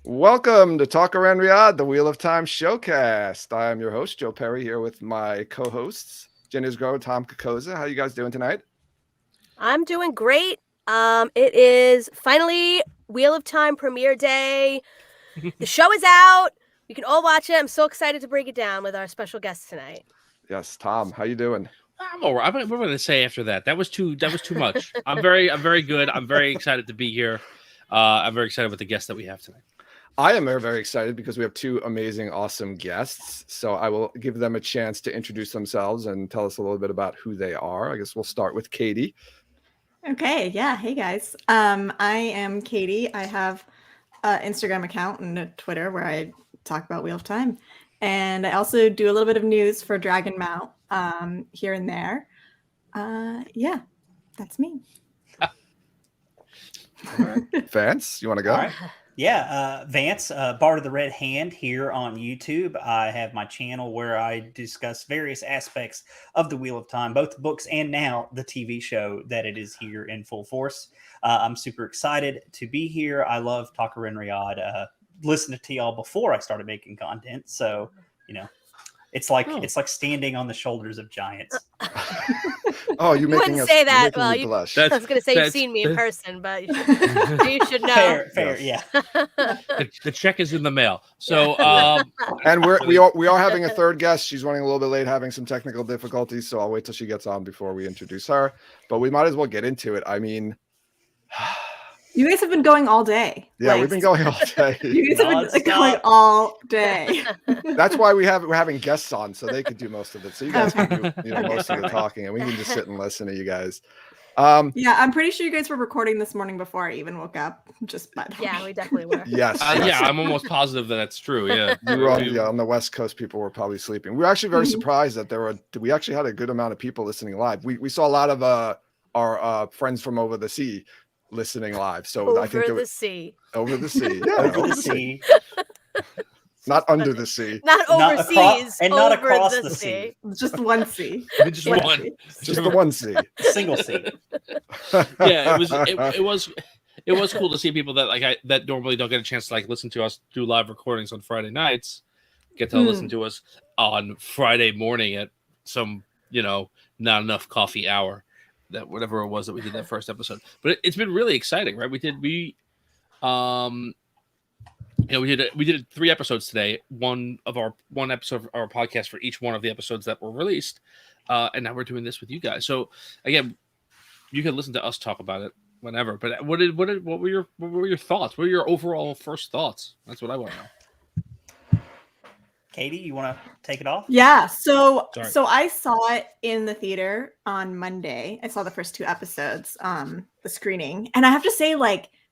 Welcome to Talker and Riyadh, the Wheel of Time showcast. I am your host, Joe Perry, here with my co-hosts, Jenny Grove, Tom Kokoza. How you guys doing tonight? I'm doing great. It is finally Wheel of Time premiere day. The show is out. You can all watch it. I'm so excited to break it down with our special guest tonight. Yes, Tom, how you doing? I'm all right. What am I going to say after that? That was too much. I'm very good. I'm very excited to be here. I'm very excited with the guests that we have tonight. I am very excited because we have two amazing, awesome guests. So I will give them a chance to introduce themselves and tell us a little bit about who they are. I guess we'll start with Katie. Okay, yeah. Hey guys. I am Katie. I have an Instagram account and a Twitter where I talk about Wheel of Time. And I also do a little bit of news for Dragon Mount here and there. Yeah, that's me. All right. Vance, you want to go? All right. Yeah, Vance, Bart of the Red Hand here on YouTube. I have my channel where I discuss various aspects of the Wheel of Time, both the books and now the TV show that it is here in full force. I'm super excited to be here. I love Talker and Riyadh. Listened to y'all before I started making content, so it's like standing on the shoulders of giants. Oh, you wouldn't say that. Well, I blush. was going to say you've seen me in person, but you should know. Fair, Yes. yeah. The check is in the mail. So, And we are having a third guest. She's running a little bit late, having some technical difficulties, so I'll wait till she gets on before we introduce her. But we might as well get into it. I mean, You guys have been going all day. yeah, we've been going all day. You guys have been going Non-stop. all day. That's why we're having guests on, so they could do most of it. So you guys can do most of the talking, and we can just sit and listen to you guys. Yeah, I'm pretty sure you guys were recording this morning before I even woke up. Just by the Yeah, way. we definitely were. Yes, yeah, I'm almost positive that that's true. Yeah, you were on the West Coast. People were probably sleeping. We were actually very surprised that we actually had a good amount of people listening live. We saw a lot of our friends from over the sea listening live. So I think Over the sea. over the sea, yeah, Over the sea. Not under the sea. Not Not overseas. and not over across the the sea. Just one C. just One one. C. Just the one sea. Single sea. Yeah, it was cool to see people that that normally don't get a chance to listen to us do live recordings on Friday nights get to listen to us on Friday morning at some not enough coffee hour, that whatever it was that we did that first episode. But it's been really exciting, right? We did 3 episodes today, one episode of our podcast for each one of the episodes that were released, and now we're doing this with you guys. So again, you can listen to us talk about it whenever. But what were your thoughts? What were your overall first thoughts? That's what I want to know. Katie, you want to take it off? Yeah, so Sorry. I saw it in the theater on Monday. I saw the first 2 episodes, the screening, and I have to say,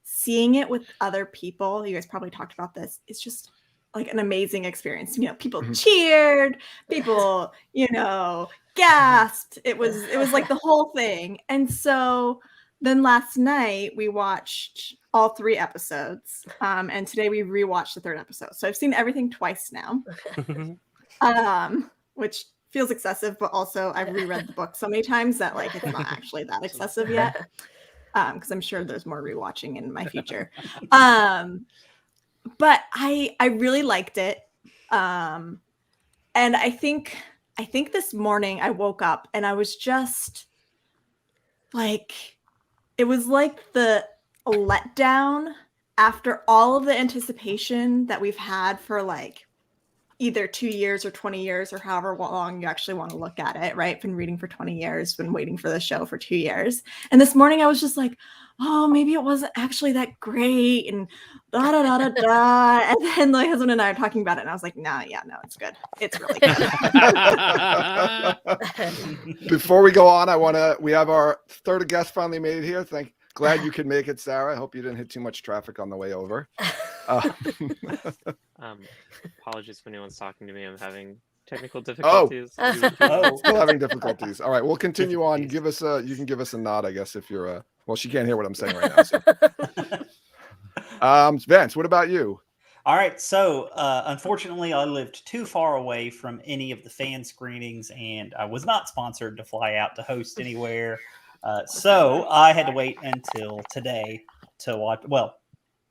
seeing it with other people, you guys probably talked about this, it's just an amazing experience. People cheered, people, gasped. It was like the whole thing. And so then last night we watched all 3 episodes, and today we rewatched the 3rd episode. So I've seen everything twice now, which feels excessive, but also I've reread the book so many times that it's not actually that excessive yet, because I'm sure there's more rewatching in my future. But I really liked it, and I think this morning I woke up and I was just it was like the letdown after all of the anticipation that we've had for either 2 years or 20 years or however long you actually want to look at it, right? Been reading for 20 years, been waiting for the show for 2 years. And this morning I was just oh, maybe it wasn't actually that great and da da da da da. And then my husband and I are talking about it and I was like, no, it's good. It's really good. Before we go on, we have our third guest finally made it here. Glad you could make it, Sarah. I hope you didn't hit too much traffic on the way over. Apologies if anyone's talking to me. I'm having technical difficulties. Still having difficulties. All right, we'll continue on. You can give us a nod, I guess, if you're well, she can't hear what I'm saying right now. So. Vance, what about you? All right. So, unfortunately, I lived too far away from any of the fan screenings, and I was not sponsored to fly out to host anywhere. So I had to wait until today to watch. Well,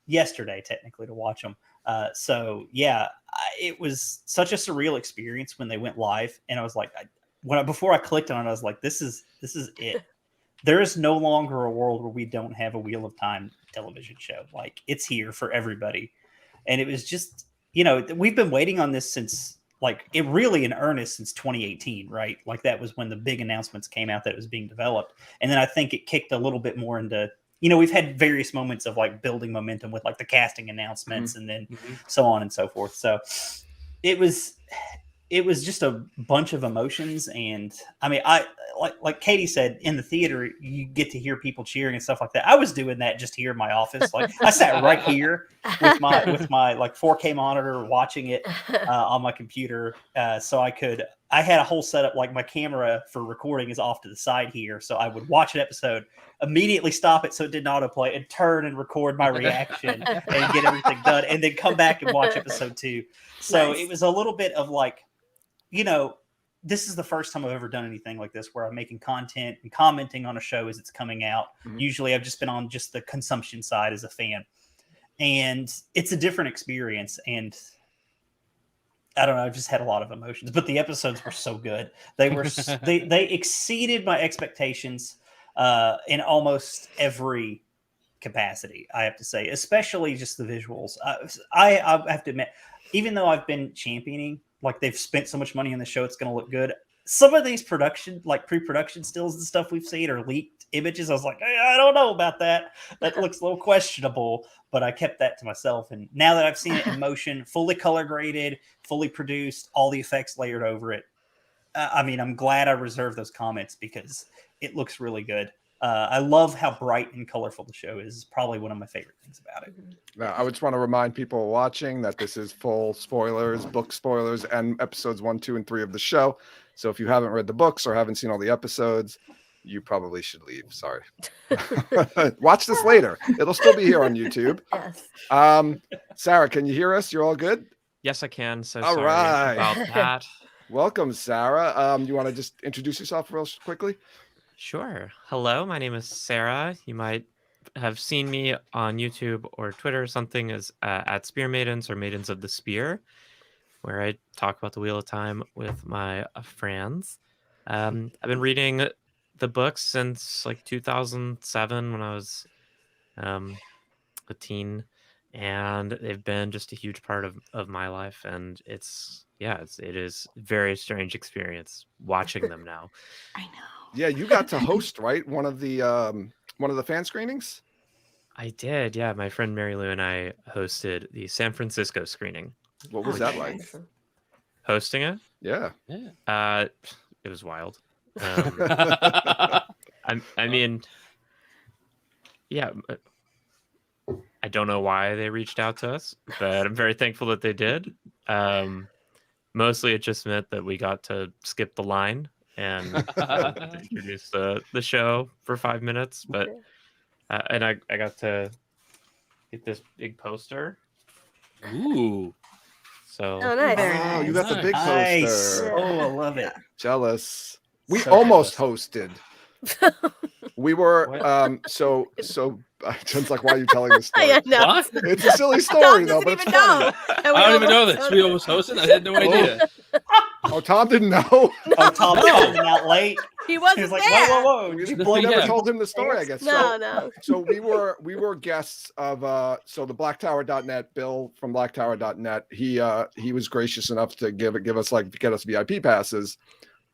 yesterday technically to watch them. So yeah, it was such a surreal experience when they went live, and I was like, before I clicked on it, I was like, this is it. There is no longer a world where we don't have a Wheel of Time television show. Like, it's here for everybody. And it was just, we've been waiting on this since, like, it really in earnest since 2018, right? Like, that was when the big announcements came out that it was being developed. And then I think it kicked a little bit more into, we've had various moments of like building momentum with like the casting announcements and then so on and so forth. So it was just a bunch of emotions. And I mean, I like Katie said, in the theater, you get to hear people cheering and stuff like that. I was doing that just here in my office. Like, I sat right here with my like 4K monitor watching it on my computer. So I had a whole setup, like my camera for recording is off to the side here. So I would watch an episode, immediately stop it so it didn't autoplay, and turn and record my reaction and get everything done, and then come back and watch episode 2. So Nice. It was a little bit of like, this is the first time I've ever done anything like this where I'm making content and commenting on a show as it's coming out. Usually I've just been on just the consumption side as a fan. And it's a different experience. And I don't know, I've just had a lot of emotions. But the episodes were so good. They were they exceeded my expectations in almost every capacity, I have to say, especially just the visuals. I have to admit, even though I've been championing, like, they've spent so much money on the show, it's going to look good. Some of these pre-production stills and stuff we've seen are leaked images. I was like, hey, I don't know about that. That looks a little questionable, but I kept that to myself. And now that I've seen it in motion, fully color graded, fully produced, all the effects layered over it, I mean, I'm glad I reserved those comments because it looks really good. I love how bright and colorful the show is. It's probably one of my favorite things about it. Now, I just want to remind people watching that this is full spoilers, book spoilers, and episodes 1, 2, and 3 of the show. So if you haven't read the books or haven't seen all the episodes, you probably should leave. Sorry. Watch this later. It'll still be here on YouTube. Yes. Sarah, can you hear us? You're all good? Yes, I can. So All sorry right. about that. Welcome, Sarah. You want to just introduce yourself real quickly? Sure. Hello, my name is Sarah. You might have seen me on YouTube or Twitter or something as at Spear Maidens or Maidens of the Spear, where I talk about the Wheel of Time with my friends. I've been reading the books since like 2007 when I was a teen, and they've been just a huge part of my life. And it is a very strange experience watching them now. I know. Yeah, you got to host, right? One of the fan screenings? I did, yeah. My friend Mary Lou and I hosted the San Francisco screening. What was that like? Hosting it? Yeah. It was wild. I mean, yeah. I don't know why they reached out to us, but I'm very thankful that they did. Mostly it just meant that we got to skip the line and introduce the show for 5 minutes, but and I got to get this big poster. Ooh. So Oh, nice. Oh, you got the big poster. Oh, I love it. Jealous. We So almost jealous. hosted. We were so Jen's like, why are you telling this story? Yeah, no. What? It's a silly Tom story though, doesn't but it's even funny. know. I don't even know this. We almost hosted. I had no idea. Oh, Tom didn't know. Oh, Tom was coming out late. He He wasn't was like, there. whoa. We Did you never blow Yeah. told him the story, I guess. No. So we were guests of the blacktower.net, Bill from blacktower.net. He was gracious enough to get us VIP passes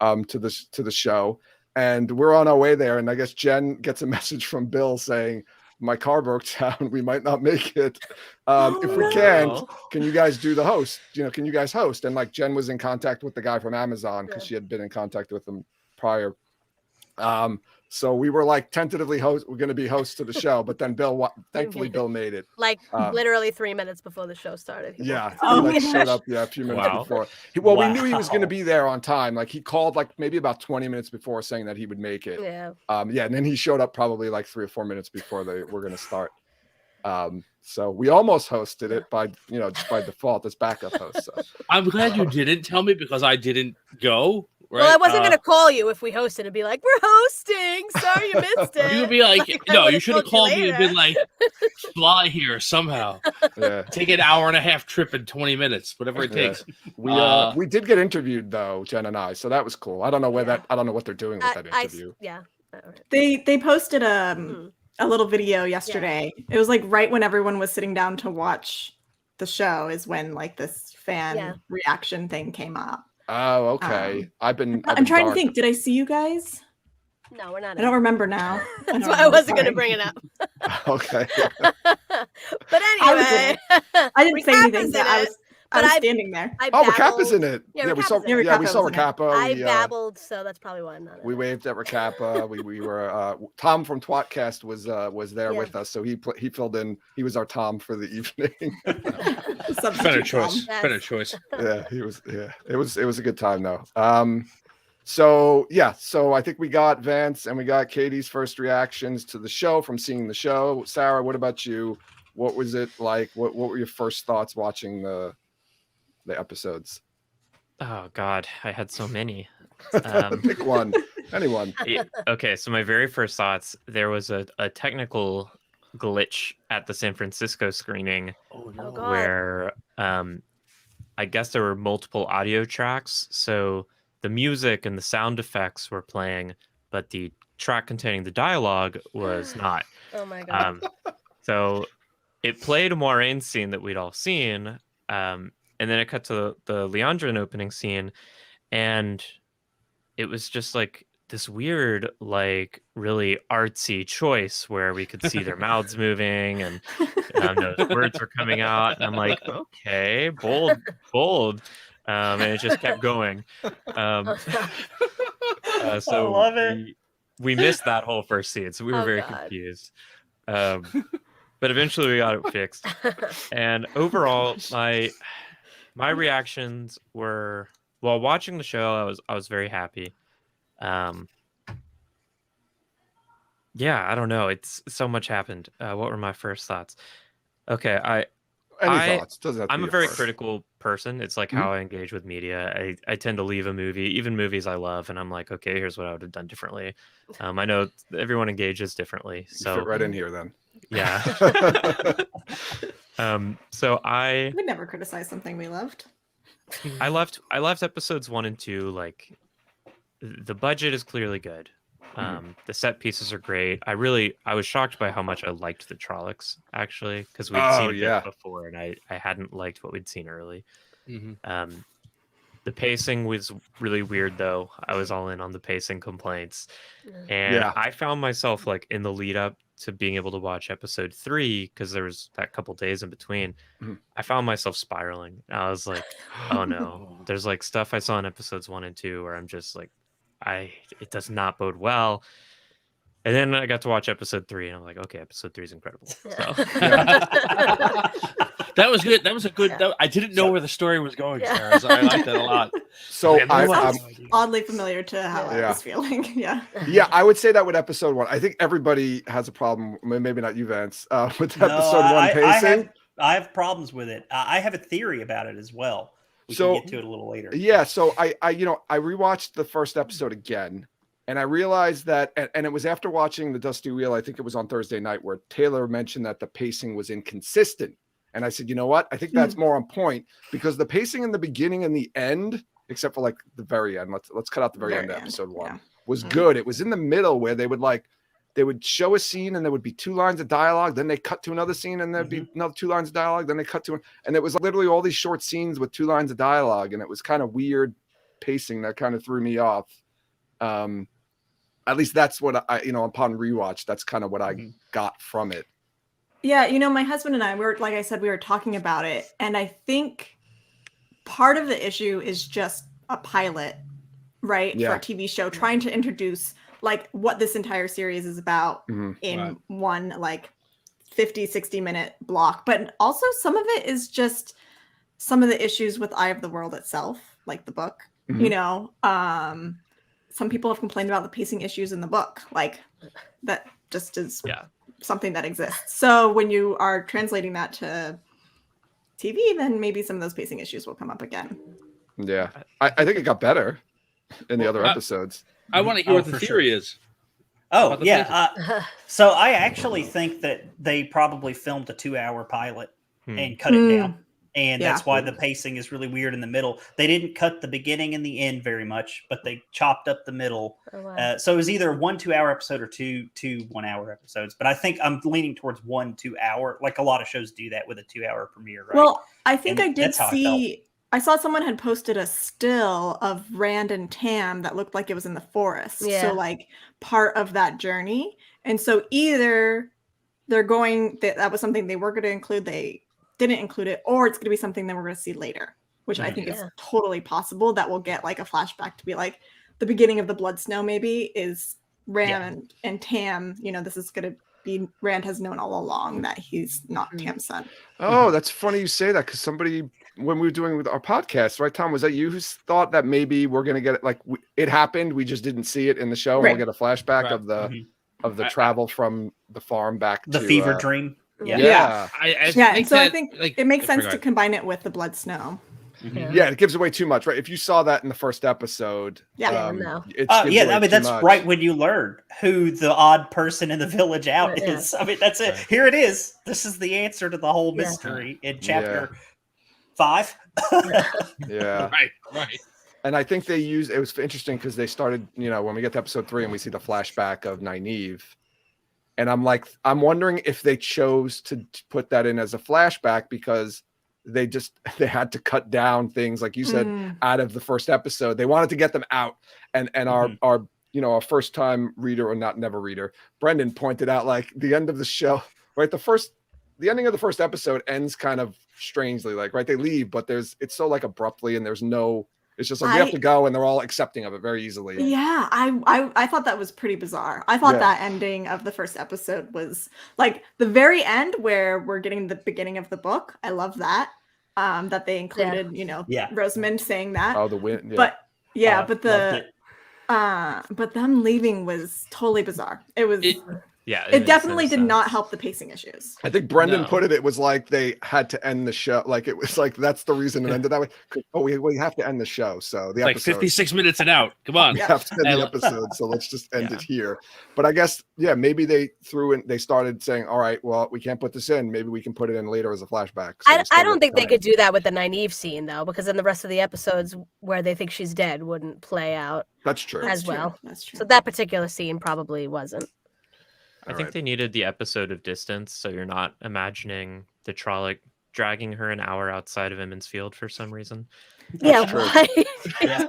to the show. And we're on our way there, and I guess Jen gets a message from Bill saying, my car broke down. We might not make it. If we can't, can you guys do the host? Can you guys host? And like Jen was in contact with the guy from Amazon because she had been in contact with him prior. So we were like tentatively we're going to be hosts to the show, but then thankfully Bill made it. Like literally 3 minutes before the show started. He Yeah, walked he in. showed up a few minutes Wow. before. We knew he was going to be there on time. Like he called like maybe about 20 minutes before saying that he would make it. Yeah. And then he showed up probably like 3 or 4 minutes before they were going to start. So we almost hosted it by just by default as backup host. So. I'm glad you didn't tell me because I didn't go. right? Well, I wasn't gonna call you if we hosted and be like, "We're hosting. Sorry you missed it." You would be like, I no, you would've should have told you called me and been later. like, fly here somehow. Yeah. Take an hour and a half trip in 20 minutes, whatever it Yeah. takes. We did get interviewed though, Jen and I, so that was cool. I don't know I don't know what they're doing with that interview. Yeah. They posted Mhm. a little video yesterday. It was like right when everyone was sitting down to watch the show is when like this fan reaction thing came up. Oh, okay. I've been I'm trying dark. to think. Did I see you guys? No, we're not. I don't remember now. That's why I wasn't gonna bring it up. Okay. But anyway, I didn't say anything. Recappa's But in I it, was but I- standing there. I Oh, babbled. Recappa's in it. Yeah, we saw. Recappa's in it. Yeah, we saw Recappa was in it. Recappa. I We, babbled, so that's probably why I'm not. we waved at Recappa. we were Tom from Twatcast was there Yeah. with us, so he filled in. He was our Tom for the evening. Better choice. Yes. Better choice. Yeah, he was. Yeah, it was a good time though. So I think we got Vance and we got Katie's first reactions to the show from seeing the show. Sarah, what about you? What was it like? What were your first thoughts watching the episodes? Oh God, I had so many. Pick one. Anyone. Okay, so my very first thoughts, there was a technical glitch at the San Francisco screening Oh, Oh, God. where I guess there were multiple audio tracks. So the music and the sound effects were playing, but the track containing the dialogue was not. Oh my god. So it played a Moiraine scene that we'd all seen, and then it cut to the Leandrin opening scene, and it was just like this weird, like really artsy choice where we could see their mouths moving and those words were coming out, and I'm like, okay, bold, and it just kept going. So I love it. we missed that whole first scene, so we were Oh, very God. confused. But eventually we got it fixed. And overall, my reactions were, while watching the show, I was very happy. Yeah, I don't know. It's so much happened. What were my first thoughts? Okay, Any thoughts? Doesn't have to I'm be a very first. critical person. It's like how I engage with media. I tend to leave a movie, even movies I love, and I'm like, okay, here's what I would have done differently. I know everyone engages differently, You so fit right in here then. yeah. So I would never criticize something we loved. left episodes 1 and 2. Like, the budget is clearly good. The set pieces are great. I was shocked by how much I liked the Trollocs, actually, because we'd seen it before, and I hadn't liked what we'd seen early. The pacing was really weird, though. I was all in on the pacing complaints, and Yeah. I found myself like in the lead up to being able to watch episode 3, because there was that couple days in between. I found myself spiraling. I was like, oh no, there's like stuff I saw in episodes 1 and 2 where I'm just like, it does not bode well. And then I got to watch episode 3, and I'm like, okay, episode 3 is incredible. So. That was good. That was a good. I didn't know where the story was going, Sarah. So I liked that a lot. So Sounds oddly familiar to how I was feeling. Yeah. I would say that with episode 1. I think everybody has a problem. Maybe not you, Vance, with episode 1 pacing. I have problems with it. I have a theory about it as well. We can get to it a little later. Yeah. So I rewatched the first episode again, and I realized that, and it was after watching the Dusty Wheel. I think it was on Thursday night, where Taylor mentioned that the pacing was inconsistent. And I said, you know what? I think that's more on point, because the pacing in the beginning and the end, except for like the very end, let's cut out the very end of episode 1, was good. It was in the middle where they would show a scene and there would be 2 lines of dialogue. Then they cut to another scene and there'd be another 2 lines of dialogue. Then they cut to, and it was literally all these short scenes with 2 lines of dialogue. And it was kind of weird pacing that kind of threw me off. At least that's what upon rewatch, that's kind of what I got from it. Yeah, my husband and I, we were talking about it, and I think part of the issue is just a pilot, right? Yeah. For a TV show, trying to introduce like what this entire series is about in one like 50, 60-minute block. But also some of it is just some of the issues with Eye of the World itself, like the book. Some people have complained about the pacing issues in the book. Like that just is something that exists. So when you are translating that to TV, then maybe some of those pacing issues will come up again. Yeah. I think it got better. in the other I- episodes. I want to hear Oh, what the for theory sure. is. Oh About the yeah. So I actually think that they probably filmed a 2-hour pilot and cut it down. And Yeah. that's why the pacing is really weird in the middle. They didn't cut the beginning and the end very much, but they chopped up the middle. Oh, wow. So it was either 1 2-hour episode or two 1-hour episodes. But I think I'm leaning towards 1 2-hour. Like a lot of shows do that with a 2-hour premiere, right? Well, I think And I did that's how I see. I saw someone had posted a still of Rand and Tam that looked like it was in the forest. Yeah. So like part of that journey. And so either they're going that was something they were going to include, they didn't include it, or it's going to be something that we're going to see later, which I think is Yeah. totally possible. That we'll get like a flashback to be like the beginning of the Blood Snow maybe is Rand and Tam. You know, this is going to be Rand has known all along that he's not Tam's son. Oh, that's funny you say that, because somebody, when we were doing with our podcast, right, Tom, was that you who thought that maybe we're going to get it, like it happened, we just didn't see it in the show, and Right. we'll get a flashback Right. of the I- travel from the farm back the to fever dream. Yeah. Yeah. I Yeah, think and so I that, think like, it makes I sense forgot. to combine it with the Blood Snow. Yeah, it gives away too much, right? If you saw that in the first episode, Yeah. Yeah, no. it Oh gives yeah, away I mean too that's much. right when you learn who the odd person in the village out Yeah. is. I mean that's it. Right. Here it is. This is the answer to the whole Yeah. mystery in chapter 5. Yeah. Right. And I think they used, it was interesting because they started, you know, when we get to episode 3 and we see the flashback of Nynaeve, and I'm like, I'm wondering if they chose to put that in as a flashback because they had to cut down things, like you said, out of the first episode. They wanted to get them out, and our you know, our first time reader, or not never reader, Brendan pointed out, like, the end of the show, right? The ending of the first episode ends kind of strangely, like, right, they leave, but it's so like abruptly, and there's no, it's just like we have to go, and they're all accepting of it very easily. Yeah, I thought that was pretty bizarre. I thought Yeah. that ending of the first episode was like the very end where we're getting the beginning of the book. I love that. That they included, you know, Yeah. Rosamund saying that. Oh, the wind. Yeah. But yeah, Oh, but loved but them leaving was totally bizarre. It was Yeah, it makes no definitely did not sense. help the pacing issues. I think Brendan No. put it was like they had to end the show. Like, it was like, that's the reason it ended that way. Oh, we have to end the show. So the Like episode, 56 minutes and out. Come on. we have to end I the lo- episode. So let's just end Yeah. it here. But I guess, yeah, maybe they started saying, all right, well, we can't put this in. Maybe we can put it in later as a flashback. So they I started don't think they cutting. could do that with the Nynaeve scene though, because then the rest of the episodes where they think she's dead wouldn't play out That's true. as That's true. well. That's true. So that particular scene probably wasn't. I think they needed the episode of distance, so you're not imagining the Trolloc dragging her an hour outside of Emmons Field for some reason. Yeah, true. why? Yeah.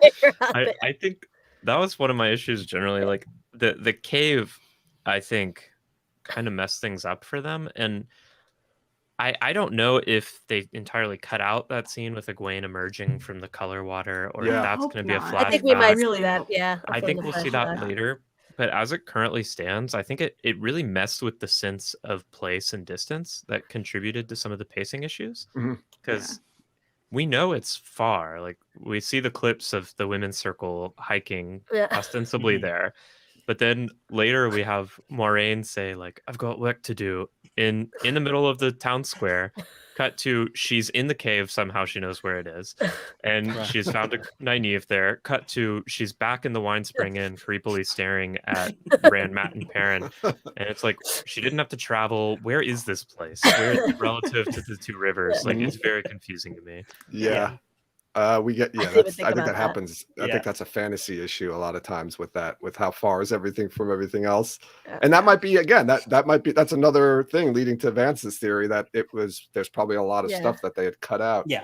I think that was one of my issues generally. Like the cave, I think, kind of messed things up for them. And I don't know if they entirely cut out that scene with Egwene emerging from the color water, or Yeah. if that's Hope going to be a not. flashback. I think we might Really see that. hope- Yeah, I think we'll see that flashback. later. But as it currently stands, I think it really messed with the sense of place and distance that contributed to some of the pacing issues. Mhm. Because we know it's far. Like, we see the clips of the women's circle hiking Yeah. ostensibly Mhm. there. But then later we have Moraine say, like, I've got work to do in the middle of the town square. Cut to, she's in the cave, somehow she knows where it is. And Right. she's found a Nynaeve there. Cut to, she's back in the wine spring inn, creepily staring at Rand, Matt, and Perrin. And it's like, she didn't have to travel. Where is this place? Where is it relative to the two rivers? Like, it's very confusing to me. Yeah. We get, I yeah, didn't even that's, think I think about that that. happens. I Yeah. think that's a fantasy issue a lot of times with that, with how far is everything from everything else. And that might be, again, that might be, that's another thing leading to Vance's theory that there's probably a lot of Yeah. stuff that they had cut out. Yeah.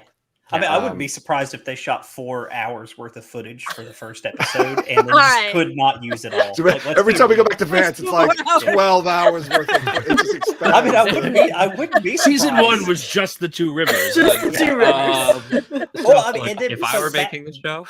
I mean, I wouldn't Um, be surprised if they shot 4 hours worth of footage for the first episode and then All just right. could not use it all. So Like, let's every be time we go real. back to Vance, it's like 4 hours. 12 hours worth of it just expands. I mean, I wouldn't be Season surprised. 1 was just the two rivers. Just the two rivers. Well, I mean, Like, and then, if I so were back- making the show,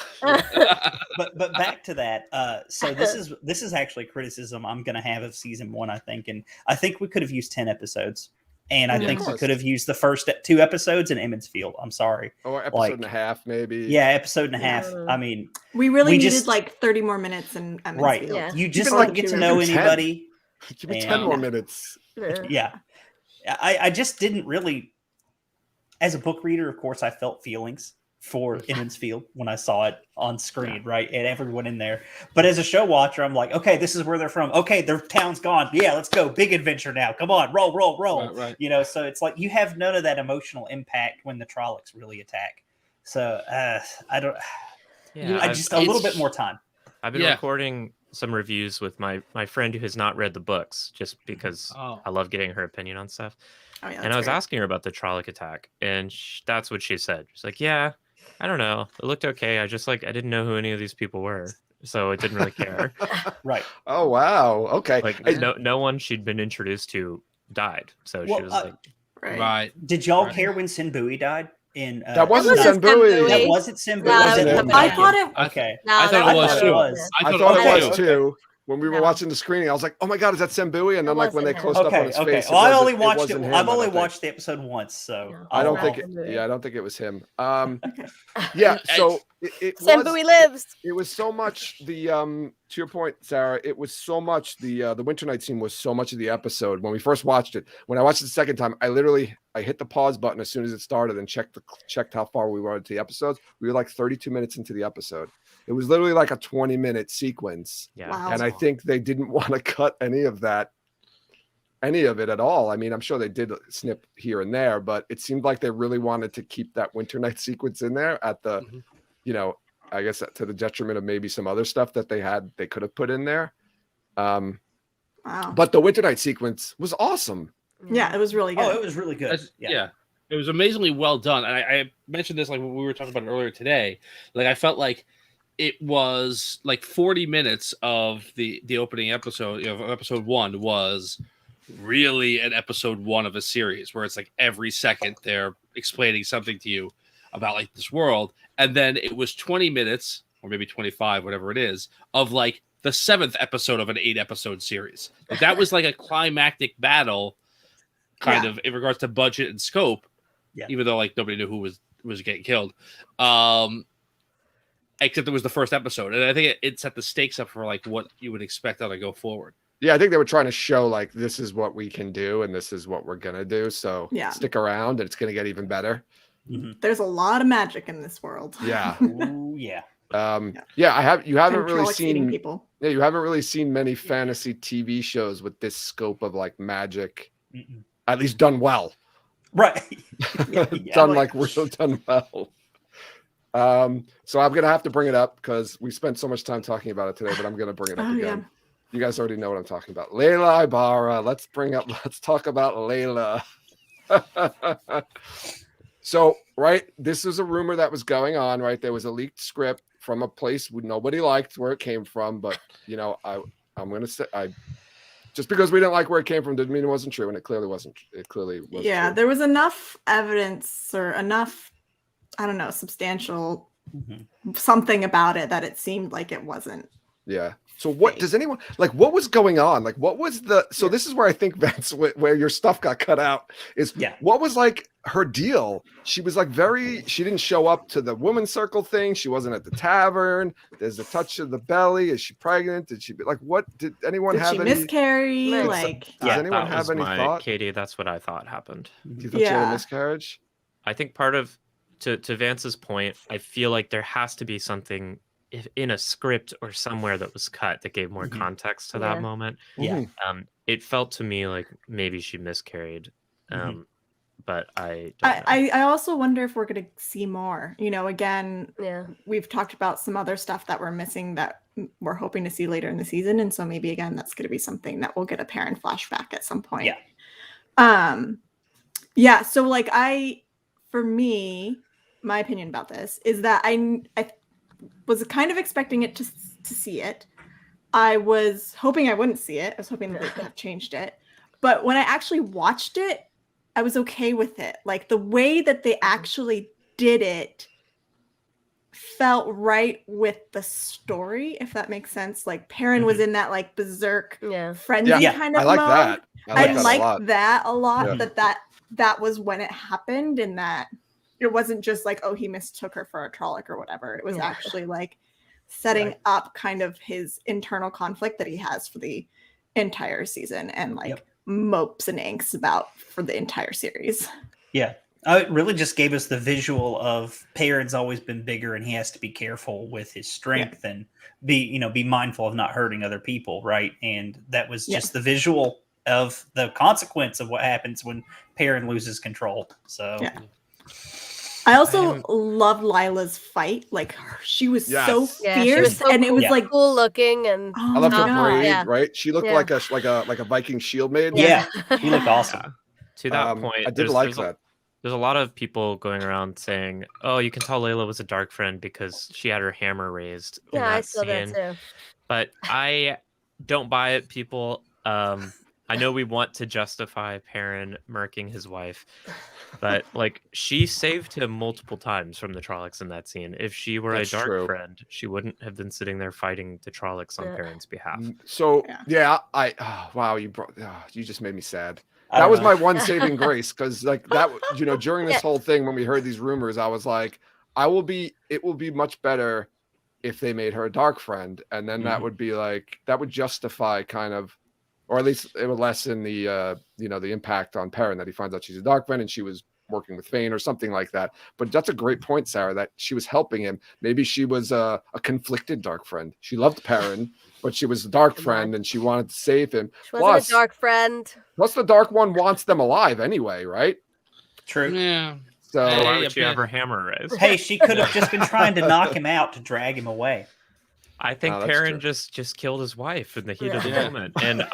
but back to that. So this is actually criticism I'm going to have of season 1. I think, and I think we could have used 10 episodes, and I Yeah, think of we course. could have used the first 2 episodes in Emmons Field. I'm sorry. Or episode like- and a half, maybe. Yeah, episode and a half. Yeah. I mean, We really We needed just- like 30 more minutes in Emmons right? Field. Yeah. You just Even don't like get to two know rivers. 10. anybody. Give me And- 10 more minutes. Yeah, I just didn't really. As a book reader, of course, I felt feelings for Emmons Field when I saw it on screen, right? And everyone in there. But as a show watcher, I'm like, okay, this is where they're from. Okay, their town's gone. Yeah, let's go. Big adventure now. Come on, roll. Right. You know, so it's like you have none of that emotional impact when the Trollocs really attack. So I don't. Yeah, I just a little bit more time. I've been recording some reviews with my friend who has not read the books, just because I love getting her opinion on stuff. Oh, yeah, And I was asking her about the Trolloc attack, and that's what she said. She's like, "Yeah, I don't know. It looked okay. I didn't know who any of these people were, so I didn't really care." Right. Oh wow. Okay. Like no one she'd been introduced to died, so she was like, Right. Did y'all care when Sinbui died? In that wasn't That Senbui. That wasn't Sinbui. No, Was that it? was I thought it. Okay. No, I thought it was too. I thought it was too. too. When we were watching the screening, I was like, "Oh my god, is that Senbui?" And then, like when they wasn't closed up on his Okay. face, Well, I it only wasn't- watched wasn't it. him, I've I only don't think. watched the episode once, so No. I don't Oh. think. I don't think it was him. Yeah. So it was. Senbui lives. It was so much the to your point, Sarah. It was so much the Winter Night scene was so much of the episode when we first watched it. When I watched it the second time, I hit the pause button as soon as it started and checked how far we were into the episodes. We were like 32 minutes into the episode. It was literally like a 20-minute sequence. "Yeah." Wow. And I think they didn't want to cut any of it at all. I mean, I'm sure they did snip here and there, but it seemed like they really wanted to keep that Winter Night sequence in there at the, I guess to the detriment of maybe some other stuff that they could have put in there. Wow. But the Winter Night sequence was awesome. Yeah, it was really good. Oh, it was really good. Yeah. It was amazingly well done. And I mentioned this like when we were talking about it earlier today. Like I felt like it was like 40 minutes of the opening episode of episode 1 was really an episode 1 of a series where it's like every second they're explaining something to you about like this world. And then it was 20 minutes or maybe 25, whatever it is, of like the 7th episode of an 8-episode series. Like that was like a climactic battle kind of in regards to budget and scope. Yeah. Even though like nobody knew who was getting killed. Except it was the first episode. And I think it set the stakes up for like what you would expect on a go forward. Yeah, I think they were trying to show like this is what we can do and this is what we're gonna do. So stick around and it's gonna get even better. There's a lot of magic in this world. Yeah. Ooh, yeah. You haven't really Trollocs eating seen people. Yeah, you haven't really seen many fantasy TV shows with this scope of like magic, at least done well. Right. Done well. So I'm gonna have to bring it up because we spent so much time talking about it today, but I'm gonna bring it up again. Yeah. You guys already know what I'm talking about. Layla Ibarra. Let's talk about Layla. So, right, this is a rumor that was going on, right? There was a leaked script from a place nobody liked where it came from, but I'm gonna say just because we didn't like where it came from didn't mean it wasn't true, and it clearly wasn't. It clearly was. Yeah, true. there was enough evidence or enough, I don't know, substantial something about it that it seemed like it wasn't. Yeah. So what does anyone like? What was going on? Like, what was the? So this is where I think Vince, where your stuff got cut out, is what was like her deal? She was like she didn't show up to the women's circle thing. She wasn't at the tavern. There's a touch of the belly. Is she pregnant? Did she be like? What did anyone have? Did she any miscarry? Does anyone have any thought? Katie, that's what I thought happened. You thought she had a miscarriage? I think part of to Vance's point, I feel like there has to be something in a script or somewhere that was cut that gave more context to that moment. It felt to me like maybe she miscarried, but I also wonder if we're going to see more. Again, we've talked about some other stuff that we're missing that we're hoping to see later in the season, and so maybe again that's going to be something that we'll get a Perrin flashback at some point. So like for me, my opinion about this is that I was kind of expecting it to see it. I was hoping I wouldn't see it. I was hoping that they could have changed it. But when I actually watched it, I was okay with it. Like the way that they actually did it felt right with the story, if that makes sense. Like Perrin was in that like berserk frenzy kind of I like mode. that. I like that a lot. That was when it happened, and that it wasn't just like, oh, he mistook her for a Trolloc or whatever. It was actually like setting up kind of his internal conflict that he has for the entire season and like mopes and angst about for the entire series. Yeah. It really just gave us the visual of Perrin's always been bigger, and he has to be careful with his strength and be mindful of not hurting other people, right? And that was just the visual of the consequence of what happens when Perrin loses control. So. Yeah. I also love Lila's fight. Like she was so fierce, she was so and it was cool, like cool looking, and I loved her braid, yeah. right? She looked Yeah. like a Viking shield maiden. Yeah, he looked awesome. To that point, I did like that. There's a lot of people going around saying, "Oh, you can tell Layla was a dark friend because she had her hammer raised." in Yeah, I that saw that scene." too. But I don't buy it, people. I know we want to justify Perrin murking his wife, but like she saved him multiple times from the Trollocs in that scene. If she were That's a dark true. friend, she wouldn't have been sitting there fighting the Trollocs on Perrin's behalf. So wow, you just made me sad. That was my one saving grace, because like that, during this whole thing when we heard these rumors, I was like, it will be much better if they made her a dark friend, and then that would justify kind of, or at least it would lessen the the impact on Perrin that he finds out she's a dark friend and she was working with Fane or something like that. But that's a great point, Sarah, that she was helping him. Maybe she was a conflicted dark friend. She loved Perrin, but she was a dark friend and she wanted to save him. She wasn't a dark friend. Plus, the dark one wants them alive anyway, right? True. Yeah. So why would she have her hammer raised? Hey, she could have just been trying to knock him out to drag him away. I think Perrin just killed his wife in the heat of the moment, and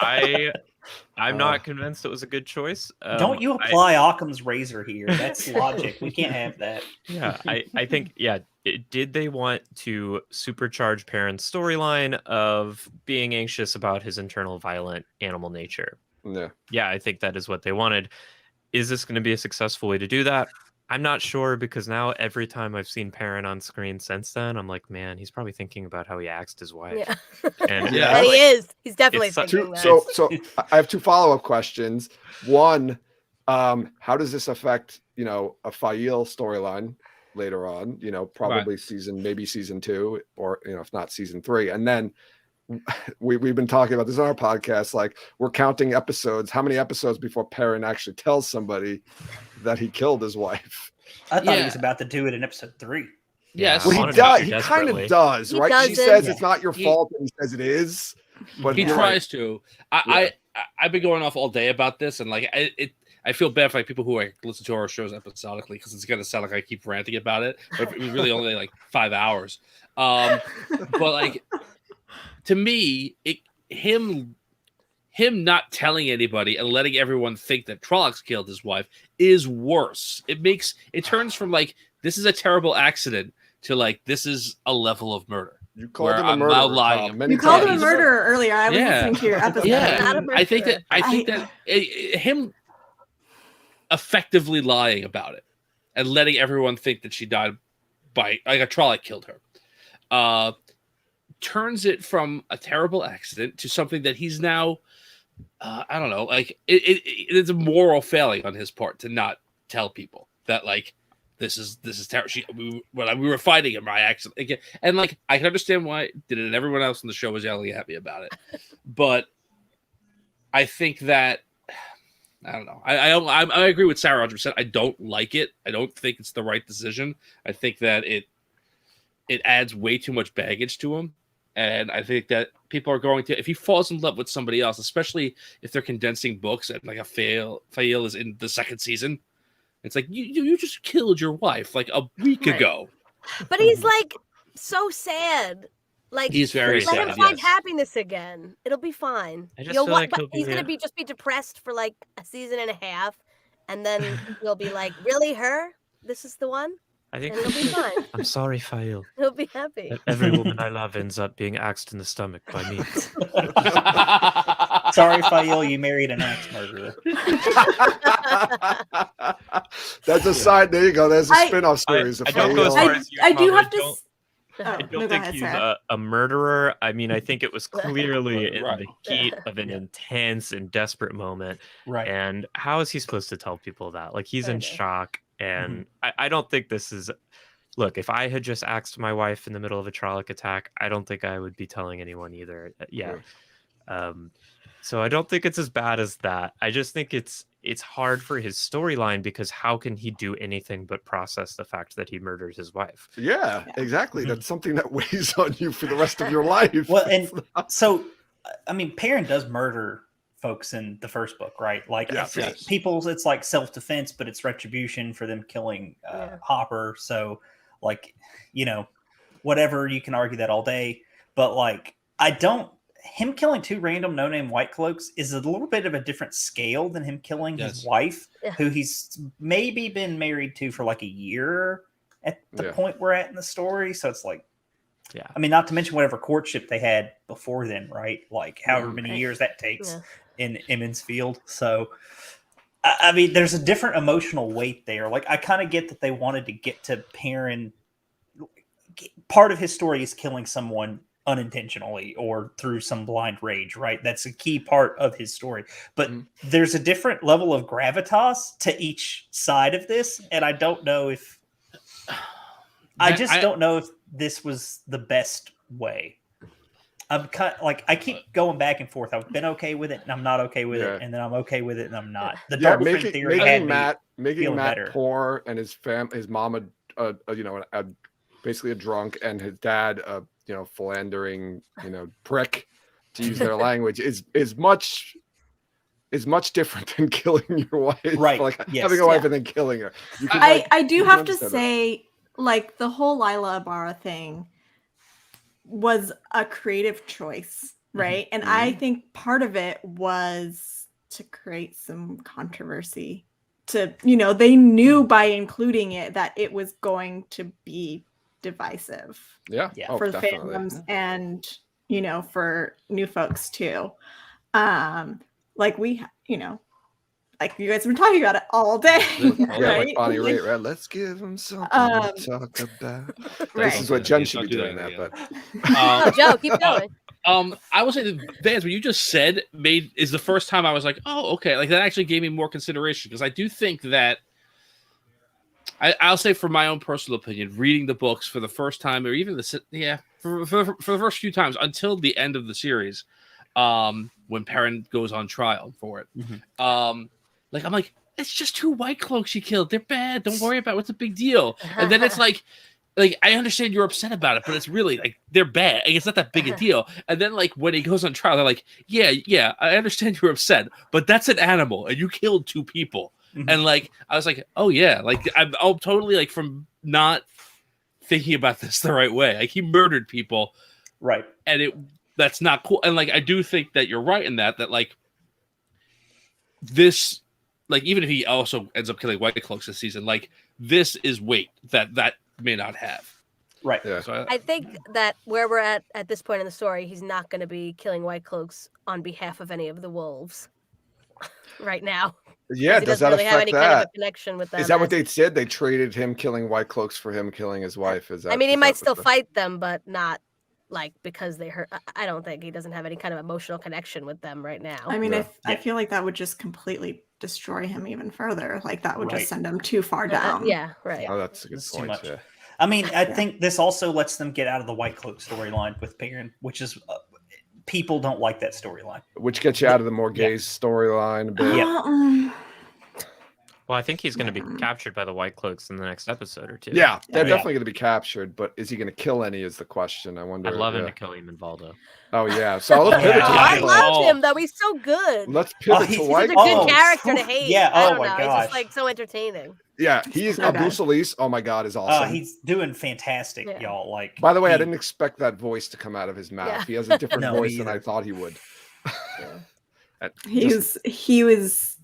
I'm not convinced it was a good choice. Don't you apply Occam's razor here? That's logic. We can't have that. Yeah, I think did they want to supercharge Perrin's storyline of being anxious about his internal violent animal nature? Yeah, I think that is what they wanted. Is this going to be a successful way to do that? I'm not sure, because now every time I've seen Perrin on screen since then, I'm like, man, he's probably thinking about how he axed his wife. Yeah. And and he is. He's definitely thinking that. So I have two follow-up questions. One, how does this affect, a Fail storyline later on? Probably maybe season 2, or if not season 3. And then we've been talking about this on our podcast. Like, we're counting episodes. How many episodes before Perrin actually tells somebody that he killed his wife? I thought he was about to do it in episode 3. Yes, well, he does. He kind of does, right? She says it's not your fault, and he says it is. But he tries to. I've been going off all day about this, and like I feel bad for like people who listen to our shows episodically, because it's gonna sound like I keep ranting about it, but it was really only like 5 hours. But like, to me, him not telling anybody and letting everyone think that Trollocs killed his wife is worse. It turns from like, this is a terrible accident to like, this is a level of murder. You called him a murderer. You called him a murderer earlier. I was listening to your episode. Yeah, I think that him effectively lying about it and letting everyone think that she died by like a Trolloc killed her, turns it from a terrible accident to something that he's now, I don't know, like it's a moral failing on his part to not tell people that like this is terrible. We were fighting him by accident, and like I can understand why it did it, and everyone else on the show was yelling at me about it, but I think that I don't know. I agree with Sarah 100%. I don't like it. I don't think it's the right decision. I think that it adds way too much baggage to him. And I think that people are going to, if he falls in love with somebody else, especially if they're condensing books and like a Fail is in the second season, it's like you just killed your wife like a week ago. But he's like so sad. Like, he's very sad. Let him find happiness again. It'll be fine. I just feel like he's gonna be depressed for like a season and a half, and then he'll be like, "Really, her? This is the one." I think it'll be fine. I'm sorry, Fail. He'll be happy. Every woman I love ends up being axed in the stomach by me. Sorry, Fail, you married an axe murderer. That's a side. There you go. There's a spin-off series. I don't go as far as you. I do have to. I don't think he's a murderer. I mean, I think it was clearly in the heat of an intense and desperate moment. Right. And how is he supposed to tell people that? Like, he's in shock. And I don't think this is... Look, if I had just axed my wife in the middle of a Trolloc attack, I don't think I would be telling anyone either. So I don't think it's as bad as that. I just think it's it's hard for his storyline because how can he do anything but process the fact that he murdered his wife? Yeah, exactly. That's something that weighs on you for the rest of your life. Well, and so, I mean, Perrin does murder folks in the first book, right? Like, Yes, yes. people's, it's like self-defense, but it's retribution for them killing Hopper. So, like, you know, whatever, you can argue that all day. But, like, him killing 2 random no-name Whitecloaks is a little bit of a different scale than him killing his wife, who he's maybe been married to for like a year at the point we're at in the story. So it's like, I mean, not to mention whatever courtship they had before then, right? Like however many years that takes in Emmons Field. So, I mean, there's a different emotional weight there. Like, I kind of get that they wanted to get to Perrin. Part of his story is killing someone unintentionally or through some blind rage, right? That's a key part of his story. But there's a different level of gravitas to each side of this, and I don't know if I don't know if this was the best way. I'm kind of, like, I keep going back and forth. I've been okay with it, and I'm not okay with it, and then I'm okay with it, and I'm not. The Dark Friend theory had making Matt better. poor, and his mom basically a drunk, and his dad philandering prick, to use their language, is much different than killing your wife, right? Like having a wife and then killing her. I do have to say, like, the whole Lila Ibarra thing was a creative choice, right? And I think part of it was to create some controversy. They knew by including it that it was going to be divisive. For the fandoms and for new folks too. Like you guys have been talking about it all day. Right? Like Bonnie Raitt, right? Let's give them something to talk about. This is what Jen should be doing that, but Joe, keep going. I will say that Vance, what you just said is the first time I was like, oh, okay, like that actually gave me more consideration, because I do think that I'll say, from my own personal opinion, reading the books for the first time, or even for the first few times until the end of the series, when Perrin goes on trial for it, like, I'm like, it's just 2 Whitecloaks she killed. They're bad. Don't worry about it. What's the big deal? And then it's like I understand you're upset about it, but it's really like they're bad. It's not that big a deal. And then, like, when he goes on trial, they're like, yeah, I understand you're upset, but that's an animal, and you killed 2 people. And like, I was like, oh yeah, like I'm totally, like, from not thinking about this the right way. Like, he murdered people, right? And that's not cool. And like, I do think that you're right in that like this, like, even if he also ends up killing Whitecloaks this season, like, this is weight that may not have. Right. Yeah. So I think that where we're at this point in the story, he's not going to be killing Whitecloaks on behalf of any of the wolves right now. Yeah, does that really have affect any that? kind of a connection with them? Is that what they said? They traded him killing Whitecloaks for him killing his wife? Is that? I mean, he might still fight them, but not like because they hurt. I don't think he doesn't have any kind of emotional connection with them right now. I mean, I feel like that would just completely destroy him even further. Like, that would just send him too far down. Yeah, right. Oh, that's a good point. Too much. Yeah. I mean, I think this also lets them get out of the Whitecloak storyline with Perrin, which is people don't like that storyline. Which gets you out of the Morghese storyline a bit. Well, I think he's going to be captured by the Whitecloaks in the next episode or 2. Yeah, they're definitely going to be captured, but is he going to kill any is the question. I wonder. I'd love him to kill Eamonvaldo. Oh, yeah. So let's pivot to I Whitecloaks. loved him, though. He's so good. Let's pivot to He's Whitecloaks. such a good character to hate. Yeah, I don't my know. gosh. He's just, like, so entertaining. Yeah, he's Abu Salis. Oh, my God, is awesome. He's doing fantastic, y'all. Like, by the way, I didn't expect that voice to come out of his mouth. Yeah. He has a different No, voice me than I either. thought he would.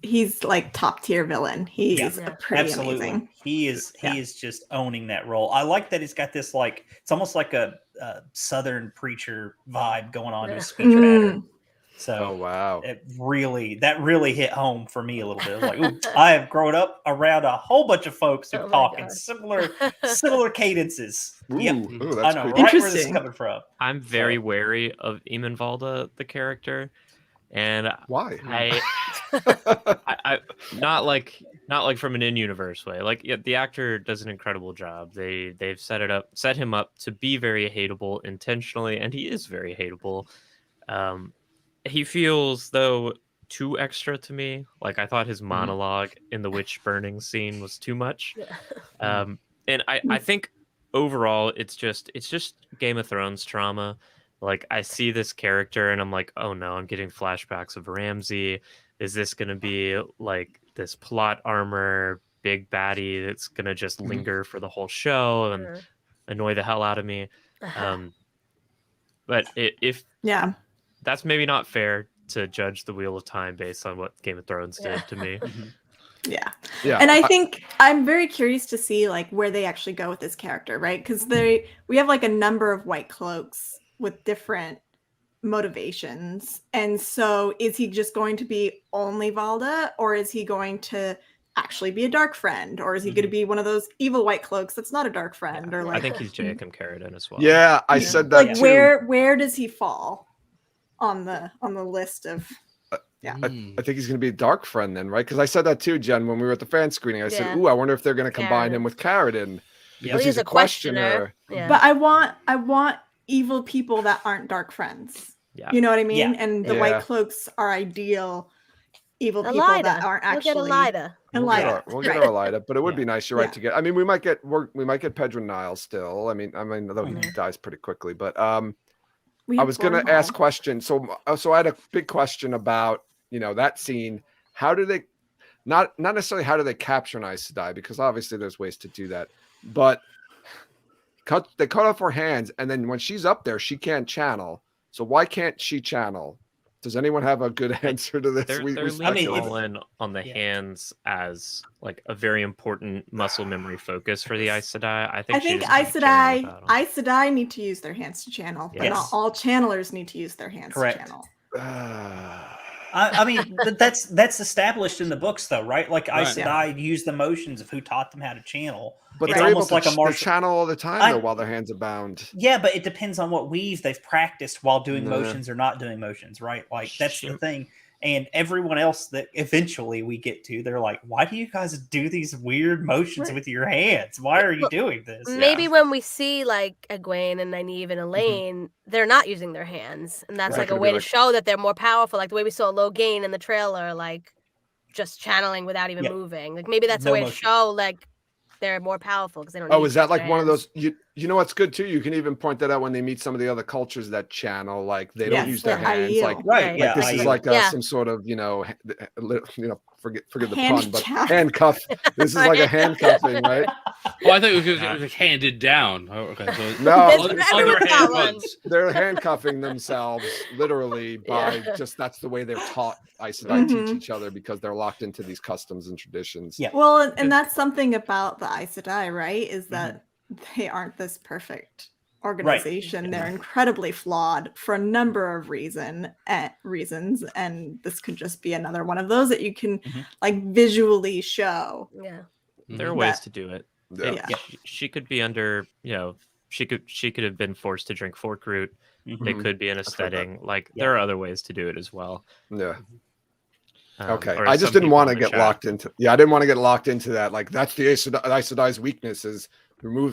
He's like top tier villain. He's pretty absolutely amazing. He is just owning that role. I like that he's got this, like, it's almost like a Southern preacher vibe going on to his speech pattern. So oh, wow, that really hit home for me a little bit. Like, ooh, I have grown up around a whole bunch of folks who talk in similar cadences. Ooh, Yep. ooh, I that's know creepy. right where this is coming from. I'm very wary of Eamonvaldo, the character, and why? I not like from an in-universe way. Like, yeah, the actor does an incredible job. They've set him up to be very hateable intentionally, and he is very hateable. He feels, though, too extra to me. Like I thought his monologue in the witch burning scene was too much. And I think overall it's just Game of Thrones trauma. Like I see this character and I'm like, oh no, I'm getting flashbacks of Ramsay. Is this gonna be like this plot armor big baddie that's gonna just linger for the whole show and annoy the hell out of me? But if that's maybe not fair to judge the Wheel of Time based on what Game of Thrones did to me. Yeah. Yeah. And I think I'm very curious to see like where they actually go with this character, right? Because we have like a number of white cloaks with different motivations. And so is he just going to be only Valda, or is he going to actually be a dark friend, or is he going to be one of those evil white cloaks that's not a dark friend? Or like I think he's Joachim Carradine as well. Yeah, I said that like too. where does he fall on the list of I think he's going to be a dark friend then, right? Because I said that too, Jen, when we were at the fan screening. I said, "Ooh, I wonder if they're going to combine him with Carradine because he's a questioner." Yeah. But I want evil people that aren't dark friends. Yeah. You know what I mean? Yeah. And the white cloaks are ideal evil people Elida. that aren't actually. We'll get Elida. We'll get our Elida, but it would be nice. You're right to get. I mean, we might get Pedro Niles still. I mean, though he dies pretty quickly. But I was going to ask questions. So I had a big question about that scene. How do they not necessarily how do they capture an Aes Sedai, because obviously there's ways to do that, but they cut off her hands, and then when she's up there, she can't channel. So why can't she channel? Does anyone have a good answer to this? They're leaning all in on the hands as like a very important muscle memory focus for the Aes Sedai. I think Aes Sedai need to use their hands to channel, but Yes. not all channelers need to use their hands Correct. to channel. I mean, that's established in the books, though, right? Like Aes Sedai use the motions of who taught them how to channel. But it's they're almost able like to a martial channel all the time, though, while their hands are bound. Yeah, but it depends on what weave they've practiced while doing motions or not doing motions, right? Like that's the thing. And everyone else that eventually we get to, they're like, why do you guys do these weird motions with your hands? Why are you doing this? Maybe when we see like Egwene and Nynaeve and Elaine, they're not using their hands. And that's like a way to show that they're more powerful. Like the way we saw Logain in the trailer, like just channeling without even moving. Like maybe that's a way to show like they're more powerful because they don't. Is that like one of those? You know what's good too? You can even point that out when they meet some of the other cultures that channel, like they don't use their hands. Like right, this is like some sort of forget the pun, but handcuff. This is like a handcuffing, right? Well, I think it was like handed down. Oh, okay, so no, other handcuffs. They're handcuffing themselves literally by just that's the way they're taught. Aes Sedai teach each other because they're locked into these customs and traditions. Yeah. Well, and that's something about the Aes Sedai, right? Is that they aren't this perfect organization. Right. They're incredibly flawed for a number of reasons, and this could just be another one of those that you can like visually show. Yeah, there are ways to do it. Yeah. She could be under, she could have been forced to drink fork root. They could be in a setting. Like there are other ways to do it as well. Yeah. Okay. I just didn't want to get locked into. Yeah, I didn't want to get locked into that. Like that's the Aes Sedai's weakness is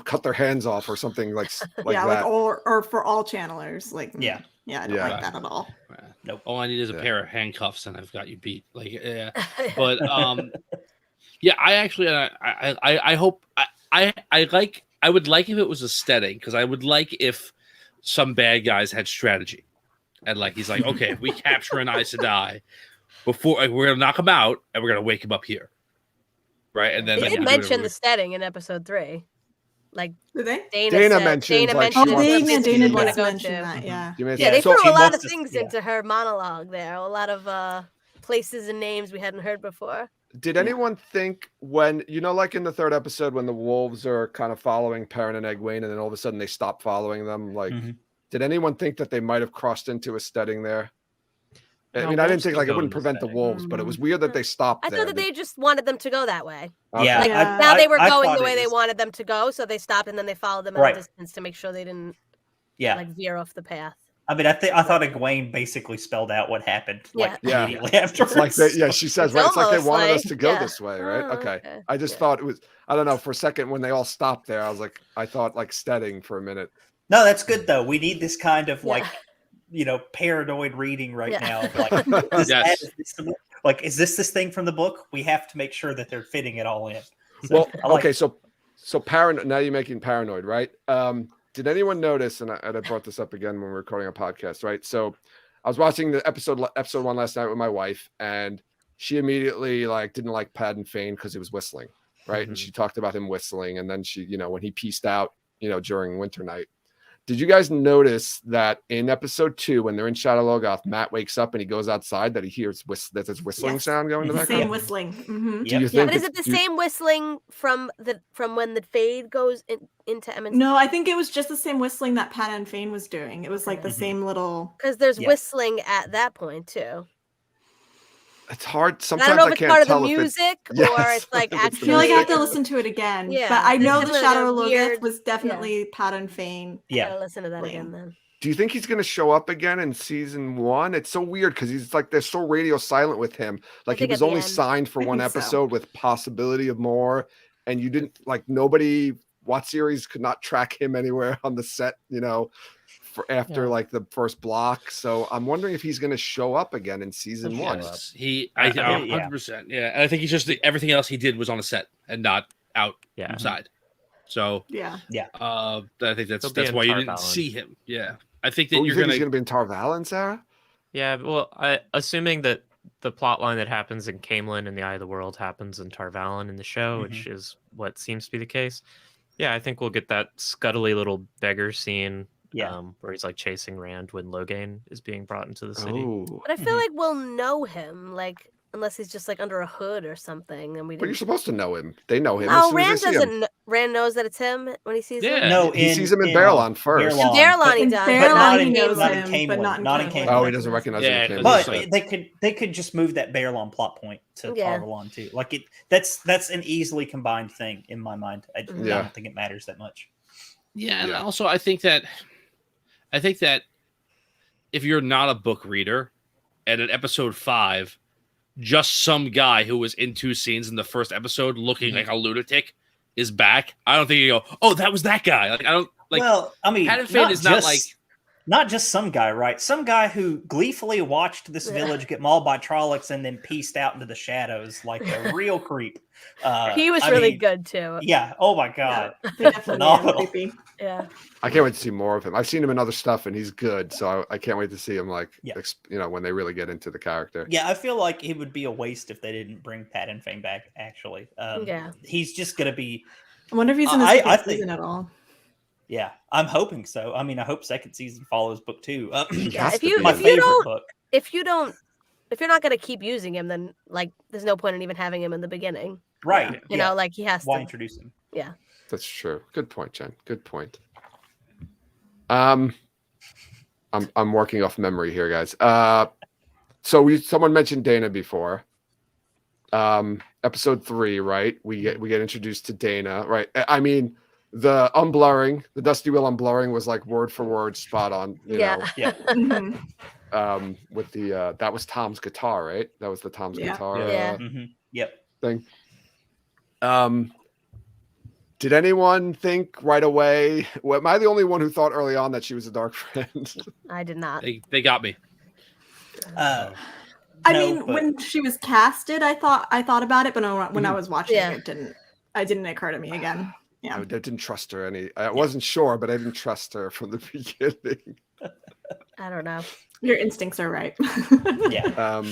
cut their hands off or something like that. Like or for all channelers. Like I don't like that at all. Nope. All I need is a pair of handcuffs and I've got you beat. Like yeah. But yeah, I actually I hope I would like if it was a setting, because I would like if some bad guys had strategy. And like he's like, okay, if we capture an Aes Sedai, before we're gonna knock him out and we're gonna wake him up here. Right. And then they did mention the setting in episode 3. Like did they? Dana mentioned Dana like Dana want to go to that. Yeah, they threw a lot of things into her monologue there. A lot of places and names we hadn't heard before. Did anyone think when, like in the 3rd episode when the wolves are kind of following Perrin and Egwene and then all of a sudden they stop following them? Like, did anyone think that they might have crossed into a setting there? I mean, I didn't think like it wouldn't prevent the wolves, but it was weird that they stopped. I thought that they just wanted them to go that way. Okay. Yeah, like, now they were going the way they wanted them to go, so they stopped and then they followed them at a distance to make sure they didn't like veer off the path. I mean, I thought Egwene basically spelled out what happened immediately afterwards. It's like she says, right? It's like they wanted us to go this way, right? Okay. I just thought it was, I don't know, for a second when they all stopped there, I thought like steading for a minute. No, that's good though. We need this kind of like paranoid reading right Yeah. now. Like, Yes. is this thing from the book? We have to make sure that they're fitting it all in. So, Well, I like okay, so paranoid. Now you're making paranoid, right? Did anyone notice? And I brought this up again when we were recording a podcast, right? So I was watching the episode 1 last night with my wife, and she immediately didn't like Pat and Fane because he was whistling, right? And she talked about him whistling, and then she, when he pieced out, during winter night. Did you guys notice that in episode 2, when they're in Shadow Logoth, Matt wakes up and he goes outside, that he hears there's this whistling sound going in the It's the same background? whistling. Mhm. Do you Yep. think? But is it the same whistling from when the fade goes into Emmons? No, I think it was just the same whistling that Pat and Fane was doing. It was like the same little. Because there's Yeah. whistling at that point too. It's hard. I Sometimes don't know if I it's can't part of the tell if it's music Yes, or it's like if it's I the feel like I have music. to listen to it again. Yeah, But I there's know the definitely Shadow a Logoth weird- was definitely Pat and Fane. I Yeah. gotta listen to that Lame. again then. Do you think he's going to show up again in season 1? It's so weird because he's they're so radio silent with him. Like he think at was the only end. signed for I one think so. episode with possibility of more, and you didn't nobody. What series could not track him anywhere on the set? For after the first block. So I'm wondering if he's going to show up again in season He'll 1. show up. Yes, he, I I, think, 100%. Yeah, and I think he's just everything else he did was on a set and not Yeah. outside. So, Yeah. I think He'll be that's in why you didn't Tarvalon. see him. Yeah, I think that You you're think gonna. he's going to be in Tar Valon, Sarah? Yeah, well, assuming that the plot line that happens in Camelin and the Eye of the World happens in Tar Valon in the show, which is what seems to be the case. Yeah, I think we'll get that scuttly little beggar scene where he's chasing Rand when Logain is being brought into the city. Oh, But I feel like we'll know him, unless he's just under a hood or something, and we but you're didn't. supposed to know him. They know him. as Oh, soon as Rand they see him. doesn't. Rand knows that it's him when he sees him. Yeah. No, He sees him in Barrelon first. In Barrelon he In does, Barrelon but not he in knows Camelin. him, but not in Not in Camelin. Camelin. Oh, he doesn't recognize him. Yeah, in it Camelin. doesn't But they could just move that Barrelon plot point to Yeah. Tarvalon too. That's an easily combined thing in my mind. I Yeah. don't think it matters that much. Yeah, and Yeah. also I think that if you're not a book reader, and in episode 5, just some guy who was in 2 scenes in the first episode looking like a lunatic is back, I don't think you go, oh, that was that guy. I don't well, I mean, Pat and Fane is not not just some guy, right? Some guy who gleefully watched this village get mauled by Trollocs and then pieced out into the shadows like a real creep. He was I really mean, good too. Yeah. Oh my god. They definitely are Phenomenal. creepy. Yeah. I can't wait to see more of him. I've seen him in other stuff, and he's good. So I can't wait to see him when they really get into the character. Yeah, I feel like it would be a waste if they didn't bring Pat and Fane back. Actually, Yeah. he's just gonna be. I wonder if he's in the I second think- season at all. Yeah, I'm hoping so. I mean, I hope second season follows book 2. Yeah, has if to you be. my if you favorite don't book. if you're not gonna keep using him, then there's no point in even having him in the beginning. Right. You know, he has Why to. introduce him? That's true. Good point, Jen. Good point. I'm working off memory here, guys. So someone mentioned Dana before. Episode 3, right? We get introduced to Dana, right? I mean, the unblurring, the Dusty Wheel unblurring was word for word spot on. You know, Mhm. with the that was Tom's guitar, right? That was the Tom's Yeah. guitar Yeah. Yep. thing. Did anyone think right away? Well, am I the only one who thought early on that she was a dark friend? I did not. they got me. I No, mean, but- when she was casted, I thought about it, but when I was watching Yeah. it didn't occur to me again. Yeah. I didn't trust her any. I wasn't sure, but I didn't trust her from the beginning. I don't know. Your instincts are right. Yeah.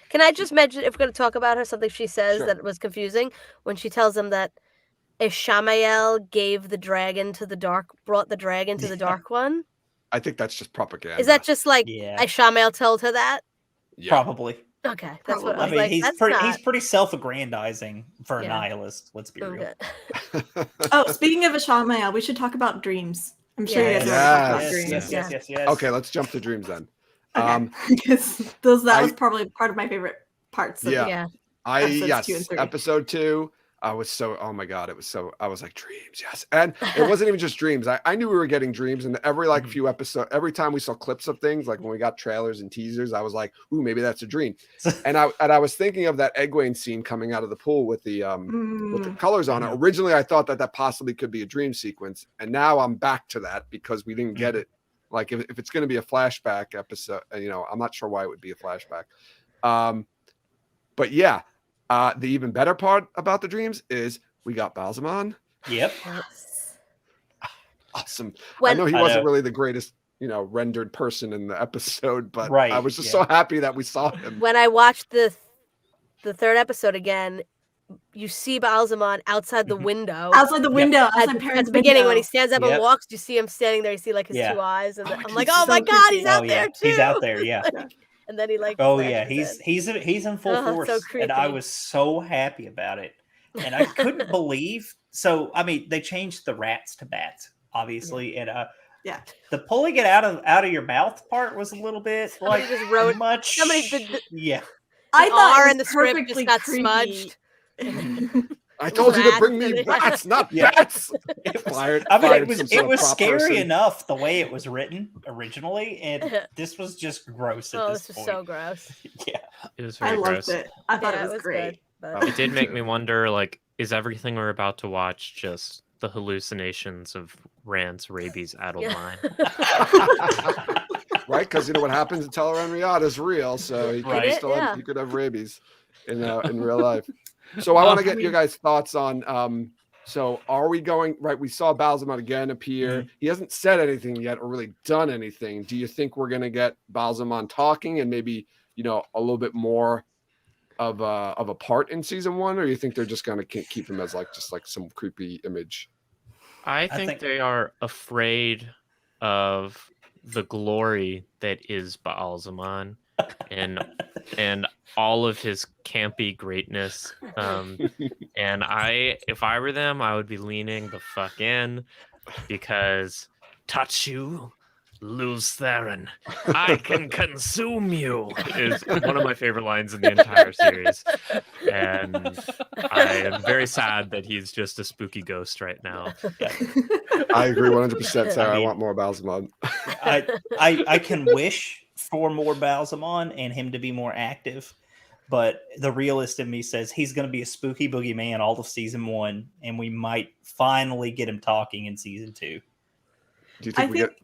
Can I just mention, if we're going to talk about her, something she says Sure. that was confusing when she tells him that Ishamael brought the dragon to the dark one? I think that's just propaganda. Is that just Yeah. Ishamael told her that? Yeah. Probably. Okay, that's what I I was mean, like. he's That's pretty. not... He's pretty self-aggrandizing for a Yeah. nihilist. Let's be real. Okay. Oh, speaking of Ishamael, we should talk about dreams. I'm sure you guys Yes. want to talk about Yes. dreams. Yes. Okay, let's jump to dreams then. Okay. Because that was I- probably part of my favorite parts. Of Yeah. Yeah. Episodes 2 and 3. Episode 2. I was so, oh my God, I was like, dreams, yes. And it wasn't even just dreams. I knew we were getting dreams, and every few episodes, every time we saw clips of things, like when we got trailers and teasers, I was like, ooh, maybe that's a dream. and I was thinking of that Egwene scene coming out of the pool with the colors on it. Originally, I thought that possibly could be a dream sequence, and now I'm back to that because we didn't get it Like if it's going to be a flashback episode, I'm not sure why it would be a flashback. But yeah, the even better part about the dreams is we got Balsamon. Yep. Yes. Awesome. When- I know he I wasn't know. really the greatest, rendered person in the episode, but Right, I was just yeah. so happy that we saw him. When I watched the third episode again, you see Balsamon outside the Mhm. window. Outside the window, outside At Perrin's the beginning, when he window. stands up Yep. and walks, you see him standing there. You see like his Yeah. two eyes, and Oh, I'm dude, like, he's oh my so god, he's creepy. out Oh there yeah, too. he's out there. Yeah. And then he like. Oh yeah, flashes he's in. in full Oh, force, so and I creepy. was so happy about it, and I couldn't believe. So I mean, they changed the rats to bats, obviously, and Yeah. the pulling it out of your mouth part was a little bit Somebody like just wrote- much. somebody I thought R it in the was script perfectly just got creepy. smudged. I told you to Rats bring me and- bats, not Yeah. bats. It was, Fired- I mean, fired some it sort of was prop scary person. enough the way it was written originally, and this was just gross at Oh, this this was point. so gross. Yeah, It was I very loved gross. it. I thought Yeah, it was great. good, but- It did make me wonder, like, is everything we're about to watch just the hallucinations of Rand's rabies Adelmine? Right? Because you know what happens in Taveren Riata is real, so he could Right. still Yeah. have, he could have rabies in real life. So I want to get your guys' thoughts on. So are we going right? We saw Balsamon again appear. He hasn't said anything yet or really done anything. Do you think we're going to get Balsamon talking and maybe a little bit more of a part in season one, or you think they're just going to keep him as just like some creepy image? I think they are afraid of the glory that is Baalzamon and all of his campy greatness. And if I were them, I would be leaning the fuck in, because touch you, lose Taveren. I can consume you is one of my favorite lines in the entire series. And I am very sad that he's just a spooky ghost right now. I agree 100%, Sarah. I mean- want more Balsamon. I can wish for more Balsamon and him to be more active, but the realist in me says he's going to be a spooky boogeyman all of season one, and we might finally get him talking in season two. Do you I think we think- get?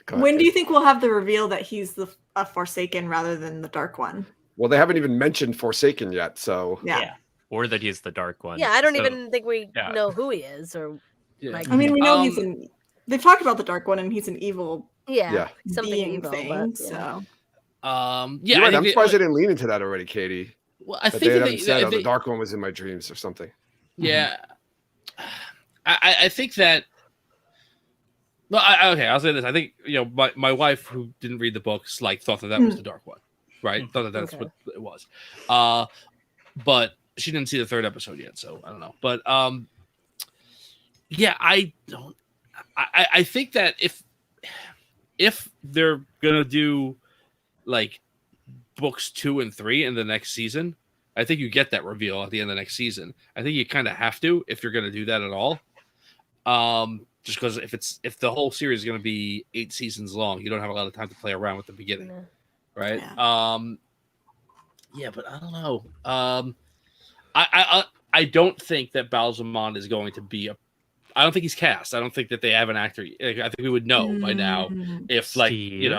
Go ahead, When do Kate. you think we'll have the reveal that he's a Forsaken rather than the Dark One? Well, they haven't even mentioned Forsaken yet, so Yeah. Or that he's the dark one. Yeah, I don't So- even think we yeah. know who he is, or Yeah. like, I mean, we know he's Um, an. They've talked about the Dark One, and he's an evil yeah. something being evil. thing. But, So Yeah, You're I right. think I'm they- surprised they didn't lean into that already, Katie. well, I That think they that haven't said, they- "Oh, the dark one was in my dreams" or something. Yeah, I think that. Well, I'll say this. I think my wife, who didn't read the books, thought that was the Dark One, right? Thought that that's Okay. what it was. But she didn't see the third episode yet, so I don't know. But yeah, I don't. I think that if they're gonna do books 2 and 3 in the next season, I think you get that reveal at the end of the next season. I think you kind of have to if you're gonna do that at all. Just because if the whole series is going to be 8 seasons long, you don't have a lot of time to play around with the beginning, Yeah. right? Yeah. Yeah, but I don't know. I don't think that Balsamon is going to be I don't think he's cast. I don't think that they have an actor. I think we would know by now if Steve.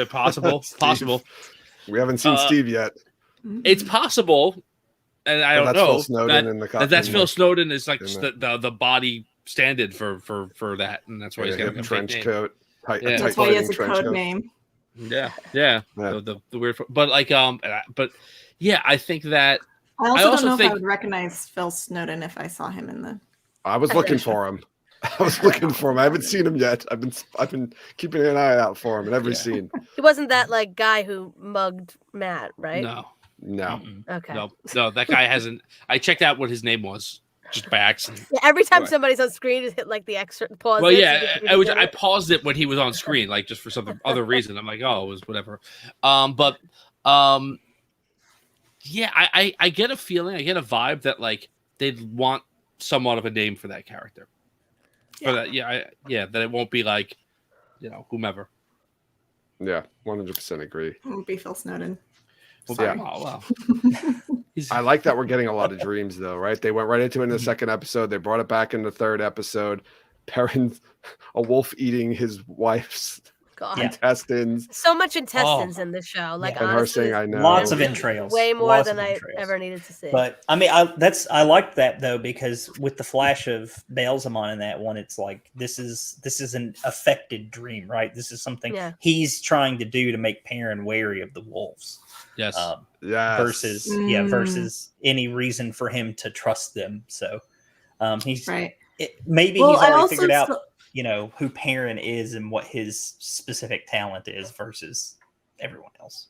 possible. Steve. Possible. We haven't seen Steve yet. It's possible, and I Well, don't that's Phil know. Snowden in the That's in Phil the- Snowden is like in the body stand-in for that, and that's why he's got a a trench fake name. coat. Tight, Yeah. a that's tight why he has fitting a trench code coat. name. Yeah. Yeah. The weird, but but yeah, I think that I also, also don't know if think- I would recognize Phil Snowden if I saw him in the. I was looking for him. I was looking for him. I haven't seen him yet. I've been keeping an eye out for him in every Yeah. scene. He wasn't that guy who mugged Matt, right? no, No. Okay. no, that guy hasn't. I checked out what his name was just by accident. Yeah, every time Right. somebody's on screen, just hit the extra pause. Well, it so yeah, you can I get it. paused it when he was on screen, just for some other reason. I'm like, oh, it was whatever. Yeah, I get a feeling, I get a vibe that they'd want somewhat of a name for that character. For that, that it won't be whomever. Yeah, 100% agree. It won't be Phil Snowden. Well, Sorry. oh, wow. He's- I like that we're getting a lot of dreams, though, right? They went right into it in the second episode. They brought it back in the third episode. Perrin, a wolf eating his wife's God. Yeah. intestines, So much intestines in this show. Like Yeah. and her honestly, saying, "I know." Lots of entrails. way more Lots than of I entrails. ever needed to see. But I mean, I like that though, because with the flash of Beelzemon in that one, it's like this is an affected dream, right? This is something Yeah. he's trying to do to make Perrin wary of the wolves. Yes. Yes. Versus any reason for him to trust them. So he's Right. maybe Well, he's I already also figured out, saw- who Perrin is and what his specific talent is versus everyone else.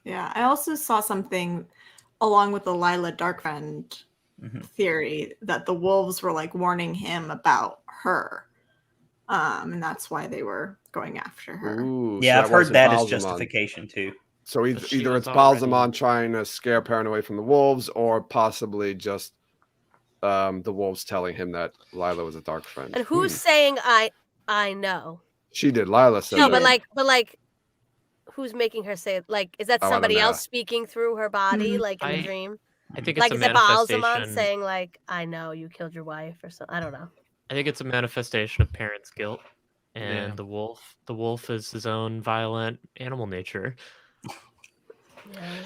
Yeah, I also saw something along with the Lila Darkfriend Mhm. theory that the wolves were like warning him about her. And that's why they were going after her. Ooh, Yeah, so I've heard wasn't that as Balsamon. justification too. So But either, she either was it's already- Balsamon trying to scare Perrin away from the wolves, or possibly just the wolves telling him that Lila was a dark friend. And who's saying I know? She did. Lila said No, that. but like, who's making her say it? Like, is that Oh, I don't somebody know. else speaking through her body, Mhm. like in the I- dream? I think Like, it's is a it Balsamon manifestation. saying like, I know you killed your wife or something? I don't know. I think it's a manifestation of Perrin's guilt, and Yeah. the wolf is his own violent animal nature.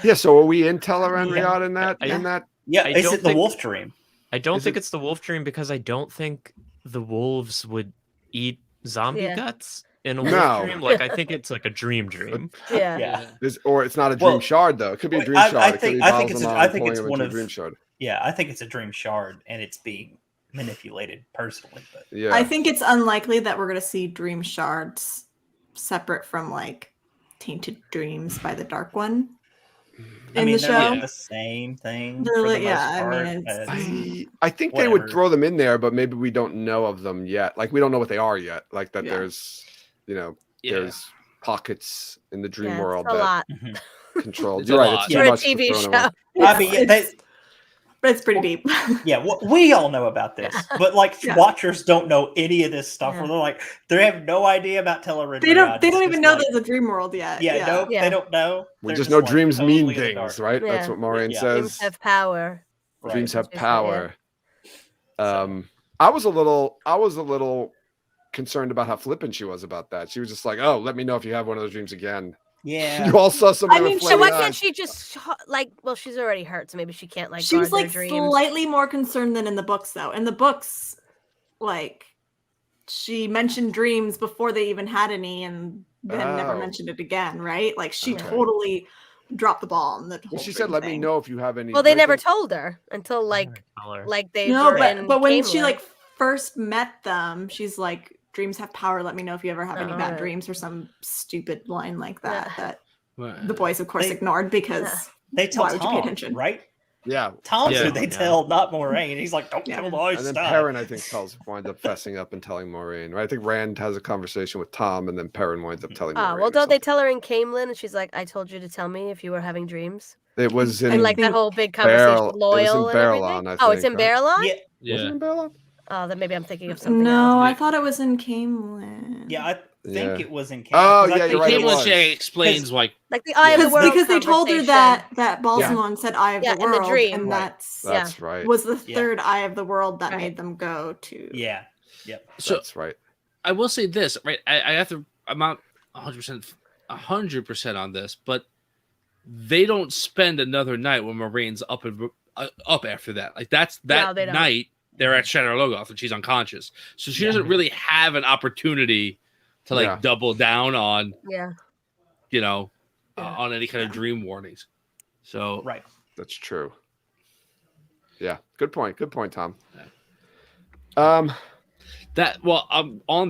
Yeah. So are we in Taveren, Yeah. Riyadh, in that? Yeah. In that? Yeah, I is don't it the think- wolf dream? I don't Is think it- it's the wolf dream, because I don't think the wolves would eat zombie Yeah. guts in a No. wolf dream. Like, I think it's like a dream. Yeah. Yeah. Or it's not a dream Well, shard though. It could be a well, dream I shard. think- it could I be think it's a- Balsamon I think pulling it's him one into a of- dream shard. Yeah, I think it's a dream shard and it's being manipulated personally. But Yeah. I think it's unlikely that we're going to see dream shards separate from like tainted dreams by the Dark One in the they're show. like the same thing They're for the like- most yeah, I part. mean, it's- I think they would Whatever. throw them in there, but maybe we don't know of them yet. Like we don't know what they are yet. Like that Yeah. there's, Yeah. there's pockets in the dream Yeah, world it's a that lot Mhm. control. It's You're a right. lot. It's too for a much to TV throw in a show. row. I mean, But it's pretty deep. yeah, we all know about this, but like Yeah. watchers don't know any of this stuff. Yeah. Where they're like, they have no idea about Telluride. They don't It's even just know like, there's a dream world yet. Yeah, no, Yeah. they don't know. We They're just know like dreams totally mean in the dark. things, right? That's Yeah. what Maureen Yeah. Dreams says. have power. Right. Dreams have That's what she said, power. So- I was a little concerned about how flippant she was about that. She was just like, "Oh, let me know if you have one of those dreams again." Yeah. You all saw somebody I mean, with So flaming why eyes. can't she just like? Well, she's already hurt, so maybe she can't like. She guard was like their dreams. slightly more concerned than in the books, though. In the books, like she mentioned dreams before they even had any, and then never Oh. mentioned it again. Right? Like she Okay. totally dropped the ball on the whole. Well, she said, dream "Let me thing. know if you have any." Well, they never dreams." told her until like they No, were in but when she Camelot. like first met them, she's like, "Dreams have power. Let me know if you ever have any Oh, bad right. dreams," or some stupid line like that. Yeah. That Right. the boys, of course, They- ignored because Yeah. They tell Why would you pay Tom, attention? right? Yeah, Tom's Yeah. who they Yeah. tell, not Moraine. He's like, don't Yeah. kill the boys. and then stop. Perrin, I think, winds up fessing up and telling Maureen. Right? I think Rand has a conversation with Tom, and then Perrin winds up telling. Oh, Maureen well, or don't they something. tell her in Camelin? And she's like, I told you to tell me if you were having dreams. It was in And like that think whole big conversation Barrel- with it was in Loyal and everything. Barrelon, I Oh, it's think, in right? Barrelon? Yeah, Was it Yeah. in Barrelon? Oh, then maybe I'm thinking of something no, else. I thought it was in Camelin. yeah, I think Yeah. it was in Oh, Canada. yeah, you're The right, it Camelin was. Shay explains like Like the Eye of the Because, World because they told her conversation. that Balsamon said "Eye of Yeah, the in the World," dream. and Right. That's right. was the Yeah. third Eye of the World that Right. made them go to. Yeah, yep. so. That's right. I will say this, right? I have to. I'm not 100% on this, but they don't spend another night when Moraine's up after that. Like that's that No, they don't. night they're at Shadow Logoth and she's unconscious, so she Yeah. doesn't really have an opportunity to like Yeah. double down on Yeah. Yeah. Yeah. On any kind of dream warnings. So Right. That's true. Yeah. Good point. Good point, Tom. on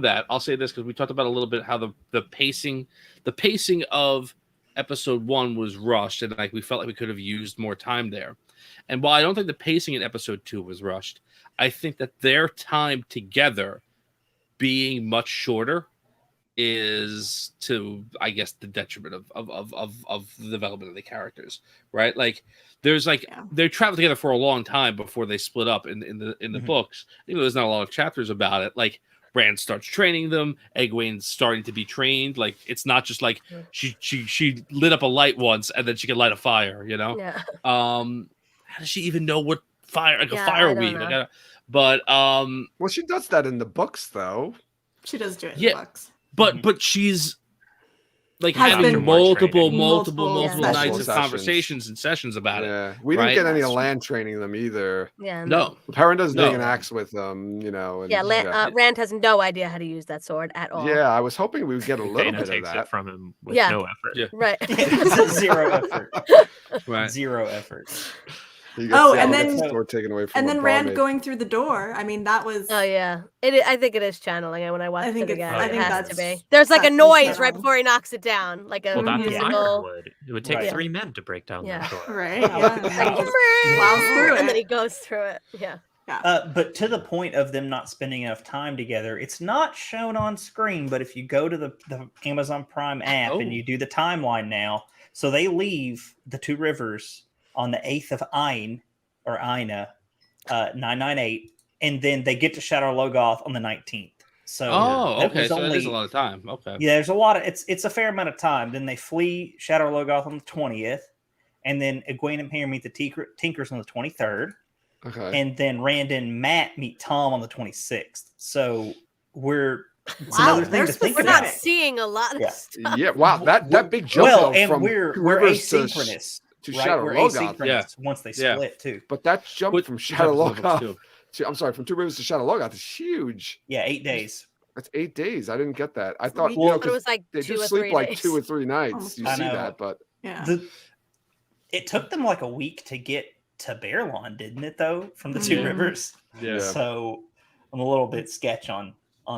that, I'll say this because we talked about a little bit how the pacing of episode 1 was rushed, and like we felt like we could have used more time there. And while I don't think the pacing in episode 2 was rushed, I think that their time together being much shorter is to, I guess, the detriment of the development of the characters, right? Like there's like Yeah. they traveled together for a long time before they split up in the Mhm. books. Even though there's not a lot of chapters about it, like Rand starts training them, Egwene's starting to be trained. Like it's not just like Yeah. she lit up a light once and then she can light a fire, you know? Yeah. How does she even know what fire Yeah, fire I don't weave. know. But Well, she does that in the books, though. She does do it in Yeah. the books. but she's like Has having been multiple multiple nights of sessions. conversations and sessions about it. Yeah, we didn't right? get any That's of true. Land training them either. Yeah, No, Perrin doesn't take No. an axe with them, And, Yeah, Rand has no idea how to use that sword at all. yeah, I was hoping we would get a little Dana bit of takes that. it from him with Yeah. no effort. Yeah. Right. Zero effort. right. Zero effort. He Oh, he and gets then- the sword taken away from And a then Rand barmaid. going through the door. I mean, that was. Oh yeah, I think it is channeling. And when I watched think it it's- again, I it think has to that's- be. There's like a that's noise right channeling. before he knocks it down, like a Well, that's musical. firewood. It would take Right. 3 men to break down Yeah. that door. Right. Wow. Yeah. Like, And he just "Brrr," plows through and then it. he goes through it. Yeah. But to the point of them not spending enough time together, it's not shown on screen. But if you go to the Amazon Prime app Oh. and you do the timeline now, so they leave the Two Rivers on the 8th of Ain or Aina, 998, and then they get to Shadow Logoth on the 19th. So Oh, that okay. was So that is only- a lot of time. Okay. Yeah, there's a lot of it's a fair amount of time. Then they flee Shadow Logoth on the 20th, and then Egwene and Pam meet the Tinkers on the 23rd. Okay. And then Rand and Matt meet Tom on the 26th. So it's Wow, another thing they're to think We're about. not seeing a lot of Yeah. stuff. Yeah, wow, that big jump Well, though, and from we're Rivers to asynchronous, to right? Shadow We're Logoth. asynchronous Yeah. once they Yeah. split too. But that jump What from Shadow happens in the books, Logoth too? I'm sorry, from Two Rivers to Shadow Logoth is huge. Yeah, 8 days. That's 8 days. I didn't get that. I thought, Well, But it was like they 2 do or sleep 3 like days. 2 or 3 nights. You I see know. that, but Yeah. It took them like a week to get to Bearlawn, didn't it? Though from the Two Mhm. Rivers. Yeah. So I'm a little bit sketch on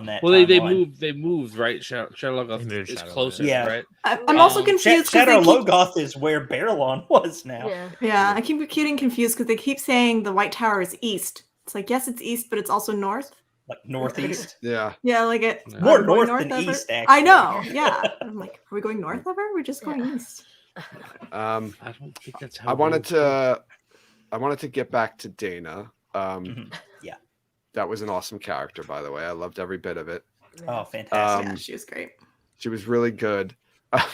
that. Well, they timeline. moved right. Shadow Logoth They moved is Shadow closer, Logoth. Yeah. right? I'm also confused because Shadow they keep. Logoth is where Bearlawn was now. Yeah. Yeah, I keep getting confused because they keep saying the White Tower is east. It's like, yes, it's east, but it's also north. Like northeast. yeah. Yeah, like it. Yeah. More are we going north than ever? east, I actually. know. Yeah. I'm like, are we going north ever? We're just going east. Um, I don't think that's how. I wanted it works. I wanted to get back to Dana. Mhm. Yeah. That was an awesome character, by the way. I loved every bit of it. Oh, fantastic. Yeah, she was great. She was really good.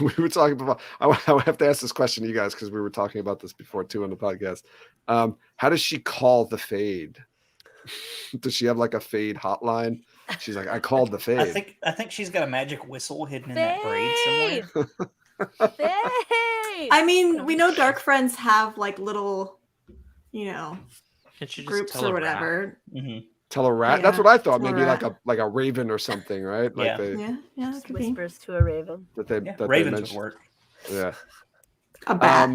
We were talking about. I have to ask this question to you guys because we were talking about this before too on the podcast. How does she call the fade? Does she have like a fade hotline? She's like, I called the fade. I think she's got a magic whistle hidden in that braid somewhere. Fade! I mean, we know Dark Friends have like little, Can't you just groups tell or a rat? whatever. Mhm. Tell a rat. That's Yeah, what I thought. tell a Maybe rat. like a raven or something, right? Like Yeah. they Yeah, it could be. Whispers to a raven. that they Yeah, that Ravens they would mentioned. work. Yeah. A bat.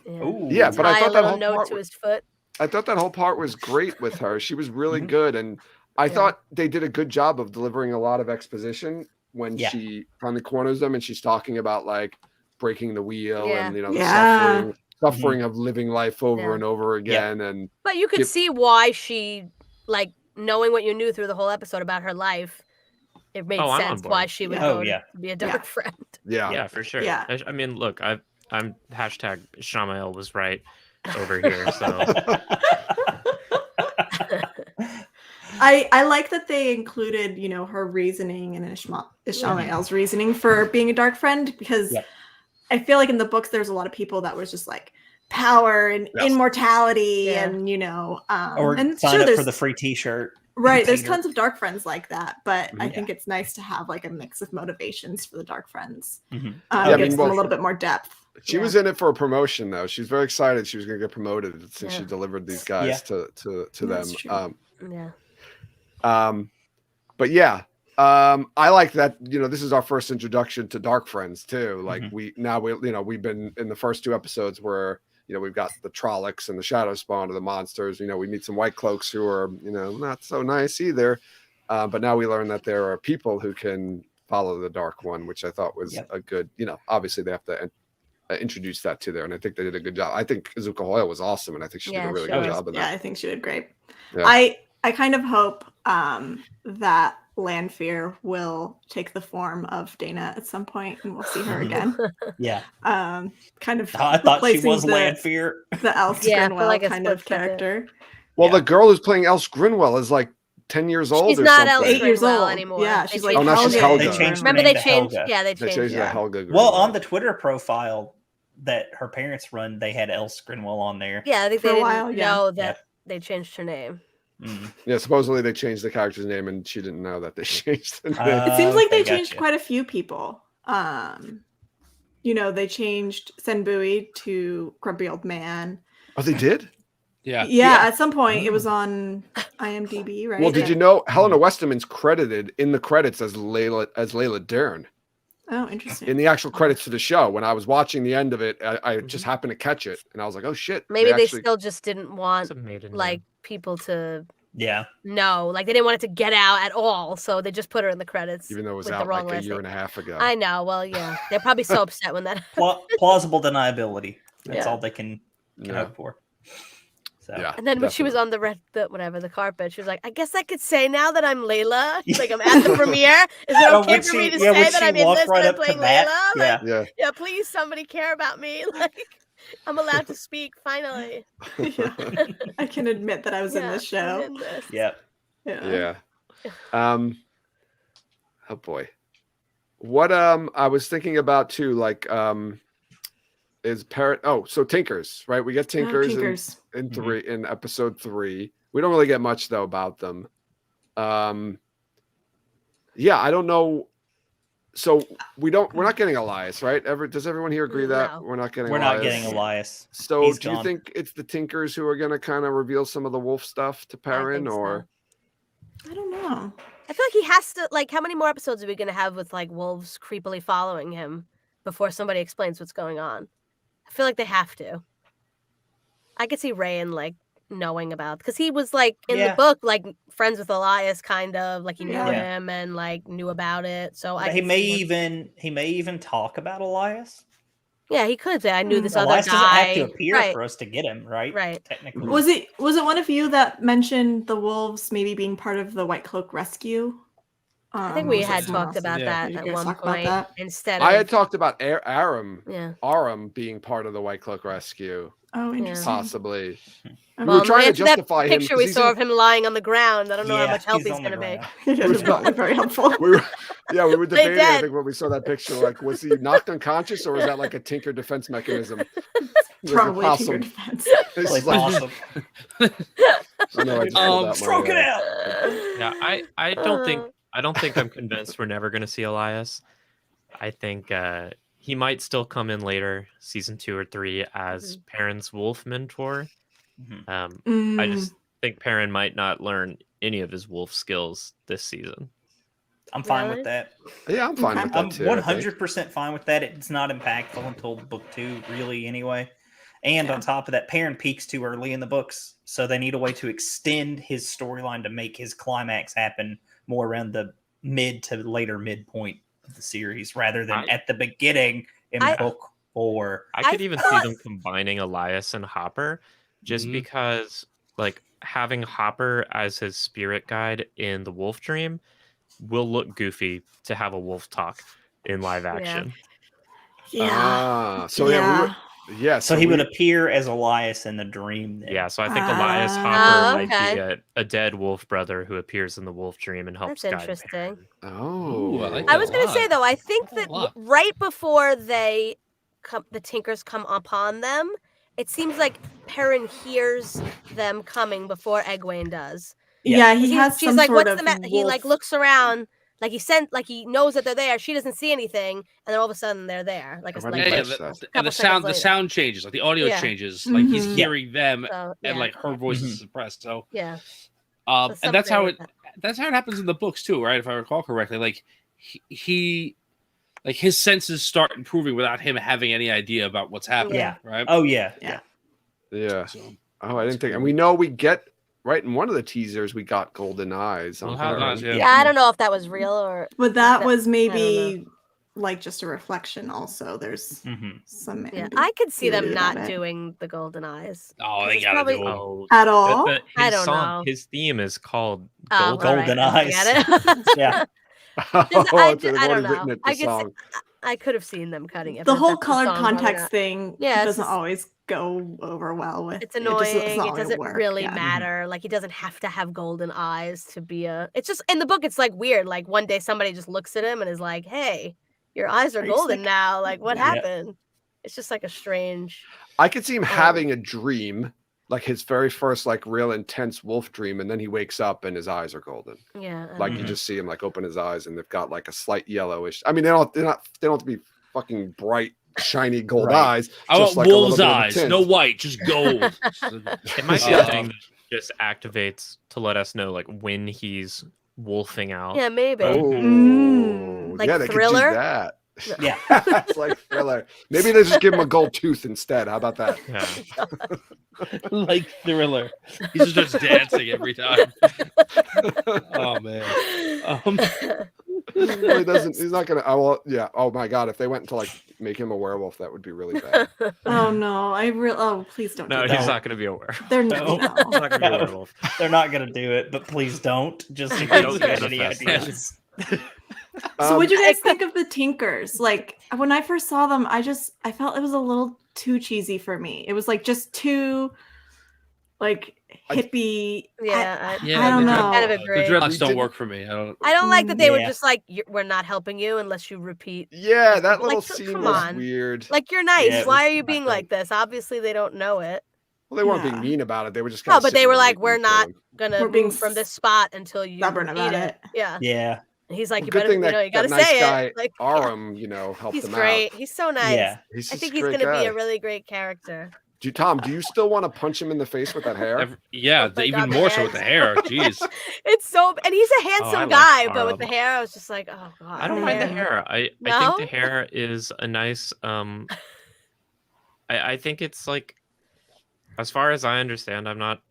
Yeah. Ooh. Yeah, but I Tie a thought that little whole note part to was, his foot. I thought that whole part was great with her. She was really Mhm. good, and I Yeah. thought they did a good job of delivering a lot of exposition when Yeah. she finally corners them and she's talking about like breaking the wheel Yeah. and the Yeah. suffering of living life over Yeah. and over again. And But you could Give- see why she, like, knowing what you knew through the whole episode about her life, it made Oh, I'm on sense board. why she would Yeah. go Oh, yeah. to be a dark friend. yeah, Yeah, for sure. Yeah. I mean, look, I'm hashtag Shamael was right over here. So I like that they included, her reasoning and Ishmael's reasoning for being a dark friend because Yeah. I feel like in the books there's a lot of people that was just like power and Yes. immortality Yeah. and Or and sign sure up there's for the free T-shirt. right there's container. tons of dark friends like that, but I Yeah. think it's nice to have like a mix of motivations for the dark friends. Mhm. Yeah, I Gives mean, them well, a little bit more depth. she Yeah. was in it for a promotion though. She was very excited she was going to get promoted since she Yeah. delivered these guys to them. That's true. Yeah. But yeah, I like that. This is our first introduction to Dark Friends too. Like Mhm. we've been in the first 2 episodes where we've got the Trollocs and the Shadow Spawn of the monsters. We meet some White Cloaks who are not so nice either. But now we learn that there are people who can follow the Dark One, which I thought was Yep. a good. Obviously they have to introduce that to there, and I think they did a good job. I think Azuka Hoyle was awesome, and I think she did Yeah, a really she good was. job in Yeah, that. I think she did great. Yeah. I kind of hope that Lanfear will take the form of Dana at some point and we'll see her again. Yeah, Kind of I thought she replacing was the, Lanfear. the Else Yeah, for Grinwell like a kind split of second. character. Well, Yeah. the girl who's playing Else Grinwell is like 10 years old She's or not something. Else 8 years Grinwell old. anymore. Yeah, They she's like Oh, now she's Helga. Helga. They changed her Remember name they to changed? Helga. Yeah, they They changed. changed it. that Helga. Well, Grinwell. on the Twitter profile that her parents run, they had Else Grinwell on there. Yeah, I think For they a didn't while, yeah. know that they changed her name. Yeah, supposedly they changed the character's name, and she didn't know that they changed the name. It seems like they Okay, changed gotcha. quite a few people. They changed Senbui to Grumpy Old Man. Oh, they did? Yeah. Yeah, at some point it was on IMDb, right? Well, did you know Helena Westerman's credited in the credits as Layla Dern Oh, interesting. in the actual credits to the show? When I was watching the end of it, I just happened to catch it, and I was like, "Oh shit!" Maybe they actually... still just didn't want It's a maiden like name. people to Yeah. know, like they didn't want it to get out at all, so they just put her in the credits. even though it was with the out wrong like a last year name. and a half ago. I know. Well, yeah, they're probably so upset when that. Plausible deniability. That's Yeah. all they can Yeah. hope for. So. Yeah. And then when she was definitely. on the carpet, she was like, "I guess I could say now that I'm Layla. Like I'm at the premiere. Is it okay when for me to when say that she I'm in walked this right and I'm up to playing Matt, Layla? yeah. Like, Yeah. yeah, please, somebody care about me. Like I'm allowed to speak finally. Yeah. I can admit that I was in Yeah, this show. I'm in this. Yeah. Yeah. Oh boy. What I was thinking about too, like is Parrot. Oh, so Tinkers, right? We get Tinkers, Tinkers. in episode 3. We don't really get much though about them. Yeah, I don't know. So we're not getting Elias, right? Does everyone here agree that No. we're not getting We're Elias? not getting Elias. So He's do you gone. think it's the Tinkers who are going to kind of reveal some of the wolf stuff to Perrin, think so. or I don't know. I feel like he has to. Like, how many more episodes are we gonna have with like wolves creepily following him before somebody explains what's going on? I feel like they have to. I could see Rayan like knowing about, because he was like in the book like friends with Elias, kind of like he knew Yeah. him and like knew about it. So But he may even talk about Elias. Yeah, he could say I knew this Elias other doesn't guy. have to appear Right. for us to get him, right? Right. Technically. Was it one of you that mentioned the wolves maybe being part of the Whitecloak rescue? I think we was had that someone talked else? about Yeah. that Did you at guys one talk about point that? instead of. I had talked about Aram Yeah. being part of the Whitecloak rescue, Oh, interesting. possibly. Okay. We Well, were trying to after justify that him. picture 'cause we he's saw in- of him lying on the ground. I don't know how Yeah, much help he's he's on the going to be. ground. It was not very helpful. we were They debating. I did. think when we saw that picture, like, was he knocked unconscious, or was that like a Tinker defense mechanism? Like a Probably possum. Tinker Defense. It's Like like- awesome. I know, I just pulled out Stroke my, it out. Yeah, I don't think I'm convinced we're never going to see Elias. I think he might still come in later, season 2 or 3, as Perrin's wolf mentor. I just think Perrin might not learn any of his wolf skills this season. I'm fine Really? with that. Yeah, I'm fine with that I'm too. I think. 100% fine with that. It's not impactful until book 2, really, anyway. And on top of that, Perrin peaks too early in the books, so they need a way to extend his storyline to make his climax happen more around the mid to later midpoint of the series, rather than at the beginning in book 4. I could even see them combining Elias and Hopper, just because, like, having Hopper as his spirit guide in the Wolf Dream will look goofy to have a wolf talk in live action. Yeah. So he would appear as Elias in the dream. Then. Yeah, so I think Elias Hopper might okay. be a dead wolf brother who appears in the Wolf Dream and helps That's guide interesting. Perrin. Oh, Ooh, I like I that was a going to say lot. though, I think A that lot. right before the Tinkers come upon them, it seems like Perrin hears them coming before Egwene does. Yeah, he has She's some like, sort "What's of the He like wolf- looks around, like he knows that they're there. She doesn't see anything, and then all of a sudden they're there. Like it's I like remember Yeah, that. and the sound changes, like the audio Yeah. changes, like he's Mhm. hearing them, So, and yeah. like her voice is suppressed. So, Yeah. and that's how something that's how it happens in the books too, right? If I recall correctly, like he like his senses start improving without him having any idea about what's happening. Yeah. Right. Oh yeah. Yeah. So, Oh, I didn't think. And we know we get right in one of the teasers. We got golden eyes. Well, On how Perrin. nice, Yeah, I don't know if that was real or. But that was I don't maybe like just a reflection. Also, there's Mhm. some. Yeah, I could see them ambiguity not about it. doing the golden eyes. Oh, they It's gotta probably- do it. Oh, At all. I his don't song, know. his theme is called Oh, Golden, all right, Golden then Eyes. forget it. Yeah. Oh, I they've don't already know. written it, the I could song. I could have seen them cutting it. The but if whole that's colored song, probably context not. thing Yeah, it's doesn't just- always go over well with. It's annoying. It always doesn't work, really yeah. matter. Like he doesn't have to have golden eyes to be a. It's just in the book. It's like weird. Like one day somebody just looks at him and is like, "Hey, your eyes are Are you golden sick?" now. Like what Yeah. happened?" It's just like a strange. I could see him having a dream, like his very first like real intense wolf dream, and then he wakes up and his eyes are golden. Yeah. Like you just see him like open his eyes and they've got like a slight yellowish. I mean, they don't have to be fucking bright, shiny gold Right. eyes. I want just like a little wolf's bit of a eyes, tint. no white, just gold. It might be a thing that just activates to let us know like when he's wolfing out. Yeah, maybe. Oh, Like yeah, they Thriller? could do that. Yeah. It's like Thriller. Maybe they just give him a gold tooth instead. How about that? Yeah. Like Thriller. He just starts dancing every time. Oh man. Well, he doesn't. He's not gonna. Oh, well, yeah. Oh my God! If they went to like make him a werewolf, that would be really bad. Oh no, oh please don't. No, do he's that. not going to be a werewolf. They're No. no. He's not going to be a werewolf. They're not going to do it, but please don't. Just in Don't case you get have any manifest. ideas. So what do you guys think of the Tinkers? Like when I first saw them, I felt it was a little too cheesy for me. It was like just too like hippie. Yeah, Yeah, I don't the know. I kind of The agree. dreadlocks don't work for me. I don't like that they were Yeah. just like, we're not helping you unless you repeat. Yeah, that Like, little come scene was on. weird. Like, you're nice. Yeah, it Why was are you not being great. like this? Obviously, they don't know it. Well, they weren't being Yeah. mean about it. They were just. No, Kinda but they sitting were there like, waiting we're for not him. gonna We're being move from this spot until you stubborn repeat about it. it. Yeah. Yeah. And he's like, Well, you good better, thing you that, know, you gotta that nice say guy it. Like, Aram, helped he's him great. out. He's so nice. Yeah. He's I just think a he's great gonna be guy. a really great character. Tom, do you still want to punch him in the face with that hair? Yeah, Oh my even God, the more so hair with the is- hair. Jeez. It's so, and he's a I handsome like guy, but with Aram. the hair, I was just like, oh God. I don't mind the hair. I think No? the hair is a nice I think it's like, as far as I understand, I'm not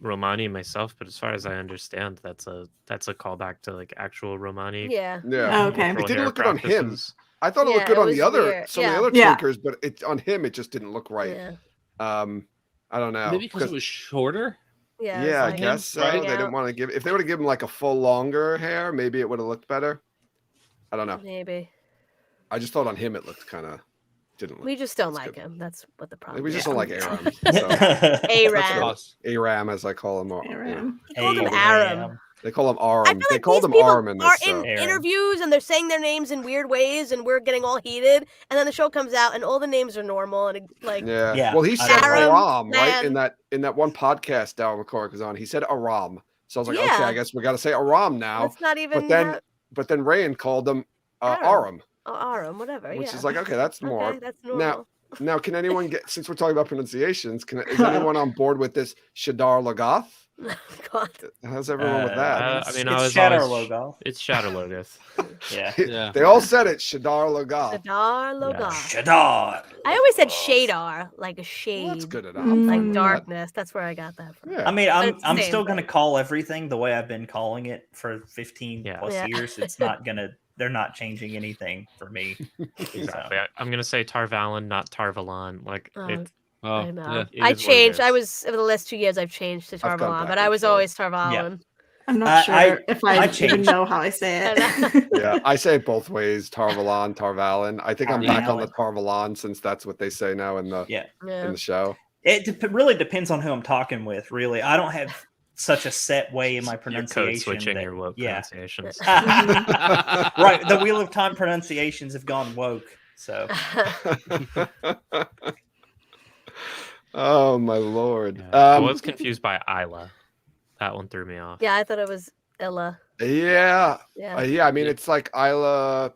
Romani myself, but as far as I understand, that's a callback to like actual Romani. Yeah. Yeah. Oh, okay. It cultural didn't hair look good on him. practices. I thought it looked Yeah, good it on the was other weird. some of Yeah. the other Yeah. Tinkers, but on him it just didn't look right. Yeah. I don't know. Maybe because it was shorter. Yeah. it was Yeah, I like guess so. right? They didn't want to give. If they would have given like a full longer hair, maybe it would have looked better. I don't know. Maybe. I just thought on him it looked kind of didn't look. We just don't That's like good. him. That's what the problem We is. just don't like Aram. So, Aram. Us. Aram, as I call him. Or, Aram. He called him Aram. They call him I Aram. feel They like called these him people Aram in are this in show. Aram. interviews and they're saying their names in weird ways, and we're getting all heated. And then the show comes out, and all the names are normal, and like, Yeah. Yeah, Well, he I said Aram, Aram, right? man. In that one podcast Darren McCormick was on, he said Aram. So I was like, okay, Yeah. I guess we got to say Aram now. that's not even. But then Rayan called him Aram. Aram, Aram, whatever. which yeah. is like, okay, that's more. Okay, that's normal. Now, can anyone get? Since we're talking about pronunciations, is anyone on board with this Shadar Lagath? God. How's everyone with that? I mean, I it's was Shadow always- Logo. It's Shadow Logoth. Yeah. Yeah. They all said it, Shadar Lagath. Shadar Logar. Shadar. I always said Shadar, like a shade, Well, that's good enough. like Mm. darkness. That's where I got that from. Yeah. I mean, But I'm it's the I'm same still gonna thing. call everything the way I've been calling it for 15 Yeah. plus Yeah. years. It's not gonna. They're not changing anything for me. Exactly. I'm gonna say Tarvalon, not Tarvalon. Like Oh, it. Oh, I know. yeah. It I is what it changed. I is. was over the last 2 years. I've changed to I've gone Tarvalon, back but I and was forth. always Tarvalon. I'm not I- sure if I, I even changed. know how I say I it. Yeah, I say it both ways, Tarvalon, Tarvalon. I think I'm back on the Tarvalon. Tarvalon since that's what they say now in the Yeah. Yeah. in the show. Really depends on who I'm talking with. Really, I don't have such a set way in my You're pronunciation. code switching that- your woke yeah. pronunciations. Right. The Wheel of Time pronunciations have gone woke. So Oh my lord. Yeah. I Um, was confused by Isla. That one threw me off. Yeah, I thought it was Ella. yeah, Yeah. yeah. I mean, it's like Isla.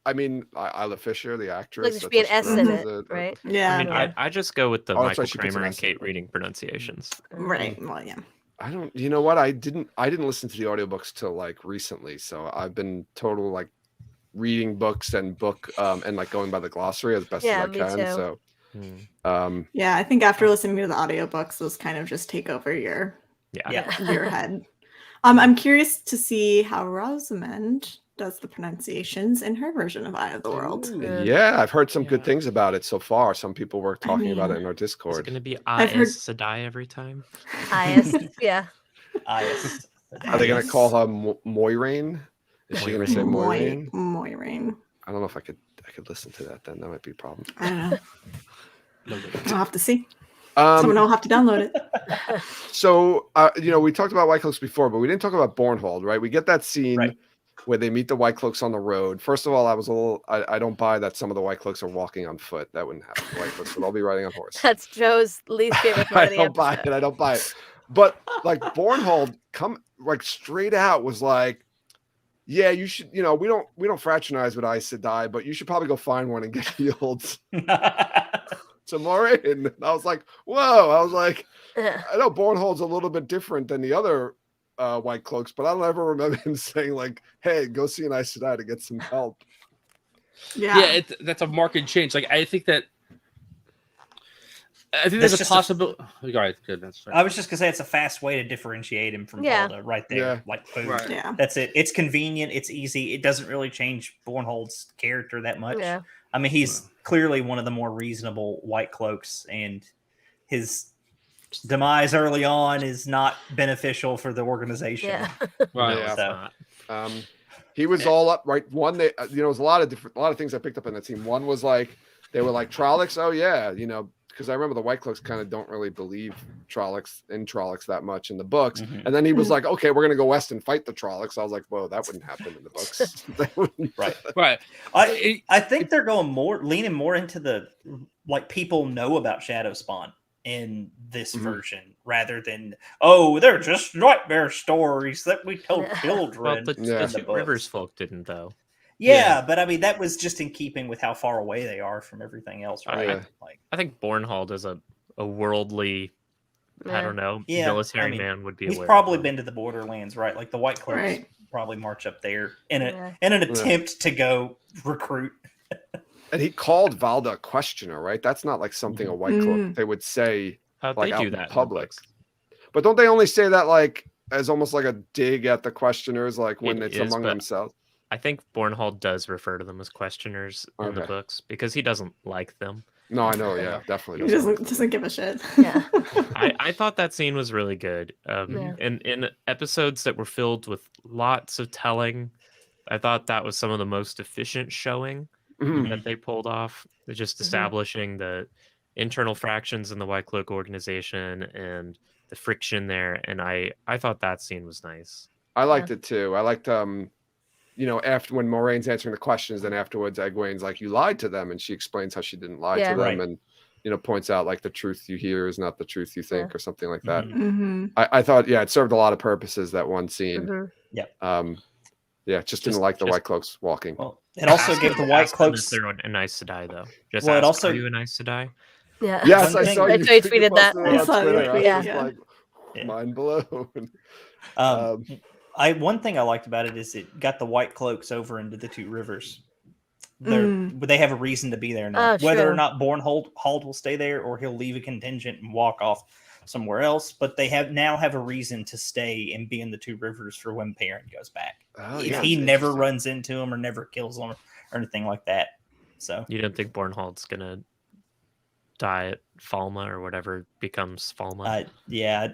I mean, Isla Fisher, the actress. Like there should be an that's S what in she it, does, right? Yeah. I mean, I just go with the Oh, that's why Michael she puts an Kramer and S in it. Kate reading pronunciations. Right. Well, yeah. I don't. You know what? I didn't listen to the audiobooks till like recently. So I've been total like reading books and like going by the glossary as best Yeah, as I me can. too. So Hmm. Yeah, I think after listening to the audiobooks, those kind of just take over your yeah. your head. I'm curious to see how Rosamund does the pronunciations in her version of Eye of the World. Yeah. yeah, I've heard some good Yeah. things about it so far. Some people were talking about it mean, in our Is it Discord. going to be I've heard- Aes Sedai every time? Highest. Yeah. Ias. Are they going to Yes. call her Moiraine? Is she going to say Moiraine. Moiraine? Moiraine. I don't know if I could listen to that. Then that might be a problem. I don't know. I'll have to see. Um, Someone will have to download it. So, we talked about Whitecloaks before, but we didn't talk about Bornhold, right? We get that scene Right. where they meet the Whitecloaks on the road. First of all, I don't buy that some of the Whitecloaks are walking on foot. That wouldn't happen. The Whitecloaks would all be riding on horse. That's Joe's least favorite part I of the don't buy episode. it. I don't buy it. But like Bornhold straight out was like, yeah, you should, we don't fraternize with Aes Sedai, but you should probably go find one and get healed to Moraine. And I was like, whoa. I was like, I know Bornhold's a little bit different than the other Whitecloaks, but I don't ever remember him saying like, hey, go see an Aes Sedai to get some help. Yeah. That's a marked change. Like I think there's a possibility. All right, good. That's right. I was just gonna say it's a fast way to differentiate him from Balda right there. Yeah. Like food. Right. Yeah. That's it. It's convenient. It's easy. It doesn't really change Bornhold's character that much. Yeah. I mean, he's clearly one of the more reasonable White Cloaks, and his demise early on is not beneficial for the organization. Yeah. Right. Yeah. So, He was all up right. One, there was a lot of things I picked up in that scene. One was like they were like Trollocs. Oh yeah, because I remember the Whitecloaks kind of don't really believe Trollocs that much in the books. Mhm. And then he was like, okay, we're gonna go west and fight the Trollocs. I was like, whoa, that wouldn't happen in the books. right. Right. I think they're going leaning more into the like people know about Shadow Spawn in this version rather than they're just nightmare stories that we tell Yeah. children. Well, the Yeah. Two Rivers folk didn't though. Yeah, but I mean that was just in keeping with how far away they are from everything else, right? Yeah. Like, I think Bornhold is a worldly, I Yeah. don't know, Yeah, military I mean, man would be. he's aware probably of been to the borderlands, right? Like the White Cloaks Right. probably march up there in Yeah. an attempt to go recruit. And he called Valda a questioner, right? That's not like something a Whitecloak they would say How like they out do in that in the public. books. But don't they only say that like as almost like a dig at the questioners, like when It it's is, among but themselves? I think Bornhold does refer to them as questioners in the Okay. books because he doesn't like them. No, I know. Yeah, definitely. He doesn't give a shit. Yeah. I thought that scene was really good. Yeah. In episodes that were filled with lots of telling, I thought that was some of the most efficient showing Mhm. that they pulled off. Just Mhm. establishing the internal fractions in the White Cloak organization and the friction there. And I thought that scene was nice. I liked it too. I liked after when Moraine's answering the questions, then afterwards Egwene's like, you lied to them, and she explains how she didn't lie Yeah. to them, Right. and points out like the truth you hear is not the truth you think, or something like that. Mhm. Mm-hmm. I thought, it served a lot of purposes, that one scene. Mhm. Just didn't like the White Cloaks walking. Well, it also gave the White Ask them if Cloaks. they're an Aes Sedai though. Just Well, it ask, also- are you an Aes Sedai? Yeah. Yes, One I thing- saw I you. saw you tweeted that. posted it I on saw your Twitter. tweet, I was yeah. like, Yeah. mind blown. Um, one thing I liked about it is it got the White Cloaks over into the Two Rivers. They have a reason to be there now. Oh, Whether true. or not Bornhold will stay there or he'll leave a contingent and walk off somewhere else, but they now have a reason to stay and be in the Two Rivers for when Perrin goes back. Oh, if yeah, he that's never interesting. runs into him or never kills him or anything like that. So You don't think Bornhold's gonna die at Falma or whatever becomes Falma?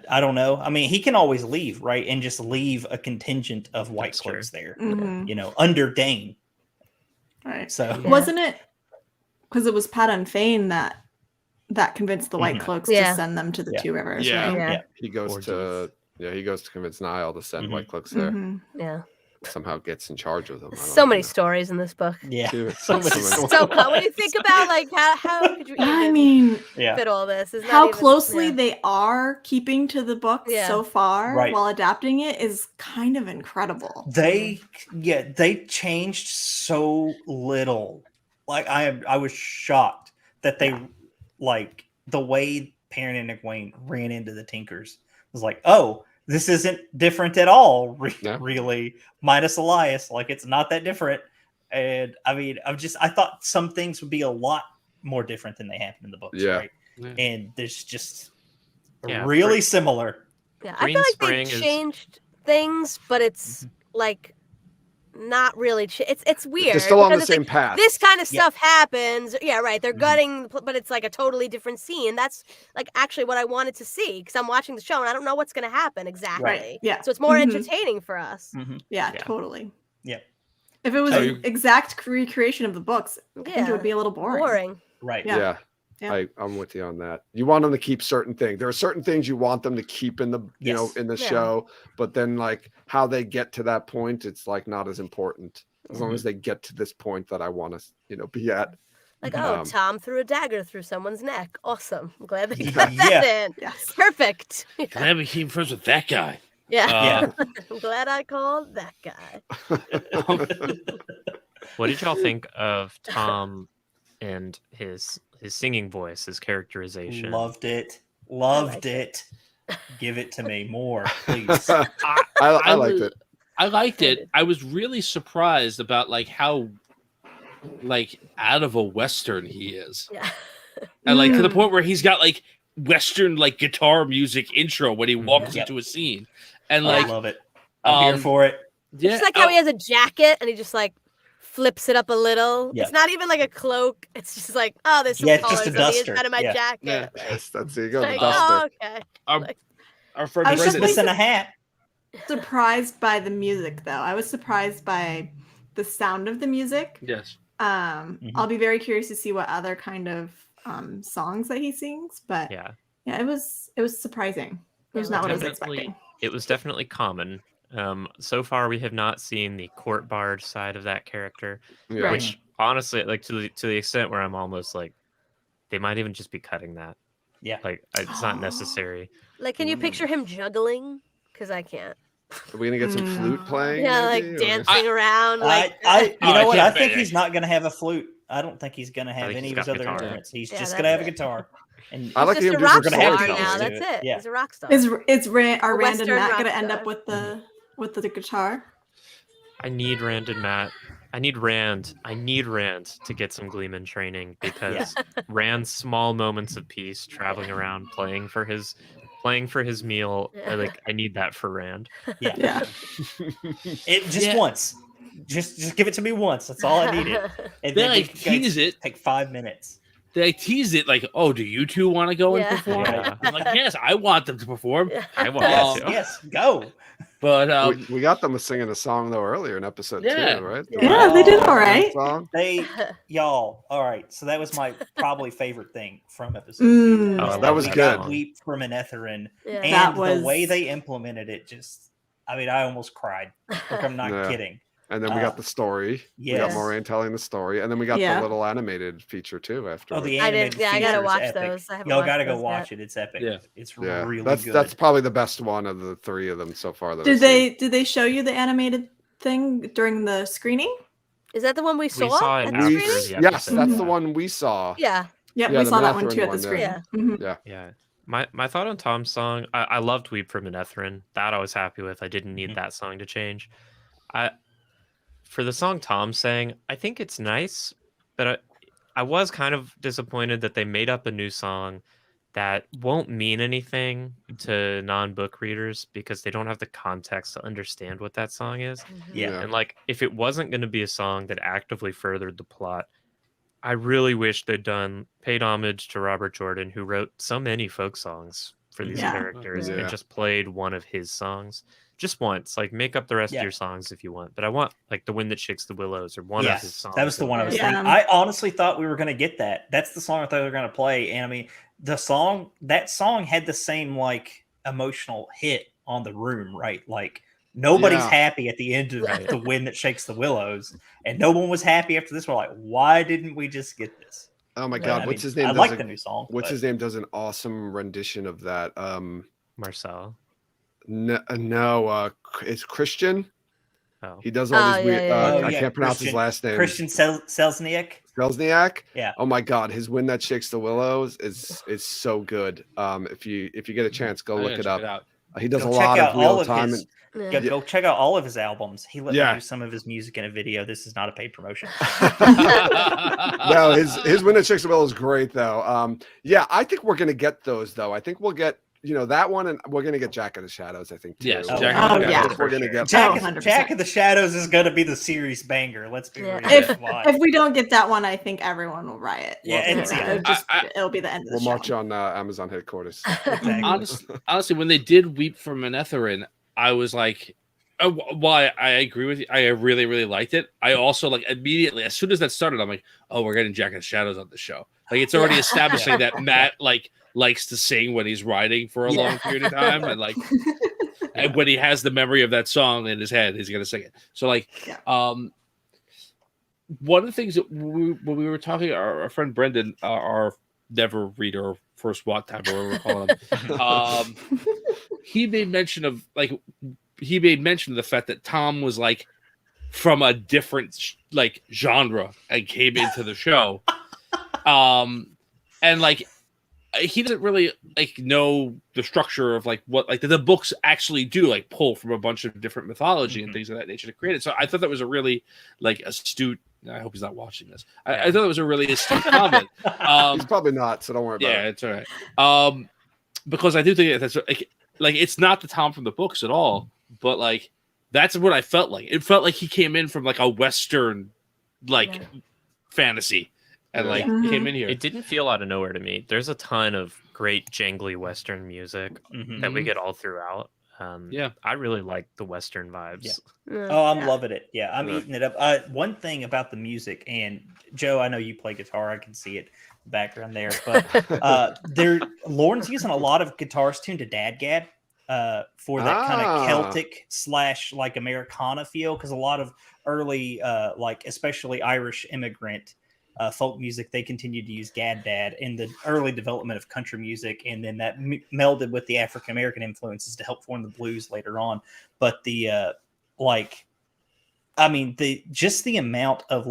I don't know. I mean, he can always leave, right? And just leave a contingent of White That's true. Cloaks there, Mm-hmm. under Dane. Right. So Yeah. Wasn't it because it was Pat and Fane that convinced the White Mhm. Cloaks Yeah. to send them to the Yeah. Two Rivers? Yeah. Right? Yeah. He goes Orgies. to convince Niall to send Mhm. White Cloaks there. Mhm. Yeah. Somehow gets in charge of them. I don't So many know. stories in this book. yeah, So many So when you think about like how could you even I mean, yeah. fit all this? It's not how even- closely yeah. they are keeping to the book Yeah. so far Right. while adapting it is kind of incredible. They changed so little. Like I was shocked that they like the way Perrin and Egwene ran into the Tinkers. Was like, oh, this isn't different at all, Yeah. really. Minus Elias, like it's not that different. And I mean, I thought some things would be a lot more different than they happen in the books, Yeah. right? Yeah. And there's just Yeah, really similar. Yeah, I Green feel like Spring they is- changed things, but it's like not really. It's weird. They're still on the because it's same like, path. this kind of Yeah. stuff happens. Yeah, right. They're Mhm. gutting, but it's like a totally different scene. That's like actually what I wanted to see because I'm watching the show and I don't know what's going to happen exactly. Right. Yeah. So it's more Mhm. entertaining for us. Yeah, Yeah. totally. Yeah. If it was So an you- exact recreation of the books, I think it Yeah. would be a little boring. Boring. Right. Yeah. Yeah. Yeah. I'm with you on that. You want them to keep certain things. There are certain things you want them to keep in the in the Yeah. show, but then like how they get to that point, it's like not as important as long as they get to this point that I want to be at. Like, Um, Tom threw a dagger through someone's neck. Awesome. I'm glad they Yeah. put that in. Yes. Perfect. Glad we came friends with that guy. Yeah. Uh, I'm glad I called that guy. What did y'all think of Tom and his singing voice, his characterization? Loved it. liked It. Give it to me more, please. I liked it. I liked I it. did. I was really surprised about like how like out of a Western he is. Yeah. And like to the point where he's got like Western like guitar music intro when he walks Yep. into a scene. And I like love it. I'm here for it. yeah, Just like how he has a jacket and he just like flips it up a little. Yeah. It's not even like a cloak. It's just like, oh, there's some Yeah, it's colors just a on the duster. inside of my Yeah. jacket. Yeah. Like, Yes, that's there you go. The like, duster. oh, okay. our friend I was It's just Brendan- missing a hat. Surprised by the music, though. I was surprised by the sound of the music. Yes. I'll be very curious to see what other kind of songs that he sings, but Yeah, it was surprising. It was Yeah, not what I was definitely. expecting. It was definitely common. So far, we have not seen the court bard side of that character, Yeah. Right. which honestly, like to the extent where I'm almost like, they might even just be cutting that. Yeah. Like it's not necessary. Like, can you picture him juggling? Because I can't. Are we gonna get some flute playing? Yeah, maybe, like or- dancing around. Like, you Oh, know I what? I can't think bet he's not going to have a flute. I don't think he's going to have think any he's of his got other guitar. instruments. He's Yeah, just going to have a that's it. guitar. And I like he's the just a image rock we're gonna have star to now. do That's it. it. Yeah. He's a rock star. Are A Rand and Western Matt rock gonna end star. up with the guitar? I need Rand and Matt. I need Rand to get some Gleeman training because Rand's small moments of peace, traveling around, playing for his meal. I need that for Rand. yeah, Yeah. it just Yeah. once. Just give it to me once. That's all I needed. And They then like guys tease it. Take 5 minutes. They teased it like, oh, do you two want to go and Yeah. perform? Yeah. I'm like, yes, I want them to perform. I want Yes, to. Yes, go. But we got them singing a song though earlier in episode Yeah. 2, right? The Yeah, they did Oh, all right. song. Y'all. All right. So that was my probably favorite thing from episode Mm. 2. Oh, I is that was we good. got Weep from an Etherin. Yeah. And That the way was- they implemented it I almost cried. Like, I'm not Yeah. kidding. And then we got the story. We got Yes. Moraine telling the story, and then we got Yeah. the little animated feature too after. Oh, the I animated didn't- yeah, I gotta feature is watch epic. those. I haven't Y'all watched gotta go those watch yet. it. It's epic. Yeah. It's Yeah, really that's good. that's probably the best one of the 3 of them so far. That I've Did they show you the animated thing during the screening? Is that the one we saw? We saw it at seen. the after We- screening? the yes, episode. that's Mhm. the one we saw. Yeah. Yep, Yeah, we the saw that one Matherin too at the one, screening. yeah. Mhm. Yeah. My thought on Tom's song, I loved Weep from an Etherin. That I was happy with. I didn't need Mhm. that song to change. For the song Tom sang, I think it's nice, but I was kind of disappointed that they made up a new song that won't mean anything to non-book readers because they don't have the context to understand what that song is. Yeah. And like, if it wasn't going to be a song that actively furthered the plot, I really wish they'd paid homage to Robert Jordan, who wrote so many folk songs for these Yeah. characters, Yeah. and just played one of his songs just once. Like, make up the rest Yeah. of your songs if you want, but I want like The Wind That Shakes the Willows or one of his Yes, songs. that was the one I was Yeah. thinking. I honestly thought we were going to get that. That's the song I thought we were going to play. And I mean, that song had the same like emotional hit on the room, right? Like nobody's Yeah. happy at the end of Right. The Wind That Shakes the Willows, and no one was happy after this. We're like, why didn't we just get this? Oh my Yeah, god, I what's mean, his name? I does like a- the new song. What's but- his name? Does an awesome rendition of that. Marcel. No, it's Christian. Oh, He does all Oh, these yeah, weird. yeah, Oh, I yeah, can't pronounce his Christian- last name. Christian Selzniak. Selzniak. Yeah. Oh my god, his Wind That Shakes the Willows is so good. If you get a chance, go I look gotta it check up. out. He does Go a check lot out of all real of time. his- Yeah. Go check out all of his albums. He let Yeah. me do some of his music in a video. This is not a paid promotion. No, his Wind That Shakes the Willows is great though. Yeah, I think we're gonna get those though. I think we'll get that one, and we're gonna get Jack of the Shadows. I think too. Yes, Oh, Jack oh, of the yeah. Shadows. We're gonna get Jack, Oh, 100%. Jack of the Shadows is going to be the series banger. Let's be Yeah. real. If- That's why. If we don't get that one, I think everyone will riot. Yeah, it's- It'll be the end of the We'll show. march on Amazon headquarters. Honestly, when they did Weep from an Etherin, I was like, why? I agree with you. I really, really liked it. I also like immediately, as soon as that started, I'm like, oh, we're getting Jack of the Shadows on the show. Like it's already Yeah. establishing that Matt likes to sing when he's riding for a Yeah. long period of time, and and when he has the memory of that song in his head, he's gonna sing it. So one of the things that when we were talking, our friend Brendan, our never reader, first what time, or whatever we're calling him, he made mention of the fact that Tom was like from a different genre and came into the show, and he doesn't really know the structure of what the books actually do, pull from a bunch of different mythology and things of that nature to create it. So I thought that was a really astute. I hope he's not watching this. I thought it was a really astute comment. He's probably not, so don't worry about it. Yeah, it's all right. Because I do think that's it's not the Tom from the books at all, but that's what I felt like. It felt like he came in from a Western fantasy and came in here. It didn't feel out of nowhere to me. There's a ton of great jangly Western music that we get all throughout. I really like the Western vibes. Oh, I'm loving it. Yeah, I'm eating it up. One thing about the music, and Joe, I know you play guitar. I can see it in the background there. But Lauren's using a lot of guitars tuned to Dadgad for that kind of Celtic / Americana feel, because a lot of early, especially Irish immigrant folk music, they continued to use Gad in the early development of country music, and then that melded with the African American influences to help form the blues later on. But the just the amount of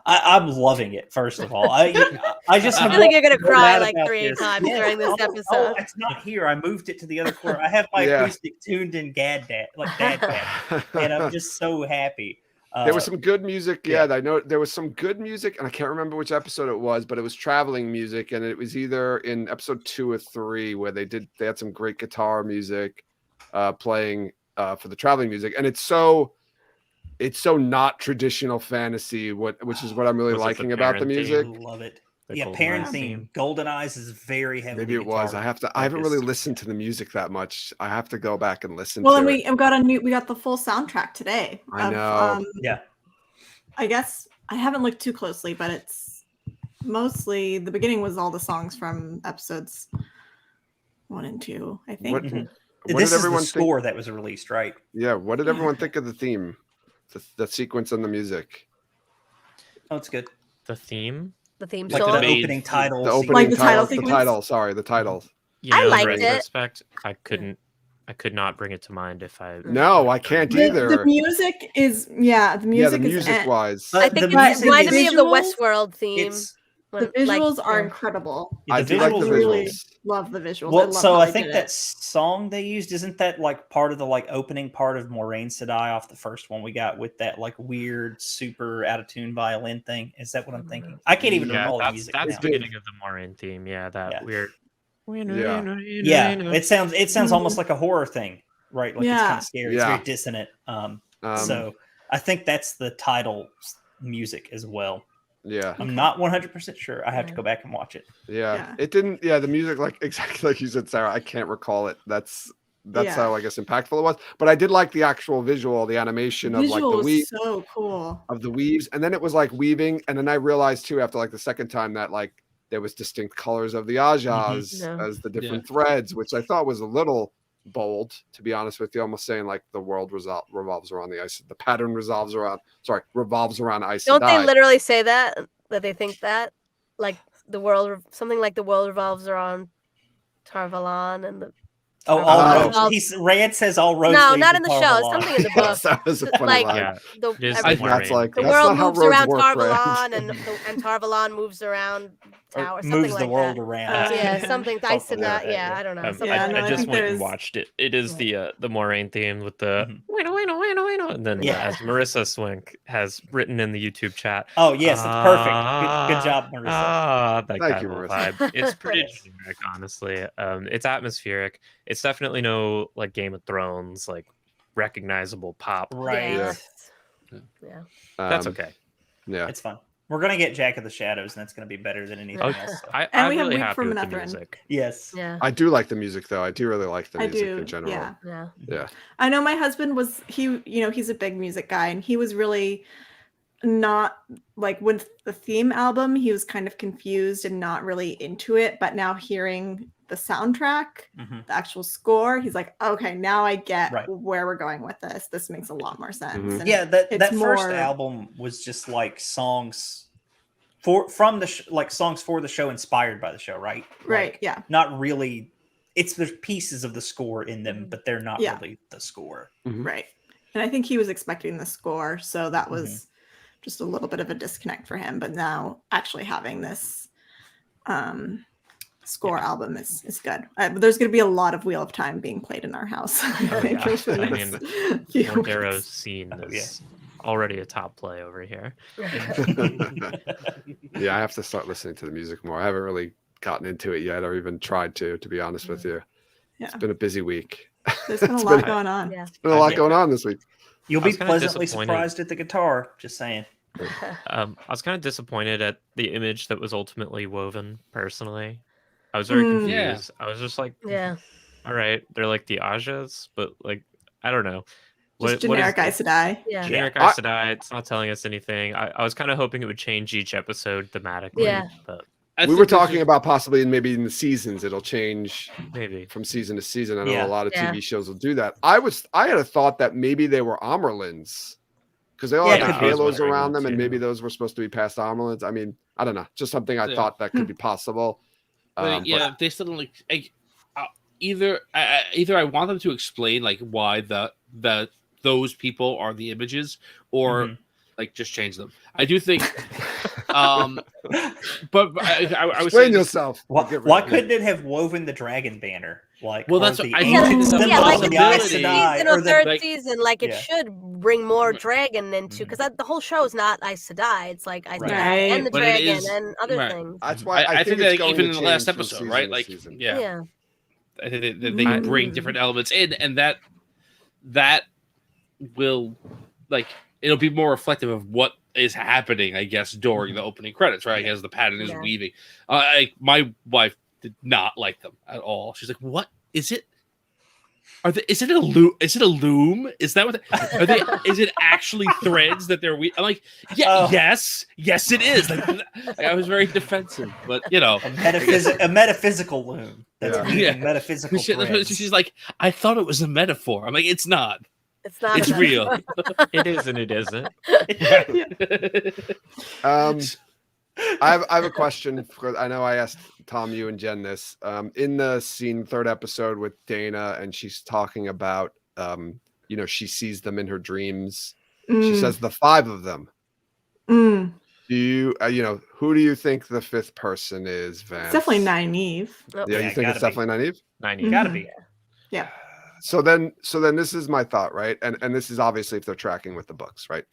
I'm loving it. First of all, I just I feel like you're gonna cry 3 times during this episode. Oh, it's not here. I moved it to the other corner. I have my acoustic tuned in Dad, and I'm just so happy. There was some good music. Yeah, I know there was some good music, and I can't remember which episode it was, but it was traveling music, and it was either in episode 2 or 3 where they had some great guitar music playing for the traveling music, and it's so not traditional fantasy, which is what I'm really liking about the music. I love it. Parent theme. Golden Eyes is very heavy. Maybe it was. I haven't really listened to the music that much. I have to go back and listen. Well, and we got the full soundtrack today. I know. I guess I haven't looked too closely, but it's mostly the beginning was all the songs from episodes 1 and 2. I think. This is the score that was released, right? Yeah. What did everyone think of the theme, the sequence and the music? Oh, it's good. The theme. The theme like song, the opening title, the opening title, the title. Sorry, the title. I liked in it. retrospect, I could not bring it to mind if I. No, I can't either. The music is the music wise. I think it reminded me of the Westworld theme. The visuals are incredible. I do like the visuals. Really love the visuals. Well, I think that song they used, isn't that part of the opening part of Moraine Sedai off the first one we got with that weird super out of tune violin thing? Is that what I'm thinking? I can't even recall the music. That's the beginning of the Moraine theme. Yeah, weird. Yeah, it sounds almost like a horror thing, right? It's kind of scary. It's very dissonant. So I think that's the title music as well. Yeah, I'm not 100% sure. I have to go back and watch it. Yeah. It didn't. Yeah, the music, exactly like you said, Sarah. I can't recall it. That's how I guess impactful it was. But I did like the actual visual, the animation of the weave. So cool. Of the weaves, and then it was weaving, and then I realized too after the second time that there was distinct colors of the ajas as the different threads, which I thought was a little bold, to be honest with you, almost saying the world revolves around the ice, the pattern revolves around ice. Don't they literally say that they think that the world, something like the world revolves around Tarvalon and the Rand says all roads. No, not in the show. It's something in the book. That was a funny line. The world moves around Tarvalon, and Tarvalon moves around Tower. Moves the world around. Yeah, something. I said that. Yeah, I don't know. I just went and watched it. It is the Moraine theme with the and then as Marissa Swink has written in the YouTube chat. Oh yes, it's perfect. Good job, Marissa. That kind of vibe. It's pretty generic, honestly. It's atmospheric. It's definitely no Game of Thrones recognizable pop. Right. Yeah. That's okay. Yeah. It's fun. We're gonna get Jack of the Shadows, and that's gonna be better than anything else. So. I'm really happy with the music. Yes. Yeah. I do like the music, though. I do really like the music in general. Yeah. I know my husband was he's a big music guy, and he was really not like with the theme album, he was kind of confused and not really into it. But now hearing the soundtrack, Mhm. the actual score, he's like, okay, now I get Right. where we're going with this. This makes a lot more sense. Mhm. And Yeah, that it's first more- album was just like songs like songs for the show, inspired by the show, right? Right, Like, yeah. not really. There's pieces of the score in them, but they're not Yeah. really the score. Right. And I think he was expecting the score, so that was Mhm. just a little bit of a disconnect for him. But now actually having this score album is good. There's going to be a lot of Wheel of Time being played in our house. I think, yeah. over the I next mean, few Mordero's weeks. scene Oh, is already a top play over here. Yeah, I have to start listening to the music more. I haven't really gotten into it yet, or even tried to be honest with you. Yeah. It's been a busy week. There's been a It's lot been- going on. Yeah. There's been a lot Yeah. going on this week. You'll I be was kinda pleasantly disappointed. surprised at the guitar. Just saying. I was kind of disappointed at the image that was ultimately woven. Personally, I was very confused. Yeah. I was just like, Yeah. all right, they're like the Ajas, but like, I don't know. Just What is generic Aes Sedai. Yeah. generic I- Aes Sedai? It's not telling us anything. I was kind of hoping it would change each episode thematically. Yeah. But I We think were this talking is- about possibly maybe in the seasons it'll change maybe. from season to season. I know Yeah. a lot of Yeah. TV shows will do that. I had a thought that maybe they were Amerlins because they all Yeah, had it the could be. I was halos wondering around that them, and too. maybe those were supposed to be past Amerlins. I mean, I don't know, just something I Yeah. thought that could be possible. But yeah, they still don't like either. Either I want them to explain like why those people are the images, or Mhm. like just change them. I do think. But I was Explain saying this- yourself. Why, Get rid why of it. couldn't it have woven the dragon banner? Like, Well, or that's the what I Yeah, think ancient it's a yeah, like symbol the of the third Aes possibility. Sedai, season or or the third like- season, like it Yeah. should bring more dragon into, Mhm. because the whole show is not Aes Sedai. It's like Aes Right. Sedai and the But it dragon is- and other right. things. That's why I think it's that going even to in the last change from episode, season right? to Like, season. yeah, Yeah. I think that they can bring different elements in, and that will like it'll be more reflective of what is happening, I guess, during the opening credits, right? As the pattern is Yeah. weaving. My wife did not like them at all. She's like, "What is it? Is it a loom? Is it a loom? Is that what? Are they? Is it actually threads that they're? I'm like, yeah, Oh. yes, it is. Like, I was very defensive, but you know, a metaphysical loom. That's Yeah. weaving Yeah. metaphysical threads. she's like, I thought it was a metaphor. I'm like, it's not. It's not. It's enough. real. It is and it isn't. I have a question. I know I asked Tom, you, and Jen this. In the scene, third episode with Dana, and she's talking about, she sees them in her dreams. She says the 5 of them. Mm. Do you, who do you think the 5th person is, Vance? It's definitely Nynaeve. Oh, Yeah, Yeah, you think gotta it's be. definitely Nynaeve? 90. Mhm. Gotta be. Yeah. So then this is my thought, right? And this is obviously if they're tracking with the books, right?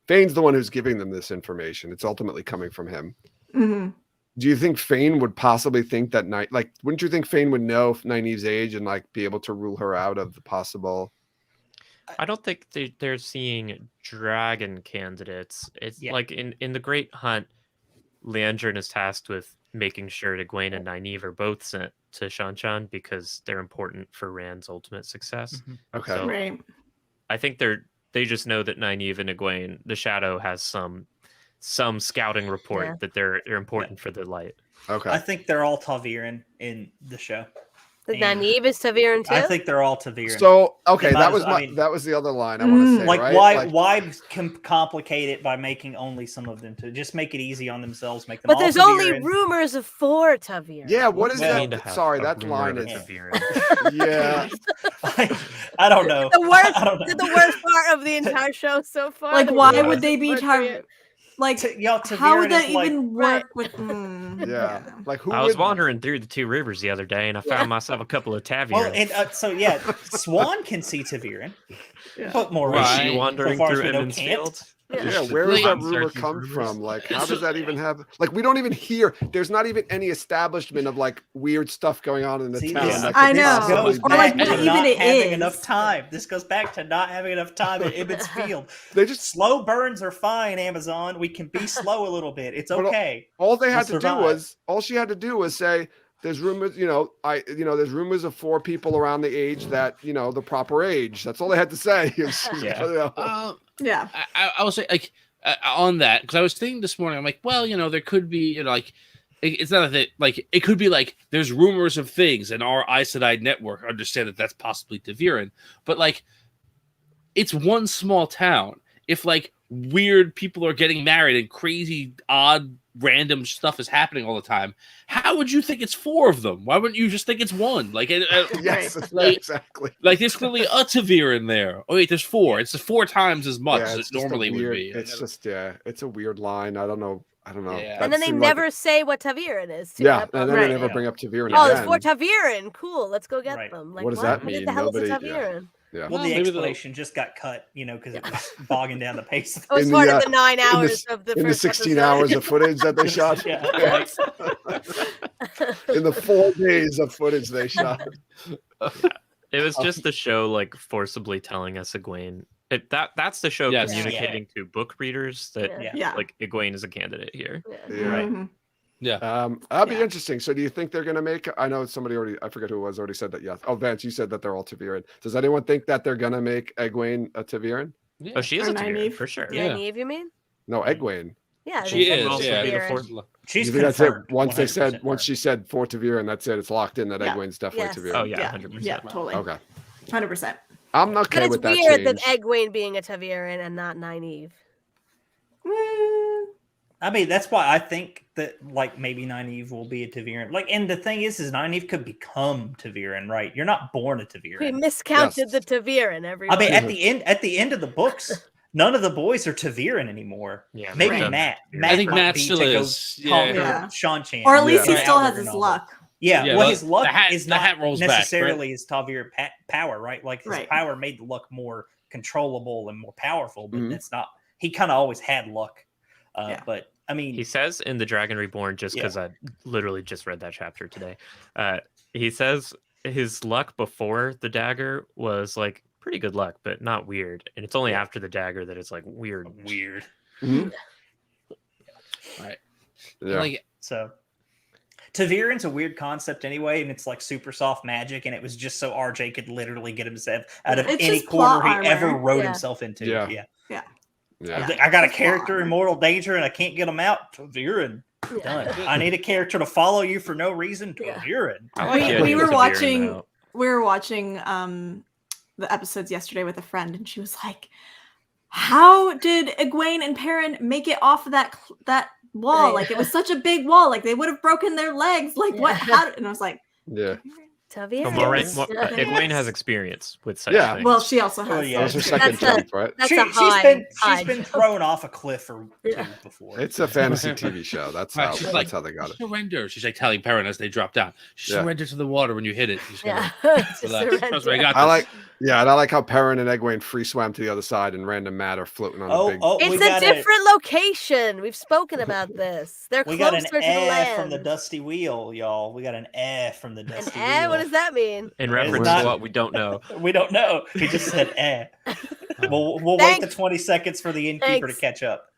Fane's the one who's giving them this information. It's ultimately coming from him. Hmm. Do you think Fane would possibly think that wouldn't you think Fane would know Nynaeve's age and like be able to rule her out of the possible? I don't think they're seeing dragon candidates. It's Yeah. like in the Great Hunt, Leandrin is tasked with making sure Egwene and Nynaeve are both sent to Shanshan because they're important for Rand's ultimate success. Okay. So- Right. I think they just know that Nynaeve and Egwene, the Shadow, has some scouting report Yeah. that they're important for the light. Okay. I think they're all Taveren in the show. The And Nynaeve is Taveren too. I think they're all Taveren. So okay, Might that as- was I mean- that was the other line I want to say. like, right? why complicate it by making only some of them to just make it easy on themselves? Make them But all there's only Taveren. rumors of 4 Taveren. Yeah, what is Well- Need to that? have Sorry, a that rumor line of is a Taveren. yeah. I don't know. The worst, I don't know. the worst part of the entire show so far. Like, the why rumors would they of be Taveren. like? Y'all, How would Taveren that is like- even Right. work with? Yeah. Like who I was would- wandering through the 2 rivers the other day, and I found myself a couple of Taverns. Well, and Swan can see Taveren, but more Right. Was Rashid, she wandering so far as through we know, Emmons can't. Field? Yeah, where does that I'm rumor searching come for from? rumors. Like, how does that even have? Like, we don't even hear. There's not even any establishment of like weird stuff going on in the See, town. this- that I could know. possibly Goes be- Or, back like, to what not even it having is. enough time. This goes back to not having enough time at Emmons Field. They just Slow burns are fine, Amazon. We can be slow a little bit. It's But, okay. all they had We'll to do survive. all she had to do was say, "There's rumors, there's rumors of 4 people around the age that the proper age." That's all they had to say. Yeah. You know. Uh, Yeah. I will say, like, on that, because I was thinking this morning, I'm like, well, there could be, like, it's not that, like, it could be like there's rumors of things, and our Aes Sedai network understand that that's possibly Taveren, but like, it's one small town. If like weird people are getting married and crazy, odd, random stuff is happening all the time, how would you think it's 4 of them? Why wouldn't you just think it's 1? Like, Yes, like, exactly. like there's clearly a Taveren there. Oh wait, there's 4. It's 4 times as much as it's it just a normally would weird- be. It's just it's a weird line. I don't know. Yeah. And then they seemed like never say what Taveren is. Too. Yeah, That's and all. then Right. they never Yeah. bring up Taveren Oh, there's again. 4 Taveren. Cool. Let's go get Right. them. Like, What does that What mean? the hell is a Nobody- yeah. Taveren? Yeah. Well, the maybe they'll- explanation just got cut, because it was bogging down the pace. It was In part the, of the 9 the hours s- of the in the first 16 episode. hours of footage that they shot. Yeah, right. In the 4 days of footage they shot. It was just the show like forcibly telling us Egwene. That's the show Yes. communicating to book readers that Yeah. Yeah. like Egwene is a candidate here. Yeah. Yeah. Right. Mhm. That'd be Yeah. interesting. So do you think they're going to make, I know somebody already, I forget who it was, already said that, yes. Oh, Vance, you said that they're all Taveren. Does anyone think that they're going to make Egwene a Taveren? Yeah. Oh, she is Or a Taveren Nynaeve. for sure. Yeah. Nynaeve, you mean? No, Egwene. Yeah, She they said is. also Yeah. be the Taveren. fourth- She's You think that's it? confirmed. Once they said, 100% once she said for Taveren, that's it. It's locked in that Yeah. Egwene's definitely Yes. Taveren. Oh yeah, Yeah. 100%. Yeah, totally. Okay. 100%. I'm okay But it's with that weird change. that Egwene being a Taveren and not Nynaeve. Mm, I mean, that's why I think that like maybe Nynaeve will be a Taveren. Like, and the thing is Nynaeve could become Taveren, right? You're not born a We Taveren. miscounted Yes. the Taveren, everyone. I mean, at the end of the books, none of the boys are Taveren anymore. Yeah, Maybe right. Matt. I think might Matt be still to go is. conquer Yeah. Sean Chan. or at least Yeah. he still has Albert his and all luck. Yeah, Yeah, well, the- his luck the hat- is the not hat rolls back, right? necessarily his Tavir power, right? Like his Right. power made the luck more controllable and more powerful, but Mhm. it's not. He kind of always had luck, Yeah. but I mean, He says in The Dragon Reborn, just because I literally just read that chapter today, he says his luck before the dagger was like pretty good luck, but not weird. And it's only Yeah. after the dagger that it's like weird. Mhm. Right. Yeah. Like, so Taviren's a weird concept anyway, and it's like super soft magic, and it was just so RJ could literally get himself out of It's any just plot corner he ever armor. wrote Yeah. himself into. Yeah. Yeah. yeah. I got a Just plot character in armor. mortal danger, and I can't get him out. Taviren. Yeah. Done. I need a character to follow you for no reason. Yeah. Taviren. I We- the we idea were of Taveren, watching- though. We were watching the episodes yesterday with a friend, and she was like, "How did Egwene and Perrin make it off of that wall? Right. Like it was such a big wall. Like they would have broken their legs. Like what? Yeah. How?" And I was like, Yeah. Taveren. But Moraine, Yeah. Egwene has experience with such Yeah. things. "Well, she also has." Oh, yeah. That was her That's second a- jump, right? That's She, a has high. been high she's been jump. thrown off a cliff or two Yeah. before. It's a fantasy TV show. That's Right, how she's that's like- how they got it. surrender. She's like telling Perrin as they drop down. Yeah. Surrender to the water when you hit it. You just Yeah. gotta Just relax. Trust me, I surrender. got I this. like, yeah, and I like how Perrin and Egwene free swam to the other side, and random Matt are floating on a big. It's a different location. We've spoken about this. They're We got closer an to the land. from the dusty wheel, y'all. We got an from the An dusty eh? wheel. What does that mean? In It's reference not- to what we don't know. We don't know. He just said we'll wait Thanks. the 20 seconds for the innkeeper Thanks. to catch up.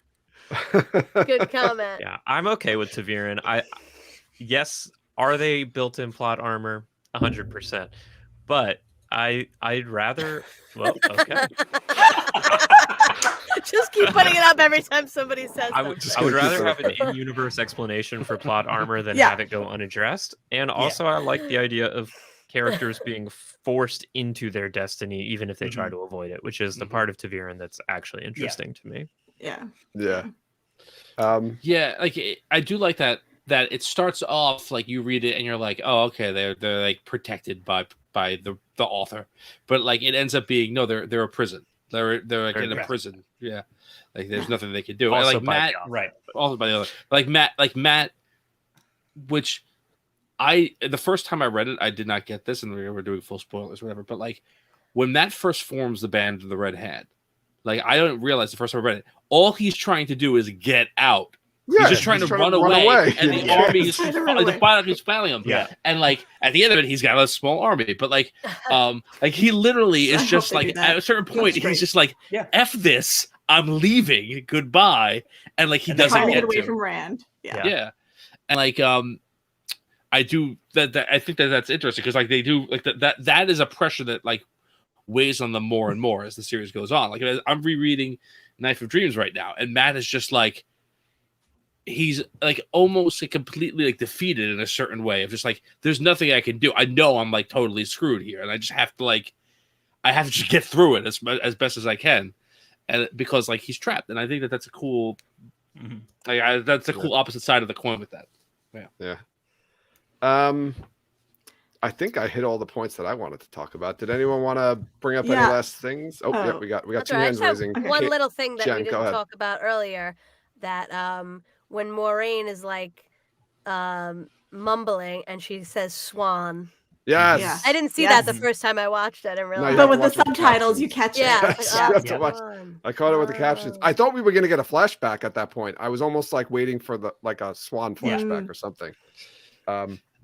Good comment. Yeah, I'm okay with Taveren. Yes, are they built-in plot armor? 100%. But I'd rather. Well, okay. Just keep putting it up every time somebody says I would something. rather have an in-universe explanation for plot armor than Yeah. have it go unaddressed. And also, I like the idea of characters being forced into their destiny, even if they try to avoid it, which is the part of Taveren that's actually interesting to me. Yeah. Yeah. Yeah, like I do like that it starts off like you read it and you're like, oh, okay, they're like protected by the author, but like it ends up being no, they're a prison. They're like in a prison. Yeah, like there's nothing they can do. Also Like by Matt, the author. Right. also by the other, like Matt, which the first time I read it, I did not get this, and we were doing full spoilers, whatever. But like when Matt first forms the band of the Red Hand, like I don't realize the first time I read it, all he's trying to do is get out. Yeah, He's just trying to run away, and the Yeah. army is Trying to run away. the pilot is fouling him. Yeah. And like at the end of it, he's got a small army, but like he literally I is hope just they do like that. at a certain point, That's great. he's just like, Yeah. "F this, I'm leaving, goodbye," and like he And then doesn't Trying to get get away to. from Rand. Yeah. Yeah, and like I do that. I think that's interesting because like they do like that is a pressure that like weighs on them more and more as the series goes on. Like I'm rereading Knife of Dreams right now, and Matt is just like, he's like almost like completely like defeated in a certain way of just like, there's nothing I can do. I know I'm like totally screwed here, and I just have to like, I have to just get through it as best as I can, and because like he's trapped, and I think that's a cool, that's a cool opposite side of the coin with that. Yeah. I think I hit all the points that I wanted to talk about. Did anyone want to bring up any Yeah. last things? Oh, yeah, we got That's two all right. I hands just have raising. one Kate- little thing that Jen, we go didn't ahead. talk about earlier, that when Maureen is like mumbling and she says swan. Yes. Yeah. I didn't see Yes. that the first time I watched it. I didn't No, you realize. have But to with the watch with the subtitles, you captions. catch it. Yeah, Yes, like, you oh, have to watch. swan. I caught it with the captions. I thought we were going to get a flashback at that point. I was almost like waiting for the like a swan flashback or something.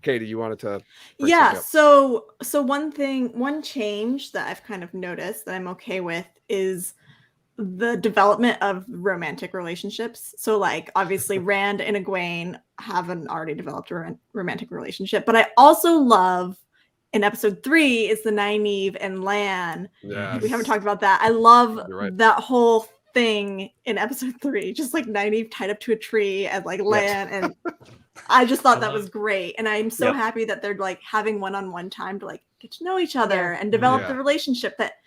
Katie, you wanted to bring Yeah, something up. so one change that I've kind of noticed that I'm okay with is the development of romantic relationships. So like obviously Rand and Egwene haven't already developed a romantic relationship, but I also love in episode 3 is the Nynaeve and Lan. Yes. We haven't talked about that. I love You're right. that whole thing in episode 3, just like Nynaeve tied up to a tree and like Lan and I just thought that was great. And I'm so happy that they're like having one-on-one time to like get to know each other and develop the relationship that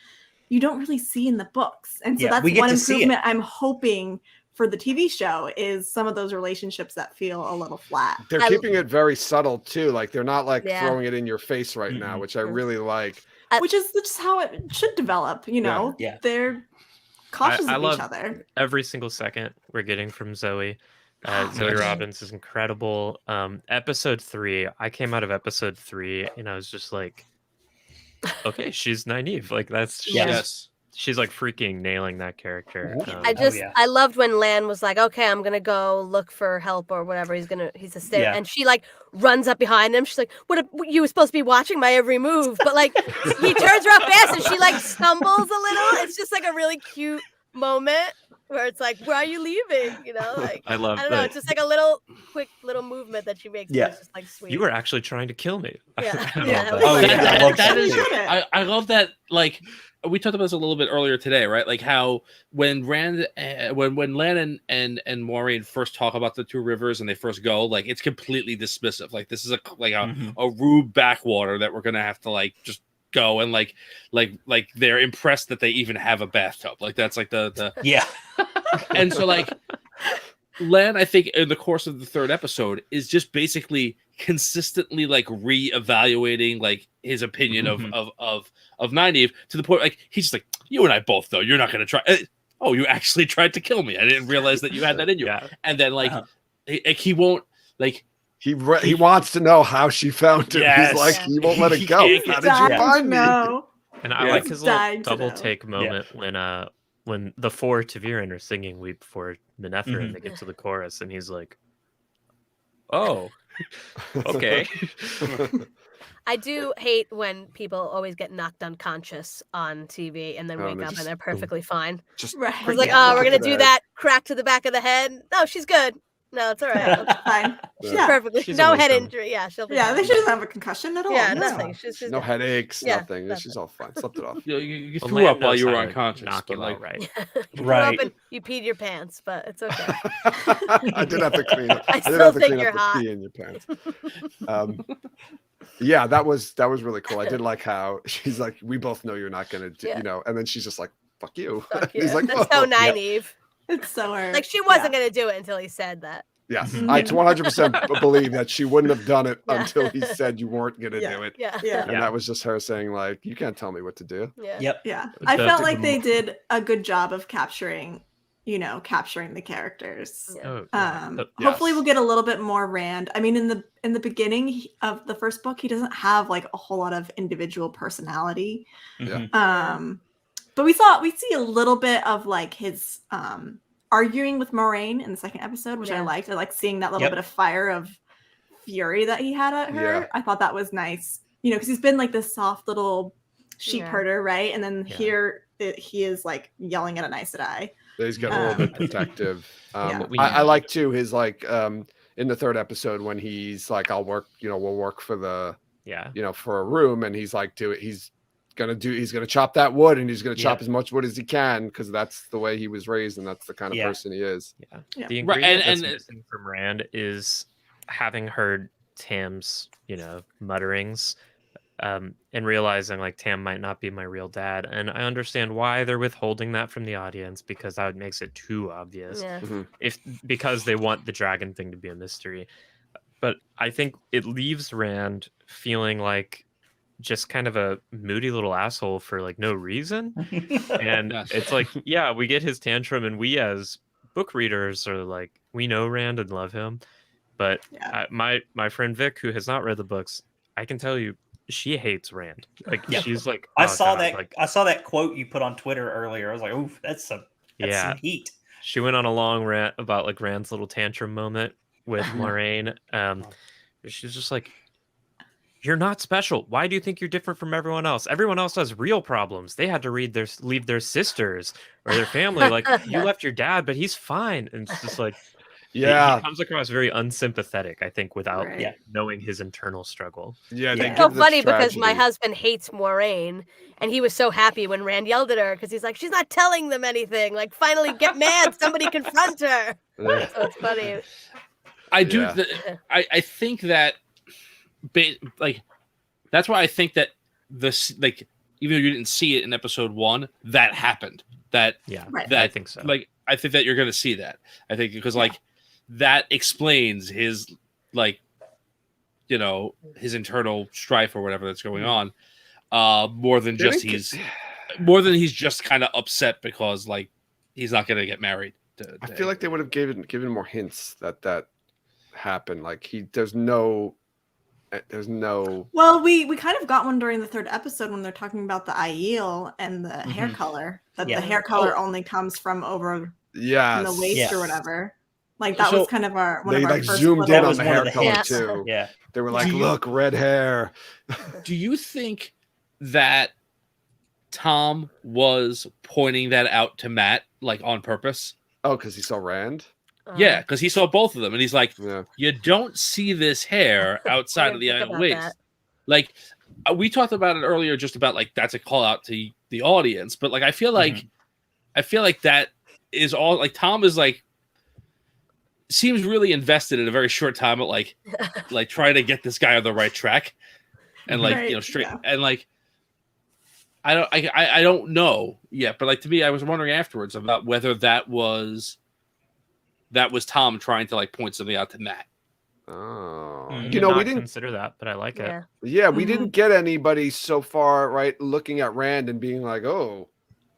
you don't really see in the books. And so that's one improvement I'm hoping for the TV show is some of those relationships that feel a little flat. They're keeping it very subtle too. Like they're not like throwing it in your face right now, which I really like. Which is just how it should develop, you know? Yeah. They're cautious I of love each other. every single second we're getting from Zoe. Zoe Robbins is incredible. Episode 3, I came out of episode 3 and I was just like, okay, she's Nynaeve. Like that's she's like freaking nailing that character. I loved when Lan was like, okay, I'm gonna go look for help or whatever. He's a stay, and she like runs up behind him. She's like, what you were supposed to be watching my every move, but like he turns real fast and she like stumbles a little. It's just like a really cute moment where it's like, where are you leaving? You know, like I don't know, it's just like a little quick little movement that she makes. Yeah, it's just like sweet. You were actually trying to kill me. Yeah, I love that. Like we talked about this a little bit earlier today, right? Like how when Rand, when Lan and Maureen first talk about the two rivers and they first go, like it's completely dismissive. Like this is a rude backwater that we're gonna have to like just go and like they're impressed that they even have a bathtub. Like that's like the and so like Lan, I think in the course of the 3rd episode is just basically consistently like re-evaluating like his opinion of Nynaeve to the point like he's just like, you and I both know you're not gonna try. Oh, you actually tried to kill me. I didn't realize that you had that in you. And then like he won't like. He wants to know how she found him. Yes. He's like, he won't let it go. How did you find me? And I like his little double take moment when the 4 Taveren are singing "Weep for Minether" and they get to the chorus, and he's like, "Oh, okay." I do hate when people always get knocked unconscious on TV and then wake up and they're perfectly fine. I was like, oh, we're gonna do that crack to the back of the head. No, she's good. No, it's all right. It's fine. She's perfectly. She's no awesome. head injury. Yeah, she'll be fine. She doesn't have a concussion at all. Yeah, nothing. She's no headaches, nothing. She's all fine. Slept it off. You threw up while you were unconscious. Knock you out, right? You threw up and you peed your pants, but it's okay. I did have to clean up. I still think you're hot. Pee in your pants. Yeah, that was really cool. I did like how she's like, we both know you're not gonna do, you know, and then she's just like, fuck you. He's like, that's so Nynaeve. It's so hard. Like she wasn't gonna do it until he said that. Yes, I 100% believe that she wouldn't have done it until he said you weren't gonna do it. And that was just her saying like, you can't tell me what to do. Yeah. I felt like they did a good job of capturing the characters. Hopefully we'll get a little bit more Rand. I mean, in the beginning of the first book, he doesn't have like a whole lot of individual personality. But we see a little bit of like his arguing with Moraine in the 2nd episode, which I liked. I like seeing that little bit of fire of fury that he had at her. I thought that was nice, because he's been like this soft little sheep herder, right? And then here he is like yelling at an Aes Sedai. He's got a little bit protective. I like too his like in the 3rd episode when he's like, I'll work, we'll work for the for a room, and he's like he's he's gonna chop that wood, and he's gonna chop Yep. as much wood as he can, because that's the way he was raised, and that's the kind of Yeah. person he is. Yeah. Yeah. The Right, ingredient and- that's missing from Rand is having heard Tam's, mutterings, and realizing like Tam might not be my real dad. And I understand why they're withholding that from the audience, because that makes it too obvious. Yeah. Because they want the dragon thing to be a mystery. But I think it leaves Rand feeling like just kind of a moody little asshole for like no reason. And Yes. it's like, yeah, we get his tantrum, and we as book readers are like, we know Rand and love him. But Yeah. my friend Vic, who has not read the books, I can tell you, she hates Rand. Like Yeah. she's like, I "Oh, saw God," that. like, I saw that quote you put on Twitter earlier. I was like, "Oof, that's some yeah. heat." She went on a long rant about like Rand's little tantrum moment with Moraine. She's just like, "You're not special. Why do you think you're different from everyone else? Everyone else has real problems. They had to leave their sisters or their family. Like you left your dad, but he's fine." And it's just like, he comes across very unsympathetic, I think, without Right. Yeah. knowing his internal struggle. Yeah, Yeah. they It's so give the funny because my tragedy. husband hates Moraine, and he was so happy when Rand yelled at her because he's like, she's not telling them anything. Like, finally get mad. Somebody confront her. Yeah. So it's funny. I do. Yeah. I think that, like, that's why I think that this, like, even though you didn't see it in episode 1, that happened. That Yeah, Right. that I think so. Like, I think that you're going to see that. I think because like that explains his like, his internal strife or whatever that's going on, more than They just didn't he's just kind of upset because like he's not going to get married. I feel like they would have given more hints that happened. Like there's no. Well, we kind of got one during the 3rd episode when they're talking about the Aiel and the hair Mhm. color. That Yeah. the hair color only comes from over Yes. from the waist Yes. or whatever. Like that So, was kind of one They of our like first zoomed little- in That on was the one of hair the color hints. too. Yeah. They were like, Do you- "Look, red hair." Do you think that Tom was pointing that out to Matt like on purpose? Oh, because he saw Rand. Yeah, because he saw both of them, and he's like, Yeah. "You don't see this hair outside of the think iron about waist." that. Like we talked about it earlier, just about like that's a call out to the audience, but like I feel like that is all like Tom is like seems really invested in a very short time at like trying to get this guy on the right track and like Right, straight yeah. and like I don't know yet, but like to me, I was wondering afterwards about whether that was Tom trying to like point something out to Matt. Oh, Mhm. I you did know, we not didn't. consider that, but I like it. Yeah. Yeah, we Mhm. didn't get anybody so far, right? Looking at Rand and being like, "Oh,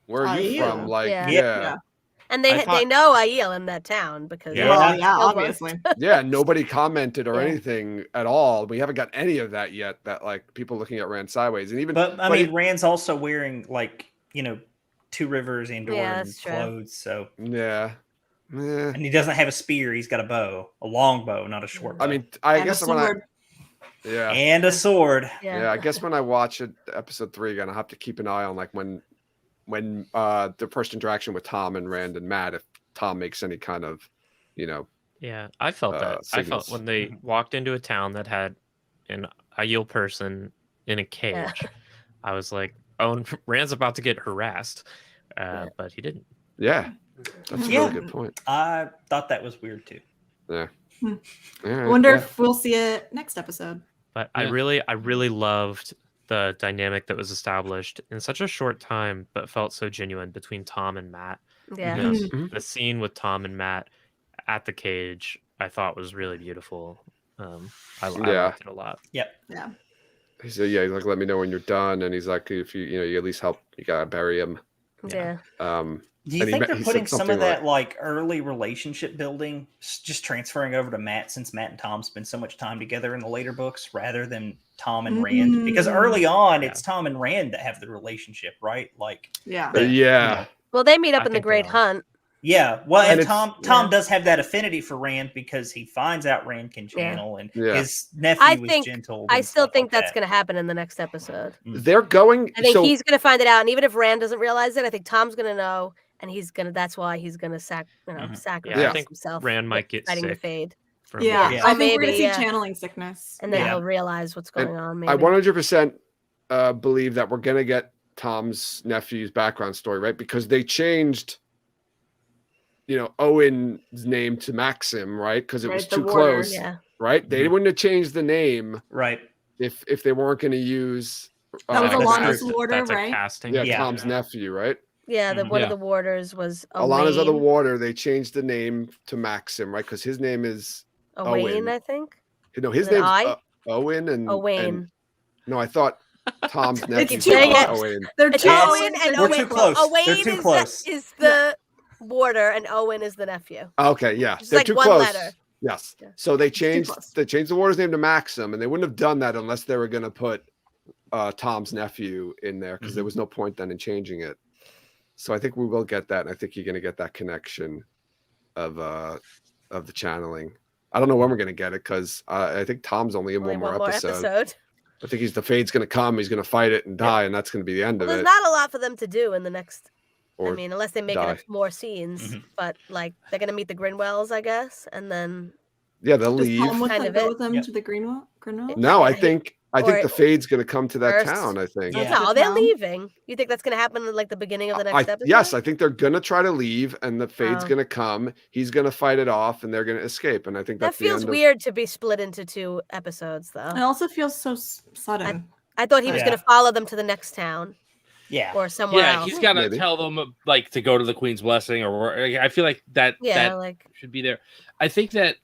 where are you Aiel. from?" Like, Yeah. yeah, Yeah. And I they thought- know Aiel in that town because Yeah. Well, yeah, killed one. obviously. yeah. Nobody commented or Yeah. anything at all. We haven't got any of that yet. That like people looking at Rand sideways, and even But I but mean, it- Rand's also wearing like Two Rivers and that's true. clothes, so yeah. Eh. and he doesn't have a spear. He's got a bow, a long bow, not a short bow. I mean, I And a guess when sword. yeah. and a sword. Yeah, I guess when I watch it, episode 3 again, I'll have to keep an eye on like when the first interaction with Tom and Rand and Matt, if Tom makes any kind of, Yeah, I felt that. I felt signals. when they walked into a town that had an Aiel person in a cage, Yeah. I was like, "Oh, Rand's about to get harassed," but he didn't. yeah, that's a Yeah. really good point. I thought that was weird too. Yeah. Hmm. All right, I wonder yeah. if we'll see it next episode. But Yeah. I really loved the dynamic that was established in such a short time, but felt so genuine between Tom and Matt. Yeah. You know, Mhm. the scene with Tom and Matt at the cage, I thought was really beautiful. I Yeah. liked it a lot. Yeah. He said, "Yeah, he's like, let me know when you're done," and he's like, "If you at least help, you gotta bury him." Yeah. Do you And think he they're said putting some something of that like early relationship building just transferring over to Matt, since Matt and Tom spend so much time together in the later books rather than Tom and Rand? Because early on, Yeah. it's Tom and Rand that have the relationship, right? Like, Yeah. Yeah. you know, Well, they meet up I in the think they Great are. Hunt. yeah. Well, and And it's- Tom Yeah. does have that affinity for Rand because he finds out Rand can channel, and Yeah. his nephew I is think- gentle. I and still stuff think like that's that. going to happen in the next episode. They're going. I think so he's going to find it out, and even if Rand doesn't realize it, I think Tom's going to know, and he's going to. That's why he's going to Mhm. sacrifice Yeah, I think himself. Rand might get fighting the sick fade, from Yeah. Yeah. I think we're Maybe, gonna see yeah. channeling sickness. and then Yeah. he'll realize what's going on. Maybe. I 100% believe that we're gonna get Tom's nephew's background story, right? Because they changed, Owen's name to Maxim, right? Because it was Right, the too warder. close, Yeah. right? They Mhm. wouldn't have changed the name Right. if they weren't going to use. That was I guess Alana's that's- warder, that's a right? casting. Yeah, Yeah. Tom's nephew, right? Yeah, one Yeah. of the warders was Alana's other Owain. warder. They changed the name to Maxim, right? Because his name is Owain, Owen. I think. no, his With an name's I? Owen and Owain. no, I thought Tom's keep nephew's saying name it. was Owen. They're It's too Yeah, Owen close. and They're We're Owen. too close. Owain They're too close. is the warder, and Owen is the nephew. Okay, yeah, It's they're like too one close. letter. Yes. Yeah. So they too changed close. the warder's name to Maxim, and they wouldn't have done that unless they were going to put Tom's nephew in there, because there was no point then in changing it. So I think we will get that, and I think you're going to get that connection of the channeling. I don't know when we're going to get it, because I think Tom's only in Only one more episode. I think the fade's going to come. He's going to fight it and die, and that's going to be the end Well, of there's it. not a lot for them to do in the next. Or I mean, unless they make die. it more scenes, Mhm. but like they're gonna meet the Grinwells, I guess, and then yeah, they'll Does leave. Tom with Kind them of go it. with them Yep. to the Greenwell? No, I Yeah, think or- the fade's going to come to that First. town. I think. Yeah. no, they're Town. leaving. You think that's gonna happen in like the beginning of the next episode? Yes, I think they're gonna try to leave, and the fade's Oh. gonna come. He's gonna fight it off, and they're gonna escape. And I think that that's the feels end weird to be split into 2 episodes, though. It also feels so sudden. I thought he was Yeah. gonna follow them to the next town Yeah. or somewhere Yeah, else. he's got to Maybe. tell them like to go to the Queen's blessing, or I feel like that Yeah, that like should be there. I think that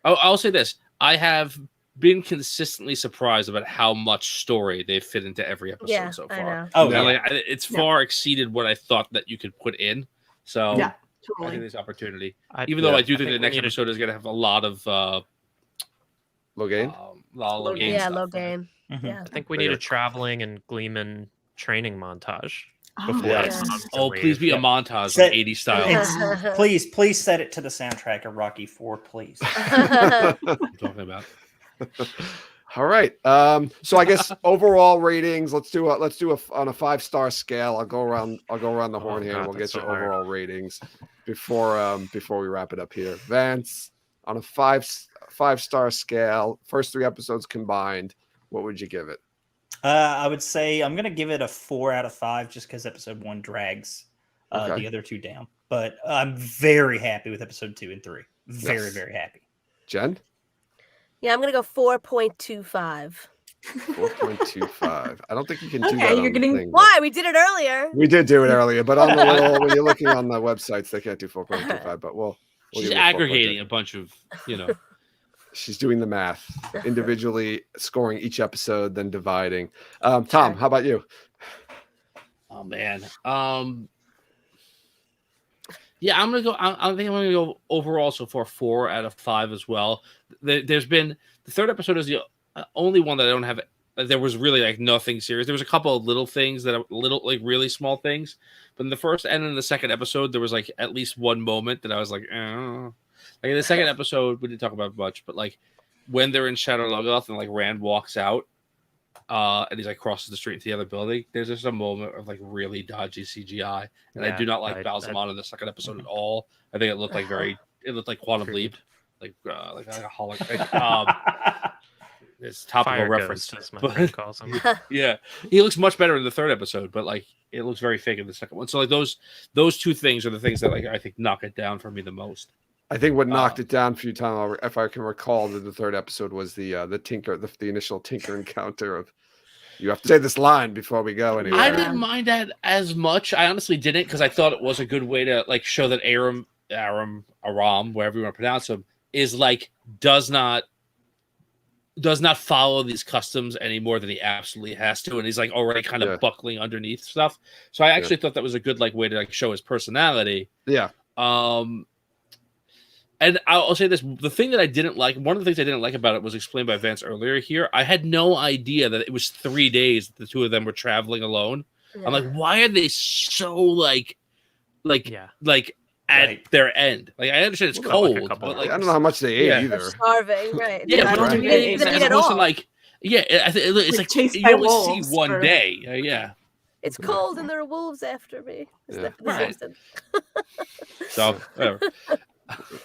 I'll say this: I have been consistently surprised about how much story they fit into every episode yeah, so I far. know. Oh, And, yeah. like, it's far exceeded what I thought that you could put in. So Yeah, I think totally. there's opportunity. I- Even though yeah. I do I think the think we next need to- episode is going to have a lot of Logain. Logain Yeah, stuff, Logain. Mhm. Yeah. I think we need a traveling and Gleeman training montage Oh, before Yeah. it Yeah. comes to Oh, please be leave. a montage Set- with 80 style. It's- please set it to the soundtrack of Rocky 4, please. I'm talking about. All right. So I guess overall ratings. Let's do on a 5-star scale. I'll go around the horn here, and God, we'll that's get your so hard. overall ratings before we wrap it up here. Vance, on a 5-star scale, first 3 episodes combined, what would you give it? I would say I'm going to give it a 4 out of 5 just because episode 1 drags Okay. the other 2 down. But I'm very happy with episode 2 and 3. Very, Yes. very happy. Jen? Yeah, I'm gonna go 4.25. 4.25. I don't think you can do Okay, that. you're on the getting- thing, but- Why? We did it earlier. We did do it earlier, but on the little, when you're looking on the websites, they can't do 4.25. But we'll She's give you aggregating 4.25. a bunch of, She's doing the math, individually scoring each episode, then dividing. Tom, how about you? Oh man. Yeah, I'm gonna go. I think I'm gonna go overall so far 4 out of 5 as well. There's been the 3rd episode is the only one that I don't have. There was really like nothing serious. There was a couple of little things that are little like really small things, but in the first and in the 2nd episode there was like at least one moment that I was like, like in the 2nd episode we didn't talk about much, but like when they're in Shadow Logoth and like Rand walks out. And he's like crosses the street to the other building. There's just a moment of like really dodgy CGI, and I Yeah, do not like I- Balsamon in the 2nd episode at all. I think it looked like it looked like Quantum Leap, like a hologram. It's topical Fire reference, Ghost, as my but- friend calls him. yeah, he looks much better in the 3rd episode, but like it looks very fake in the 2nd one. So like those 2 things are the things that like I think knock it down for me the most. I think what knocked it down for you, Tom, if I can recall, that the 3rd episode was the Tinker, the initial Tinker encounter of. You have to say this line before we go anywhere. I didn't mind that as much. I honestly didn't because I thought it was a good way to like show that Aram, wherever you want to pronounce him, is like does not follow these customs any more than he absolutely has to, and he's like already kind of Yeah. buckling underneath stuff. So I actually thought that was a good like way to like show his personality. Yeah. And I'll say this: the thing that I didn't like, one of the things I didn't like about it was explained by Vance earlier here. I had no idea that it was 3 days that the 2 of them were traveling alone. Yeah. I'm like, why are they so like Yeah. at Right. their end? Like, I understand it's What about, like, a cold, couple but like, I don't know how much they ate Yeah. They're either. starving, right? yeah, I but don't to think me, they it's ate as at opposed to all. like, yeah, it's Like like chased you by only wolves see one for- day. Yeah. It's cold and there are wolves after me. Is Yeah. that the Right. Simpsons? So whatever.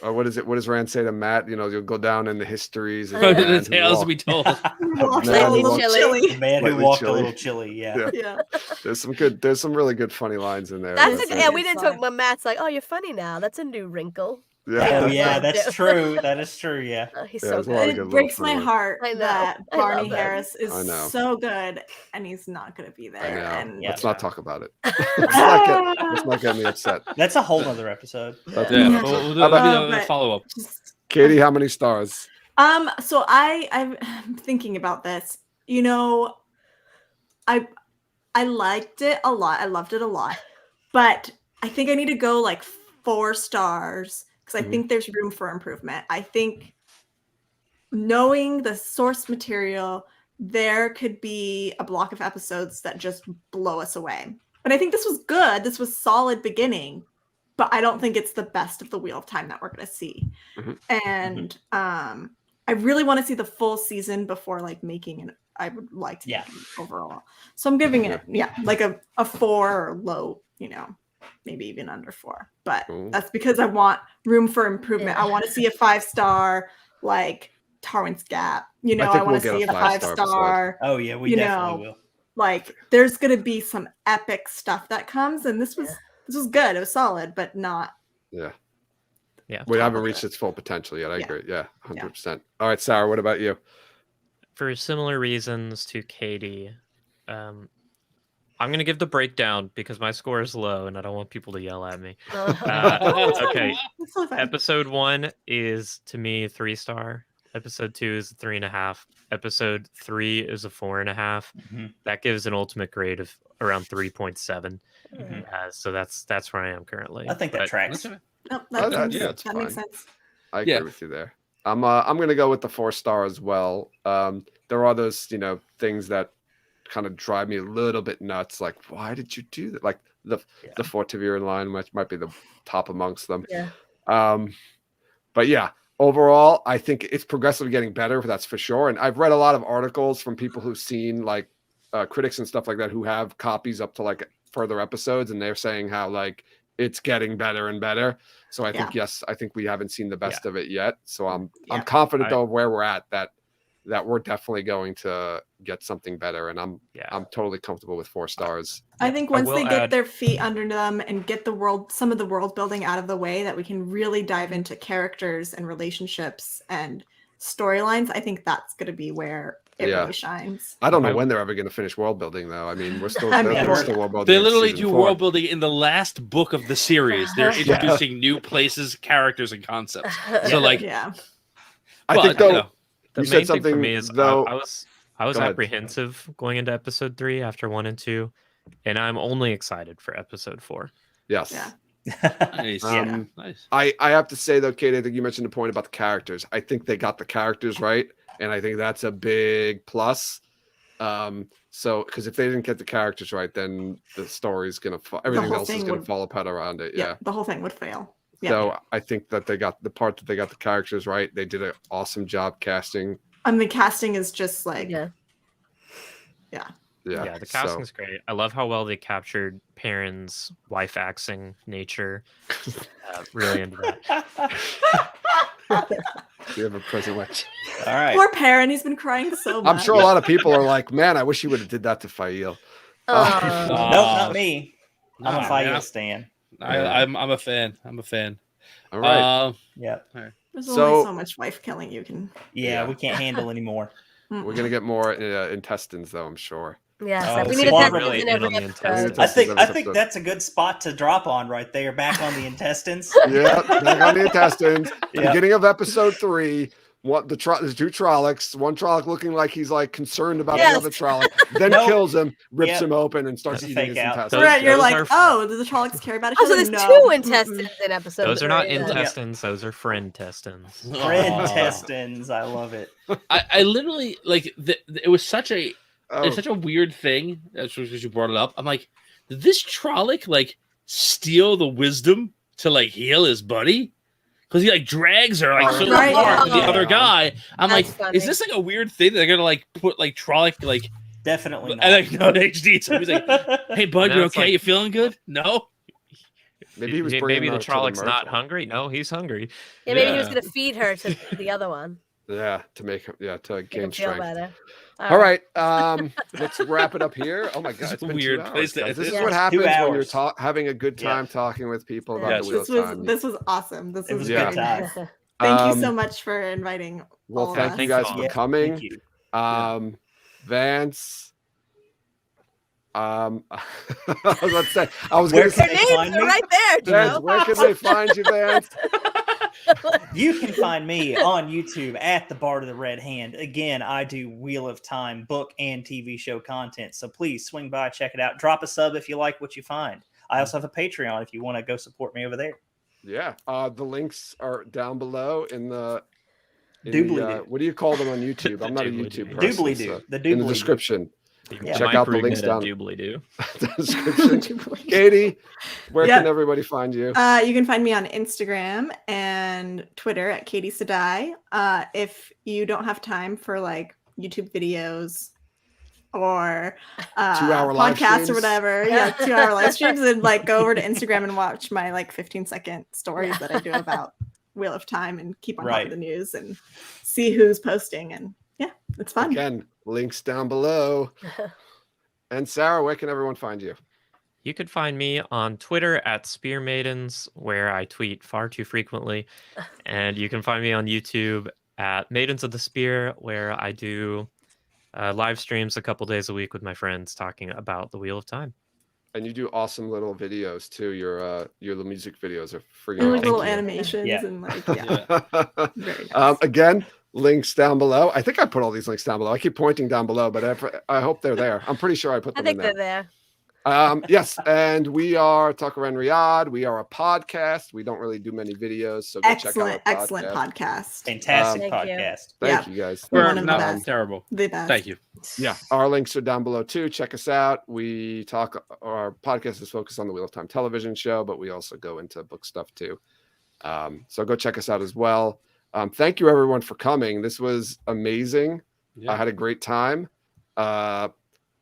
What what is it? What does Rand say to Matt? You'll go down in the histories. Oh, the yeah. man The who tales to walked- be told. Walked Man a who little walked- chilly. The man who Slightly walked chilly. a little chilly. Yeah. Yeah. There's some really good funny lines in there. That's That's a, a yeah. good We didn't sign. talk about Matt's like, oh, you're funny now. That's a new wrinkle. yeah. Oh yeah, that's Yeah. true. That is true. Yeah. He's Yeah, so there's a lot of good. good It little breaks funny my ones. heart I know. that I love Barney him. Harris is I know. so good and he's not going to be there. I know. And Yeah. Let's not talk about it. let's not get me upset. That's a whole other episode. That's Yeah, another we'll episode. do How about that'll be the but- follow-up. just Katie? How many stars? So I'm thinking about this. I liked it a lot. I loved it a lot. But I think I need to go like 4 stars because I Mhm. think there's room for improvement. I think knowing the source material, there could be a block of episodes that just blow us away. But I think this was good. This was solid beginning, but I don't think it's the best of the Wheel of Time that we're going to see. Mhm. And I really want to see the full season before like making an. I would like to Yeah. make it overall. So I'm giving it like a 4 or low, maybe even under 4. But Cool. that's because I want room for improvement. Yeah. I want to see a 5-star like Tarwin's Gap. I think I want we'll to get a see a 5-star 5-star. Oh yeah, we You definitely know, will. Like there's gonna be some epic stuff that comes, and this was good. It was solid, but not. Yeah. Yeah. We haven't Okay. reached its full potential yet. I Yeah. agree. Yeah, 100%. All right, Sarah, what about you? For similar reasons to Katie, I'm going to give the breakdown because my score is low and I don't want people to yell at me. Okay. It's so fun. Episode 1 is to me 3-star. Episode 2 is 3.5. Episode 3 is a 4.5. Mhm. That gives an ultimate grade of around 3.7. Mhm. So that's where I am currently. I think that But tracks. Nope, Oh, that that's makes fine. sense. I agree Yeah. with you there. I'm gonna go with the 4-star as well. There are those things that kind of drive me a little bit nuts. Like, why did you do that? Like the Fort Taveren line, which might be the top amongst them. Yeah. But yeah, overall, I think it's progressively getting better. That's for sure. And I've read a lot of articles from people who've seen like critics and stuff like that who have copies up to like further episodes, and they're saying how like it's getting better and better. So I think I think we haven't seen the best of it yet. So I'm confident though where we're at that we're definitely going to get something better, and I'm totally comfortable with 4 stars. I think I once will they get add- their feet under them and get some of the world building out of the way, that we can really dive into characters and relationships and storylines. I think that's going to be where it really shines. I don't know when they're ever going to finish world building though. I mean, we're still I mean, they're still world building. They in literally season do 4. world building in the last book of the series. They're introducing new places, characters, and concepts. So like, Yeah. I think though. The You main said thing for something, me is though. I was Go ahead. apprehensive going into episode 3 after 1 and 2, and I'm only excited for episode 4. Yes. Yeah. nice. Nice. I have to say though, Kate, I think you mentioned the point about the characters. I think they got the characters right, and I think that's a big plus. So because if they didn't get the characters right, then the story's gonna everything whole else is thing gonna would- fall apart around it. Yeah. The whole thing would fail. Yeah. So I think that they got the part that they got the characters right. They did an awesome job casting. And the casting is just like Yeah. Yeah. Yeah, the casting's great. I love how well they captured Perrin's wife axing nature. Really into that. You have a present witch. All right. poor Perrin. He's been crying so much. I'm sure a lot of people are like, man, I wish you would have did that to Fail. Oh. Nope, not me. I'm a Nah, Fael man. stan. I'm a fan. I'm a fan. All right. Yep. There's So- only so much wife killing you can. Yeah, Yeah. we can't handle anymore. We're gonna get more intestines though, I'm sure. Yes, Oh, we need a Swan testament really in in every on the episode. intestines. I think that's a good spot to drop on right there. Back on the intestines. Yeah, back on the intestines. Yeah. Beginning of episode 3. What there's 2 Trollocs. One Trolloc looking like he's like concerned about Yes. the other Trolloc, then Nope. kills him, rips Yep. him open, and starts That's a eating fake his out. intestines. Right, you're those like, are- oh, do the Trollocs care about each Oh, other? so there's No. 2 Mm-mm. intestines in episode Those are not 3, yeah. intestines, those are friend intestines. Friend Aw. intestines. I love it. I literally like it was such a Oh, it's such a weird thing. That's because you brought it up. I'm like, did this Trolloc like steal the wisdom to like heal his buddy? Because he like drags her like Oh, so right. far to the Yeah. other guy. I'm That's like, funny. is this like a weird thing that they're gonna like put like Trolloc like Definitely and not. like no HD? So he's like, hey bud, Now you it's okay? like- You feeling good? No. Maybe he was Maybe bringing the her to Trollocs not Myrtle. hungry. No, he's hungry. Yeah, maybe he was Yeah. gonna feed her to the other one. Yeah, to make to Make gain him feel strength. better. All right, let's wrap it up here. Oh my god, It's it's a been weird 2 hours, place to guys. end This it. is Yeah. what 2 happens when you're hours. having a good Yeah. time talking with people about Yeah. the Wheel This of was Time. this was awesome. This It was was Yeah. a good time. Thank you Um, so much for inviting Well, all of thank us. you Thank guys you for all. coming. Thank you. Vance. I was about to say, I was Where going to can say, they Names find are me? right there, Vance, Joe. where can they find you, Vance? You can find me on YouTube at the Bard of the Red Hand. Again, I do Wheel of Time book and TV show content. So please swing by, check it out. Drop a sub if you like what you find. I also have a Patreon if you want to go support me over there. Yeah, the links are down below in the Doobly-doo. what do you call them on YouTube? I'm not a Doobly-doo. YouTube person. Doobly-doo. So The in the doobly-doo. description. Yeah. Check out the links down. Doobly-doo. The description. Katie, where Yeah. can everybody find you? You can find me on Instagram and Twitter at Katie Sadai. If you don't have time for like YouTube videos or 2-hour live podcasts streams? or whatever, 2-hour live streams, and like go over to Instagram and watch my like 15-second stories that I do about Wheel of Time and keep on top Right. of the news and see who's posting, and yeah, it's fun. Again, links down below. And Sarah, where can everyone find you? You could find me on Twitter at Spear Maidens, where I tweet far too frequently. And you can find me on YouTube at Maidens of the Spear, where I do live streams a couple days a week with my friends talking about the Wheel of Time. And you do awesome little videos too. Your little music videos are freaking And like awesome. little you. animations Yeah. and like Yeah. very nice. Again, links down below. I think I put all these links down below. I keep pointing down below, but I hope they're there. I'm pretty sure I put I them in think there. they're there. Yes, and we are Taveren Riyadh. We are a podcast. We don't really do many videos, so go check out our Excellent podcast. podcast. Fantastic Thank you. podcast. Thank you guys. We're We're one of the not best. terrible. The best. Thank you. Yeah, our links are down below too. Check us out. We talk. Our podcast is focused on the Wheel of Time television show, but we also go into book stuff too. So go check us out as well. Thank you everyone for coming. This was amazing. Yeah. I had a great time.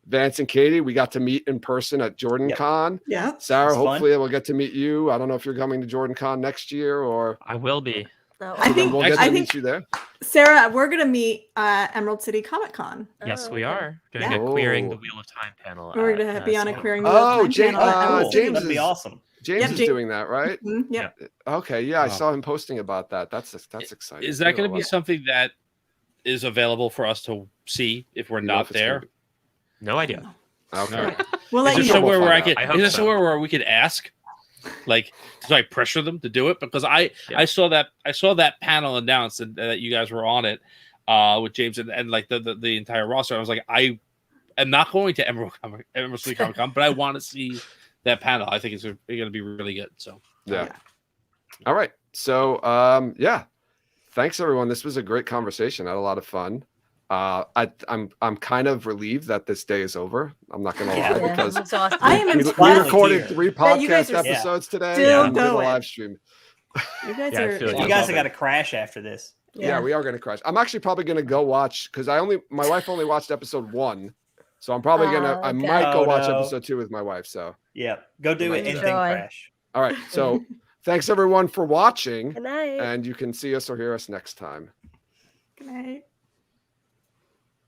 Vance and Katie, we got to meet in person at Jordan Yep. Con. Yeah. Sarah, It's fun. hopefully we'll get to meet you. I don't know if you're coming to Jordan Con next year or I will be. No. I think- we'll get to I meet think- you there. Sarah, we're gonna meet Emerald City Comic Con. Yes, we okay. are doing Yeah. a Queering the Oh. Wheel of Time panel. We're at, gonna be on a Salem. queering Oh, Time James- channel at Emerald City. James That'd be is- awesome. James Yep, is James- doing that, right? Mhm, Yep. Okay, yeah, I Wow. saw him posting about that. That's exciting. Is that going to be Well, something that is available for us to see if we're you know not if it's gonna there? be- No idea. Okay. All right. We'll Is let there you know. somewhere We'll where I find could? out. I Is there hope so. somewhere where we could ask, like, so I pressure them to do it? Because I saw that panel announced and that you guys were on it with James and like the entire roster. I was like, I am not going to Emerald City Comic Con, but I want to see that panel. I think it's going to be really good. So Yeah. All right. So yeah. Thanks everyone. This was a great conversation. I had a lot of fun. I'm kind of relieved that this day is over. I'm not gonna lie Yeah. Yeah, because that's awesome. I am we Finally recorded here. 3 Yeah, you guys podcast are episodes today. still and we did a going. live stream. You guys Yeah, I are. feel like You I guys love have got it. to crash after this. Yeah, we are gonna crash. I'm actually probably gonna go watch because my wife only watched episode 1. So I'm probably gonna I okay. might go Oh, watch no. episode 2 with my wife. So Yeah, go do it and then Enjoy. crash. all right. So thanks everyone for watching. Good night. And you can see us or hear us next time. Good night.